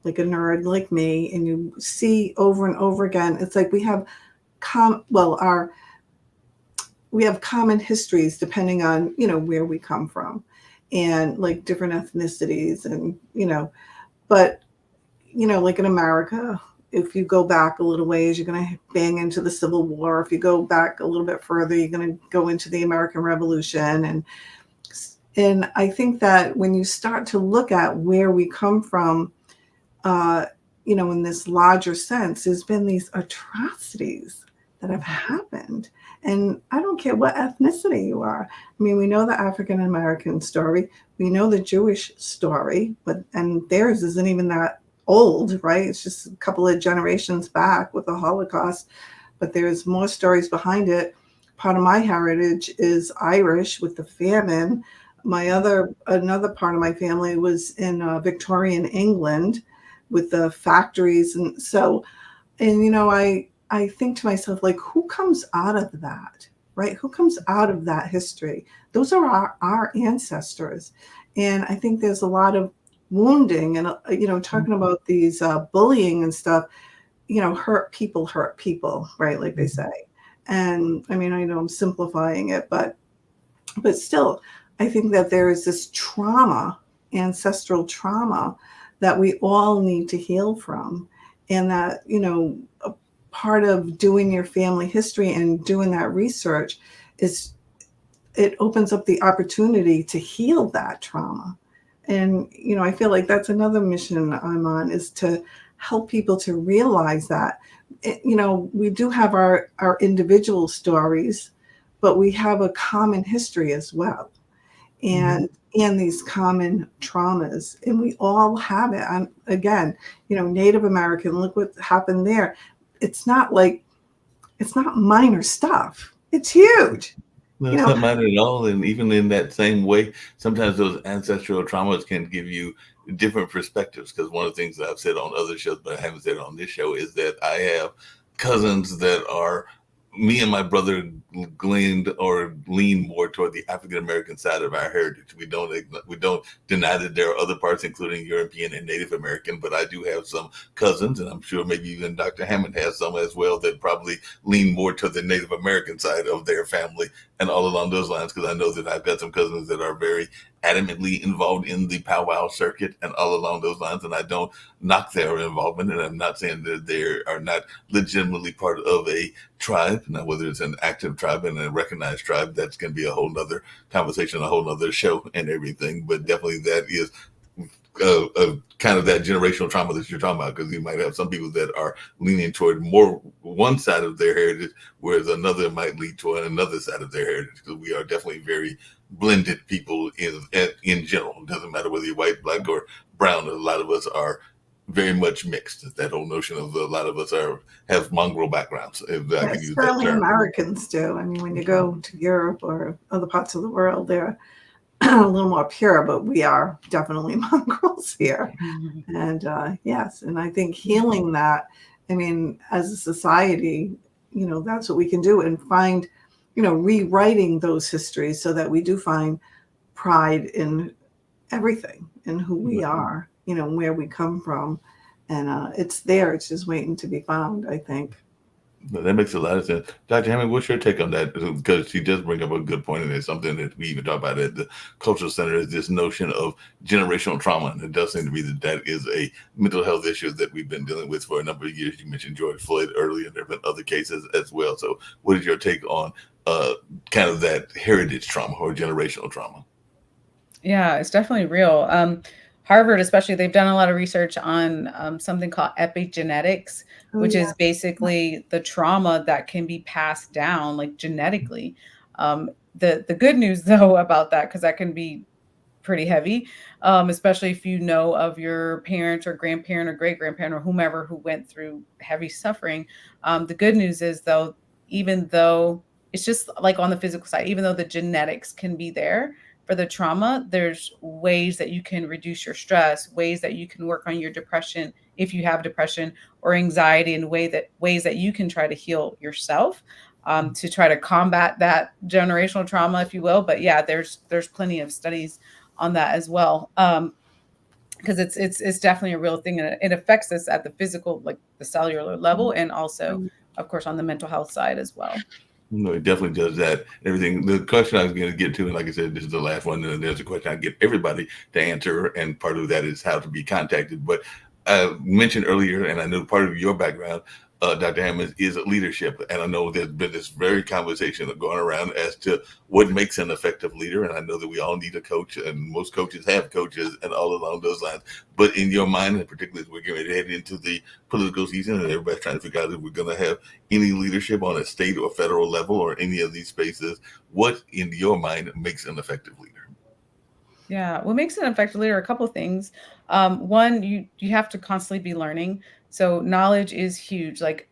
like a nerd like me, and you see over and over again, it's like we have we have common histories depending on, where we come from, and like different ethnicities, and, but, like in America, if you go back a little ways, you're going to bang into the Civil War. If you go back a little bit further, you're going to go into the American Revolution. And I think that when you start to look at where we come from, in this larger sense, there's been these atrocities that have happened. And I don't care what ethnicity you are. I mean, we know the African American story, we know the Jewish story, and theirs isn't even that old, right? It's just a couple of generations back with the Holocaust, but there's more stories behind it. Part of my heritage is Irish with the famine. Another part of my family was in Victorian England with the factories. And so, I think to myself, like, who comes out of that, right? Who comes out of that history? Those are our ancestors. And I think there's a lot of wounding and, talking about these bullying and stuff, hurt people, right? Like they say. And I mean, I know I'm simplifying it, but still, I think that there is this trauma, ancestral trauma, that we all need to heal from. And that, a part of doing your family history and doing that research is it opens up the opportunity to heal that trauma. And, I feel like that's another mission I'm on, is to help people to realize that, we do have our individual stories, but we have a common history as well. And these common traumas, and we all have it. And again, Native American, look what happened there. It's not minor stuff. It's huge. No, it's not minor at all. And even in that same way, sometimes those ancestral traumas can give you different perspectives. Because one of the things that I've said on other shows, but I haven't said on this show, is that I have cousins that are, me and my brother gleaned or lean more toward the African American side of our heritage. We don't deny that there are other parts, including European and Native American, but I do have some cousins, and I'm sure maybe even Dr. Hammond has some as well, that probably lean more to the Native American side of their family, and all along those lines, because I know that I've got some cousins that are very adamantly involved in the powwow circuit and all along those lines, and I don't knock their involvement, and I'm not saying that they are not legitimately part of a tribe. Now, whether it's an active tribe and a recognized tribe, that's going to be a whole nother conversation, a whole nother show and everything, but definitely that is kind of that generational trauma that you're talking about, because you might have some people that are leaning toward more one side of their heritage, whereas another might lead toward another side of their heritage, because we are definitely very blended people in general. It doesn't matter whether you're white, black, or brown. A lot of us are very much mixed. That whole notion of a lot of us have mongrel backgrounds, if I can use that certainly term. Americans do. I mean, when you go to Europe or other parts of the world, they're a little more pure, but we are definitely mongrels here. And yes, and I think healing that, I mean, as a society, that's what we can do, and find, rewriting those histories so that we do find pride in everything, in who we are, where we come from. And it's there. It's just waiting to be found, I think. That makes a lot of sense. Dr. Hammond, what's your take on that? Because she does bring up a good point, and it's something that we even talk about at the Cultural Center, is this notion of generational trauma. And it does seem to me that is a mental health issue that we've been dealing with for a number of years. You mentioned George Floyd earlier, and there have been other cases as well. So what is your take on kind of that heritage trauma or generational trauma? Yeah, it's definitely real. Harvard, especially, they've done a lot of research on something called epigenetics, which is basically the trauma that can be passed down, like, genetically. The good news, though, about that, because that can be pretty heavy, especially if you know of your parent or grandparent or great-grandparent or whomever who went through heavy suffering. The good news is, though, even though it's just like on the physical side, even though the genetics can be there for the trauma, there's ways that you can reduce your stress, ways that you can work on your depression if you have depression or anxiety, and ways that you can try to heal yourself, to try to combat that generational trauma, if you will. But yeah, there's plenty of studies on that as well, because it's definitely a real thing, and it affects us at the physical, like the cellular level, and also of course, on the mental health side as well. No, it definitely does that. Everything. The question I was going to get to, and like I said, this is the last one. And there's a question I get everybody to answer, and part of that is how to be contacted. But I mentioned earlier, and I know part of your background, Dr. Hammond, is leadership, and I know there's been this very conversation going around as to what makes an effective leader. And I know that we all need a coach, and most coaches have coaches, and all along those lines. But in your mind, and particularly as we're getting ready to head into the political season, and everybody's trying to figure out if we're going to have any leadership on a state or federal level or any of these spaces, what in your mind makes an effective leader? Yeah, what makes an effective leader? A couple of things. One, you have to constantly be learning. So knowledge is huge. Like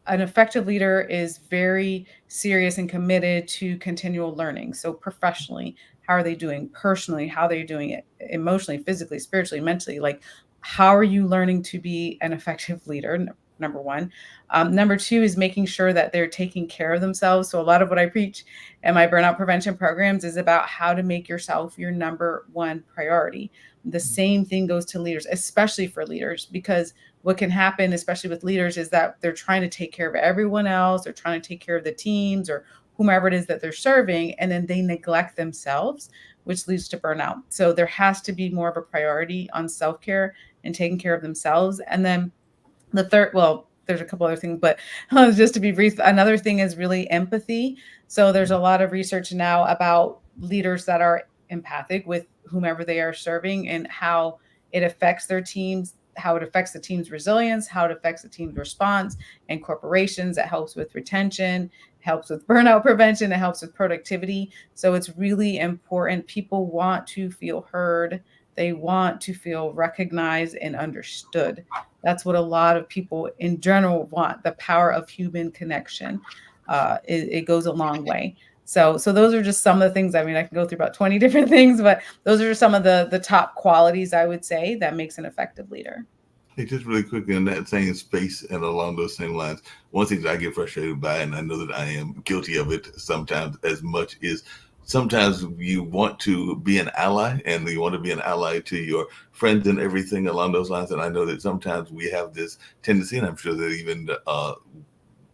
an effective leader is very serious and committed to continual learning. So professionally, how are they doing? Personally, how they're doing it? Emotionally, physically, spiritually, mentally. Like, how are you learning to be an effective leader? Number one. Number two is making sure that they're taking care of themselves. So a lot of what I preach in my burnout prevention programs is about how to make yourself your number one priority. The same thing goes to leaders, especially for leaders, because what can happen, especially with leaders, is that they're trying to take care of everyone else. They're trying to take care of the teams or whomever it is that they're serving, and then they neglect themselves, which leads to burnout. So there has to be more of a priority on self-care and taking care of themselves. And then the third, well, there's a couple other things, but just to be brief, another thing is really empathy. So there's a lot of research now about leaders that are empathic with whomever they are serving and how it affects their teams, how it affects the team's resilience, how it affects the team's response, and corporations. It helps with retention, helps with burnout prevention, it helps with productivity. So it's really important. People want to feel heard. They want to feel recognized and understood. That's what a lot of people in general want, the power of human connection. It goes a long way. So those are just some of the things. I mean, I can go through about 20 different things, but those are some of the top qualities I would say that makes an effective leader. Hey, just really quickly in that same space and along those same lines, one thing that I get frustrated by, and I know that I am guilty of it sometimes as much, is sometimes you want to be an ally and you want to be an ally to your friends and everything along those lines. And I know that sometimes we have this tendency, and I'm sure that even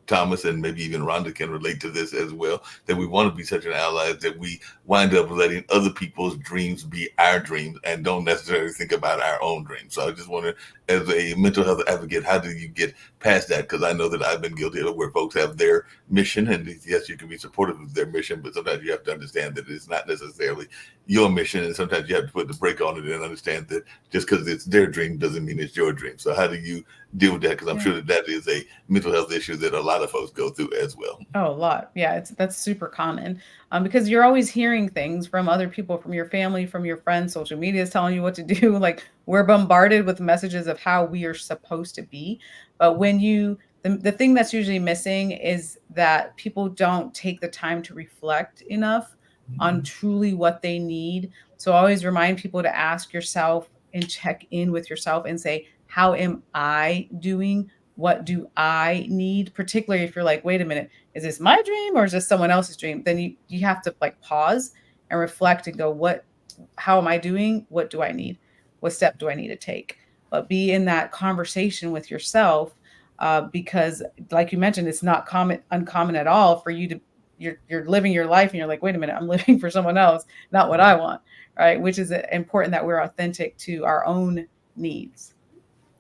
Thomas and maybe even Rhonda can relate to this as well, that we want to be such an ally that we wind up letting other people's dreams be our dreams and don't necessarily think about our own dreams. So I just wonder, as a mental health advocate, how do you get past that? Because I know that I've been guilty of it, where folks have their mission, and yes, you can be supportive of their mission, but sometimes you have to understand that it's not necessarily your mission, and sometimes you have to put the brake on it and understand that just because it's their dream doesn't mean it's your dream. So how do you deal with that? Because I'm sure that is a mental health issue that a lot of folks go through as well. Oh, a lot. Yeah, that's super common because you're always hearing things from other people, from your family, from your friends. Social media is telling you what to do. Like, we're bombarded with messages of how we are supposed to be. But when the thing that's usually missing is that people don't take the time to reflect enough on truly what they need. So I always remind people to ask yourself and check in with yourself and say, how am I doing? What do I need? Particularly if you're like, wait a minute, is this my dream or is this someone else's dream? Then you have to like pause and reflect and go, how am I doing? What do I need? What step do I need to take? But be in that conversation with yourself because like you mentioned, it's not uncommon at all for you to, you're living your life and you're like, wait a minute, I'm living for someone else, not what I want, right? Which is important that we're authentic to our own needs.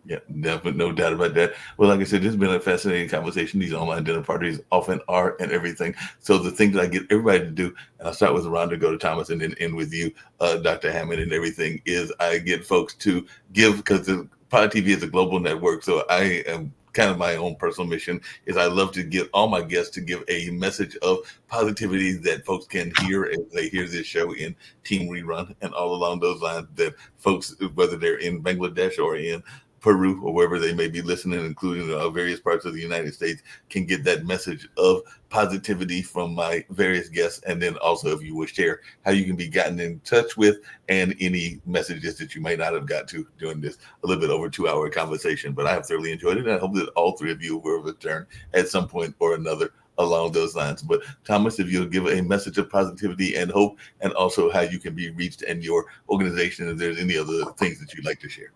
Yeah, definitely, no doubt about that. Well, like I said, this has been a fascinating conversation. These online dinner parties often are and everything. So the thing that I get everybody to do, and I'll start with Rhonda, go to Thomas, and then end with you, Dr. Hammond, and everything, is I get folks to give, because the Pod TV is a global network, so I am kind of my own personal mission is I love to get all my guests to give a message of positivity that folks can hear as they hear this show in Team Rerun and all along those lines, that folks, whether they're in Bangladesh or in Peru or wherever they may be listening, including various parts of the United States, can get that message of positivity from my various guests. And then also, if you will share how you can be gotten in touch with and any messages that you may not have got to during this a little bit over 2-hour conversation. But I have thoroughly enjoyed it. And I hope that all three of you will return at some point or another along those lines. But Thomas, if you'll give a message of positivity and hope, and also how you can be reached and your organization, if there's any other things that you'd like to share.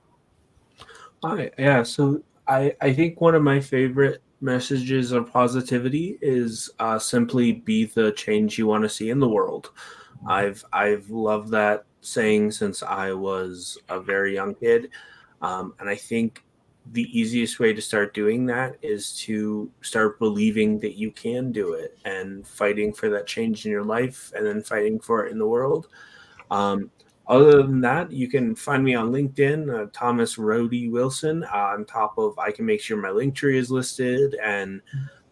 All right. Yeah. So I think one of my favorite messages of positivity is simply be the change you want to see in the world. I've loved that saying since I was a very young kid, and I think the easiest way to start doing that is to start believing that you can do it and fighting for that change in your life, and then fighting for it in the world. Um, Other than that, you can find me on LinkedIn, Thomas Rhodey Wilson. On top of, I can make sure my link tree is listed, and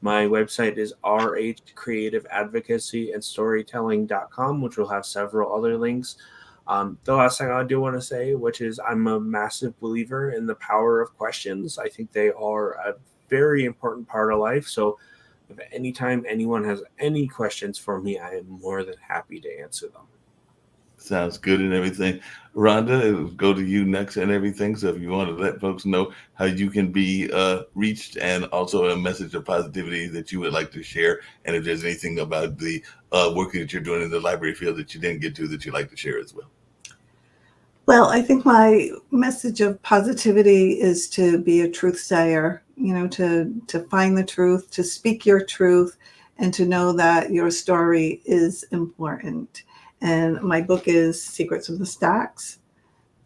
my website is rhcreativeadvocacyandstorytelling.com, which will have several other links. The last thing I do want to say, which is I'm a massive believer in the power of questions. I think they are a very important part of life. So if anytime anyone has any questions for me, I am more than happy to answer them. Sounds good and everything. Rhonda, it'll go to you next and everything. So if you want to let folks know how you can be reached, and also a message of positivity that you would like to share, and if there's anything about the work that you're doing in the library field that you didn't get to that you'd like to share as well. Well, I think my message of positivity is to be a truth sayer, to find the truth, to speak your truth, and to know that your story is important. And my book is Secrets of the Stacks.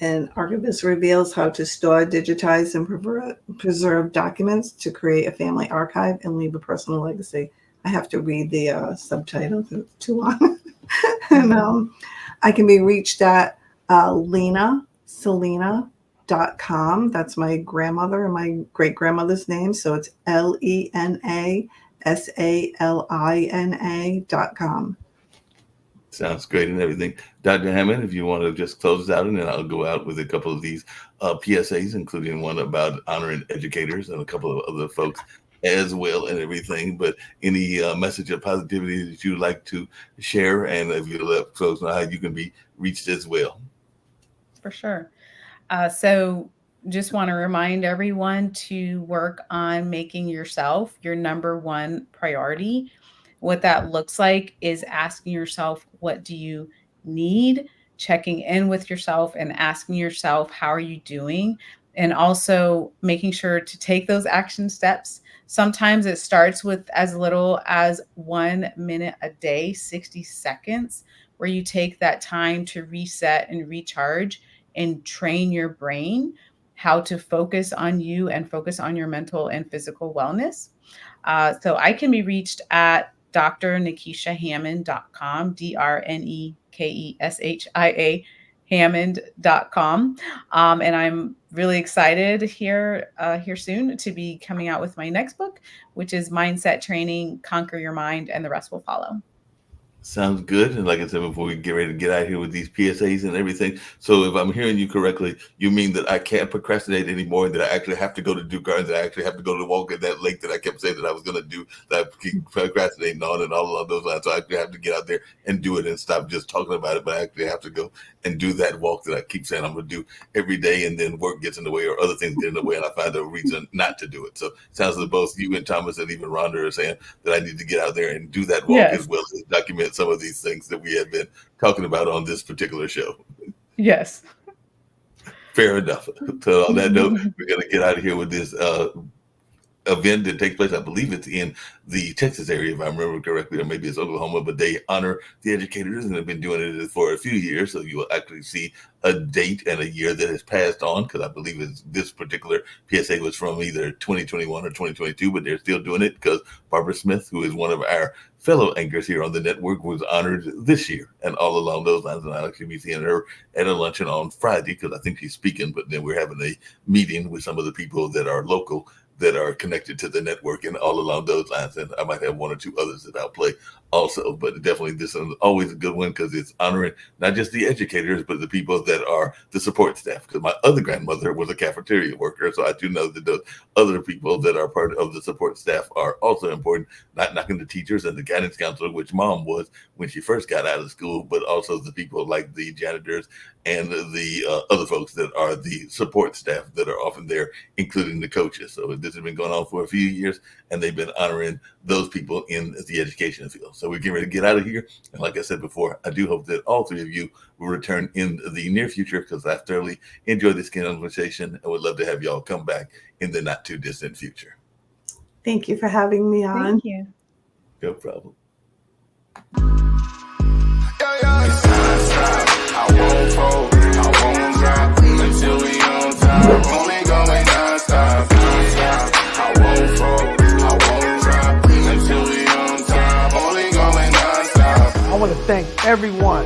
And Archivist reveals how to store, digitize, and preserve documents to create a family archive and leave a personal legacy. I have to read the subtitles, it's too long. And I can be reached at lenasalina.com. That's my grandmother and my great grandmother's name. So it's LenaSalina.com. Sounds great and everything. Dr. Hammond, if you want to just close us out, and then I'll go out with a couple of these PSAs, including one about honoring educators and a couple of other folks as well and everything. But any message of positivity that you'd like to share, and if you let folks know how you can be reached as well. For sure. So just want to remind everyone to work on making yourself your number one priority. What that looks like is asking yourself, what do you need? Checking in with yourself and asking yourself, how are you doing? And also making sure to take those action steps. Sometimes it starts with as little as 1 minute a day, 60 seconds, where you take that time to reset and recharge and train your brain how to focus on you and focus on your mental and physical wellness. So I can be reached at drnekeshahammond.com, DRNEKESHIA Hammond.com. And I'm really excited here soon to be coming out with my next book, which is Mindset Training, Conquer Your Mind, and the rest will follow. Sounds good. And like I said before, we get ready to get out of here with these PSAs and everything. So if I'm hearing you correctly, you mean that I can't procrastinate anymore, that I actually have to go to Duke Gardens, that I actually have to go to walk at that lake that I kept saying that I was going to do, that I keep procrastinating on, and all along those lines. So I actually have to get out there and do it and stop just talking about it, but I actually have to go and do that walk that I keep saying I'm going to do every day, and then work gets in the way or other things get in the way, and I find a reason not to do it. So it sounds like both you and Thomas and even Rhonda are saying that I need to get out there and do that walk, Yes. as well as document some of these things that we have been talking about on this particular show. Yes. Fair enough. So on that note, we're going to get out of here with this event that takes place. I believe it's in the Texas area, if I remember correctly, or maybe it's Oklahoma, but they honor the educators and have been doing it for a few years. So you will actually see a date and a year that has passed on, because I believe it's this particular PSA was from either 2021 or 2022, but they're still doing it because Barbara Smith, who is one of our fellow anchors here on the network, was honored this year, and all along those lines. And I'll actually be seeing her at a luncheon on Friday, because I think she's speaking, but then we're having a meeting with some of the people that are local, that are connected to the network, and all along those lines. And I might have one or two others that I'll play also, but definitely this is always a good one, because it's honoring not just the educators, but the people that are the support staff. Because my other grandmother was a cafeteria worker, so I do know that those other people that are part of the support staff are also important, not knocking the teachers and the guidance counselor, which Mom was when she first got out of school, but also the people like the janitors and the other folks that are the support staff that are often there, including the coaches. So this has been going on for a few years, and they've been honoring those people in the education field. So we're getting ready to get out of here. And like I said before, I do hope that all three of you will return in the near future, because I thoroughly enjoyed this conversation and would love to have y'all come back in the not too distant future. Thank you for having me on. Thank you. No problem. I won't fold, I won't drop until we on top. Only going non-stop. I won't fold, I won't drop until we on top. Only going non-stop. I want to thank everyone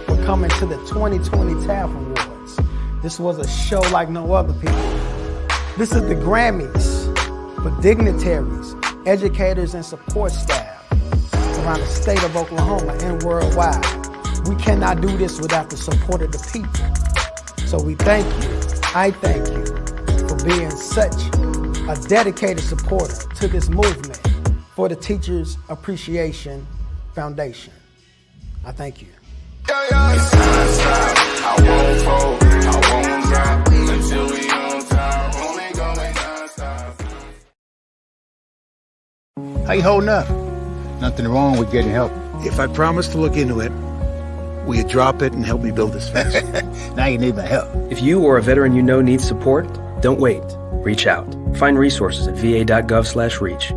for coming to the 2020 TAF Awards. This was a show like no other, people. This is the Grammys for dignitaries, educators, and support staff around the state of Oklahoma and worldwide. We cannot do this without the support of the people. So we thank you, I thank you, for being such a dedicated supporter to this movement for the Teachers Appreciation Foundation. I thank you. I won't fold, I won't drop until we on top. Only going non-stop. How you holding up? Nothing wrong with getting help. If I promise to look into it, will you drop it and help me build this fence? Now you need my help. If you or a veteran you know needs support, don't wait. Reach out. Find resources at va.gov/reach.